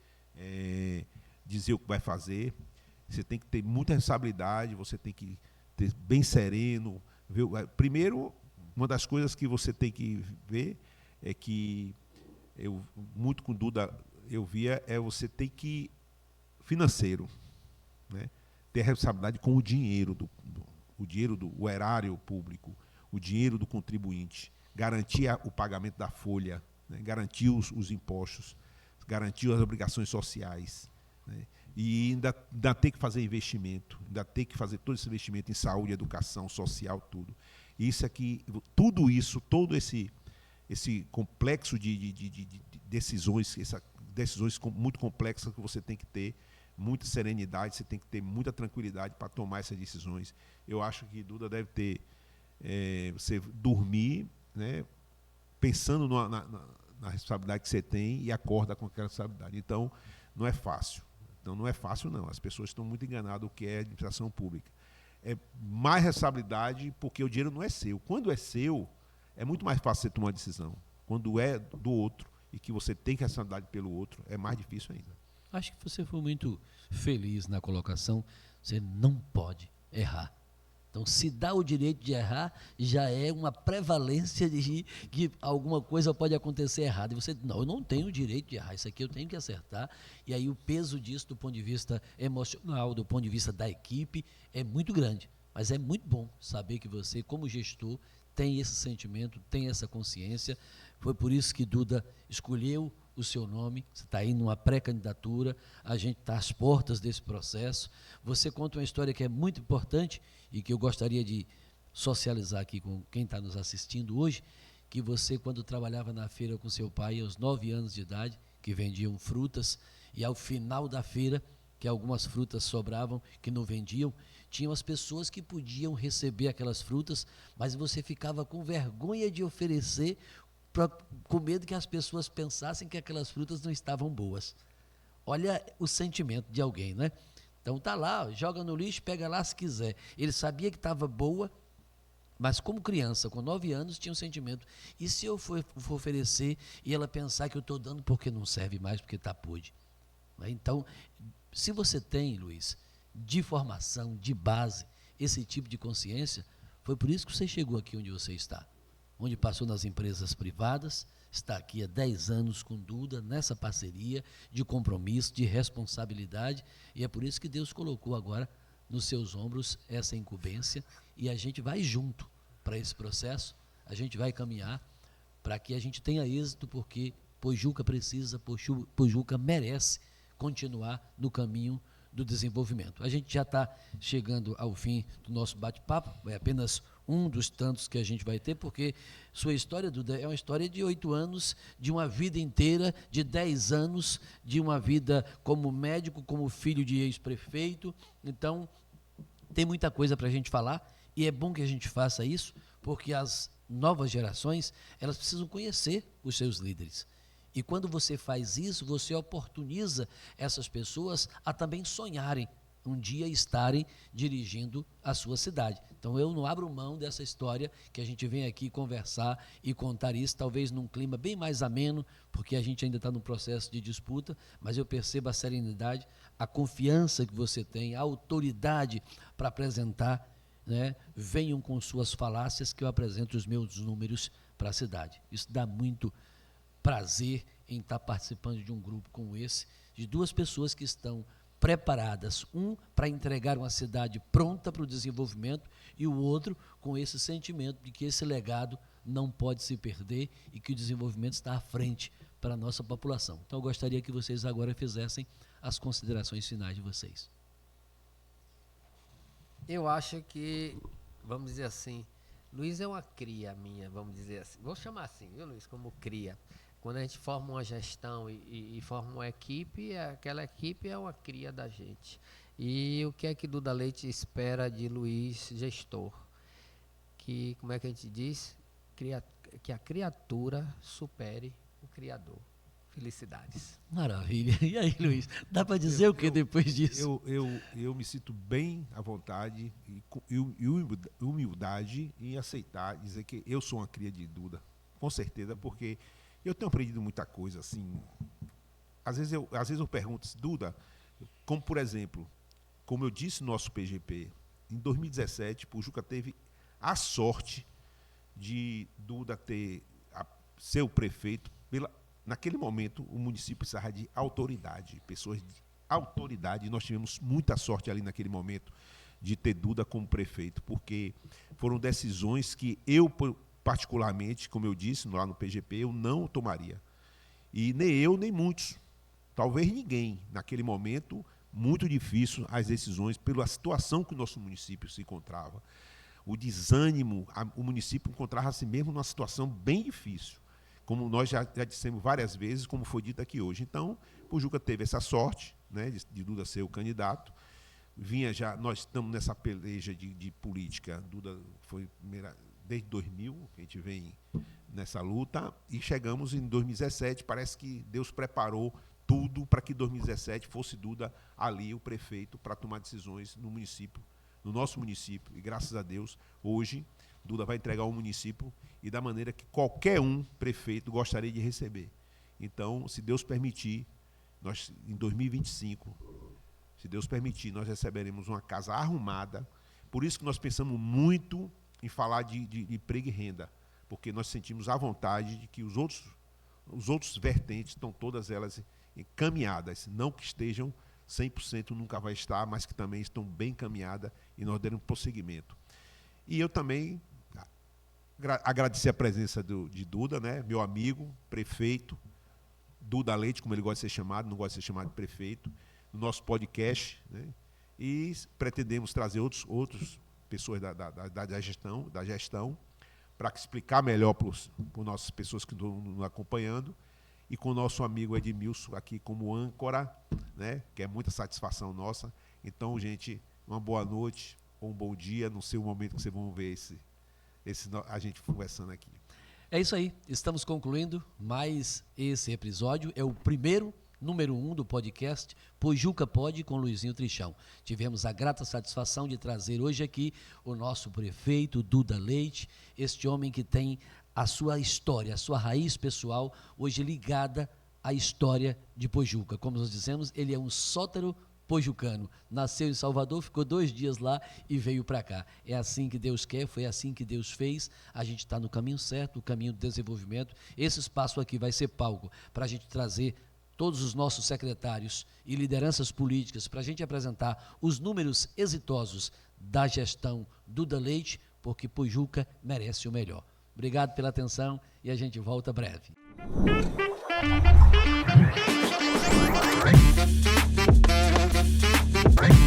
Speaker 2: dizer o que vai fazer, você tem que ter muita responsabilidade, você tem que ter bem sereno. Primeiro, uma das coisas que você tem que ver é que, muito com Duda, eu via, você tem que, financeiro, né? Ter responsabilidade com o dinheiro, o erário público, o dinheiro do contribuinte, garantir o pagamento da folha, né? Garantir os impostos, garantir as obrigações sociais, né? E ainda tem que fazer investimento, ainda tem que fazer todo esse investimento em saúde, educação, social, tudo. Isso aqui, tudo isso, todo esse complexo de decisões, decisões muito complexas que você tem que ter, muita serenidade, você tem que ter muita tranquilidade para tomar essas decisões. Eu acho que Duda deve ter, você dormir, né, pensando na responsabilidade que você tem e acorda com aquela responsabilidade. Então, não é fácil. Então, não é fácil, não. As pessoas estão muito enganadas o que é administração pública. É mais responsabilidade porque o dinheiro não é seu. Quando é seu, é muito mais fácil você tomar uma decisão. Quando é do outro e que você tem que responsabilidade pelo outro, é mais difícil ainda.
Speaker 1: Acho que você foi muito feliz na colocação. Você não pode errar. Então, se dá o direito de errar, já é uma prevalência de que alguma coisa pode acontecer errada. E você, não, eu não tenho o direito de errar, isso aqui eu tenho que acertar. E aí o peso disso, do ponto de vista emocional, do ponto de vista da equipe, é muito grande. Mas é muito bom saber que você, como gestor, tem esse sentimento, tem essa consciência. Foi por isso que Duda escolheu o seu nome, você está aí numa pré-candidatura, a gente está às portas desse processo. Você conta uma história que é muito importante e que eu gostaria de socializar aqui com quem está nos assistindo hoje, que você, quando trabalhava na feira com seu pai, aos 9 anos de idade, que vendiam frutas, e ao final da feira, que algumas frutas sobravam, que não vendiam, tinham as pessoas que podiam receber aquelas frutas, mas você ficava com vergonha de oferecer, com medo que as pessoas pensassem que aquelas frutas não estavam boas. Olha o sentimento de alguém, né? Então tá lá, joga no lixo, pega lá se quiser. Ele sabia que estava boa, mas como criança, com 9 anos, tinha um sentimento. E se eu for oferecer e ela pensar que eu estou dando porque não serve mais, porque está podre? Então, se você tem, Luiz, de formação, de base, esse tipo de consciência, foi por isso que você chegou aqui onde você está. Onde passou nas empresas privadas, está aqui há 10 anos com Duda, nessa parceria de compromisso, de responsabilidade, e é por isso que Deus colocou agora nos seus ombros essa incumbência, e a gente vai junto para esse processo, a gente vai caminhar para que a gente tenha êxito, porque Pojuca precisa, Pojuca merece continuar no caminho do desenvolvimento. A gente já está chegando ao fim do nosso bate-papo, é apenas um dos tantos que a gente vai ter, porque sua história, Duda, é uma história de 8 anos, de uma vida inteira, de 10 anos, de uma vida como médico, como filho de ex-prefeito. Então, tem muita coisa para a gente falar, e é bom que a gente faça isso, porque as novas gerações, elas precisam conhecer os seus líderes. E quando você faz isso, você oportuniza essas pessoas a também sonharem um dia estarem dirigindo a sua cidade. Então eu não abro mão dessa história que a gente vem aqui conversar e contar isso, talvez num clima bem mais ameno, porque a gente ainda está num processo de disputa, mas eu percebo a serenidade, a confiança que você tem, a autoridade para apresentar, né? Venham com suas falácias que eu apresento os meus números para a cidade. Isso dá muito prazer em estar participando de um grupo como esse, de duas pessoas que estão preparadas, um para entregar uma cidade pronta para o desenvolvimento e o outro com esse sentimento de que esse legado não pode se perder e que o desenvolvimento está à frente para a nossa população. Então eu gostaria que vocês agora fizessem as considerações finais de vocês.
Speaker 3: Eu acho que, vamos dizer assim, Luiz é uma cria minha, vamos dizer assim. Vou chamar assim, viu, Luiz, como cria. Quando a gente forma uma gestão e forma uma equipe, aquela equipe é uma cria da gente. E o que é que Duda Leite espera de Luiz, gestor? Que, como é que a gente diz? Que a criatura supere o Criador. Felicidades.
Speaker 1: Maravilha. E aí, Luiz, dá para dizer o que depois disso?
Speaker 2: Eu me sinto bem à vontade e humildade em aceitar, dizer que eu sou uma cria de Duda, com certeza, porque eu tenho aprendido muita coisa, assim. Às vezes eu pergunto, Duda, como por exemplo, como eu disse no nosso PGP, em 2017, Pojuca teve a sorte de Duda ser o prefeito. Naquele momento, o município precisava de autoridade, pessoas de autoridade, e nós tivemos muita sorte ali naquele momento de ter Duda como prefeito, porque foram decisões que eu, particularmente, como eu disse lá no PGP, eu não tomaria. E nem eu, nem muitos, talvez ninguém, naquele momento, muito difícil as decisões, pela situação que o nosso município se encontrava. O desânimo, o município encontrava-se mesmo numa situação bem difícil, como nós já dissemos várias vezes, como foi dito aqui hoje. Então, Pojuca teve essa sorte, né, de Duda ser o candidato. Nós estamos nessa peleja de política. Duda foi desde 2000 que a gente vem nessa luta, e chegamos em 2017. Parece que Deus preparou tudo para que 2017 fosse Duda ali o prefeito para tomar decisões no município, no nosso município. E graças a Deus, hoje, Duda vai entregar o município e da maneira que qualquer prefeito gostaria de receber. Então, se Deus permitir, nós em 2025, se Deus permitir, nós receberemos uma casa arrumada. Por isso que nós pensamos muito em falar de emprego e renda, porque nós sentimos à vontade de que os outros vertentes estão todas elas encaminhadas, não que estejam 100%, nunca vai estar, mas que também estão bem encaminhadas e nós deremos prosseguimento. E eu também agradecer a presença de Duda, né, meu amigo, prefeito, Duda Leite, como ele gosta de ser chamado, não gosta de ser chamado de prefeito, no nosso podcast, né, e pretendemos trazer outros pessoas da gestão para explicar melhor para as nossas pessoas que estão nos acompanhando, e com o nosso amigo Edmilson aqui como âncora, né, que é muita satisfação nossa. Então, gente, uma boa noite ou um bom dia, não sei o momento que vocês vão ver a gente conversando aqui.
Speaker 1: É isso aí, estamos concluindo mais esse episódio, é o primeiro, número 1 do podcast Pojuca Pode com Luizinho Trichão. Tivemos a grata satisfação de trazer hoje aqui o nosso prefeito Duda Leite, este homem que tem a sua história, a sua raiz pessoal, hoje ligada à história de Pojuca. Como nós dissemos, ele é um sótero pojucano, nasceu em Salvador, ficou 2 dias lá e veio para cá. É assim que Deus quer, foi assim que Deus fez. A gente está no caminho certo, no caminho do desenvolvimento. Esse espaço aqui vai ser palco para a gente trazer todos os nossos secretários e lideranças políticas para a gente apresentar os números exitosos da gestão Duda Leite, porque Pojuca merece o melhor. Obrigado pela atenção e a gente volta breve.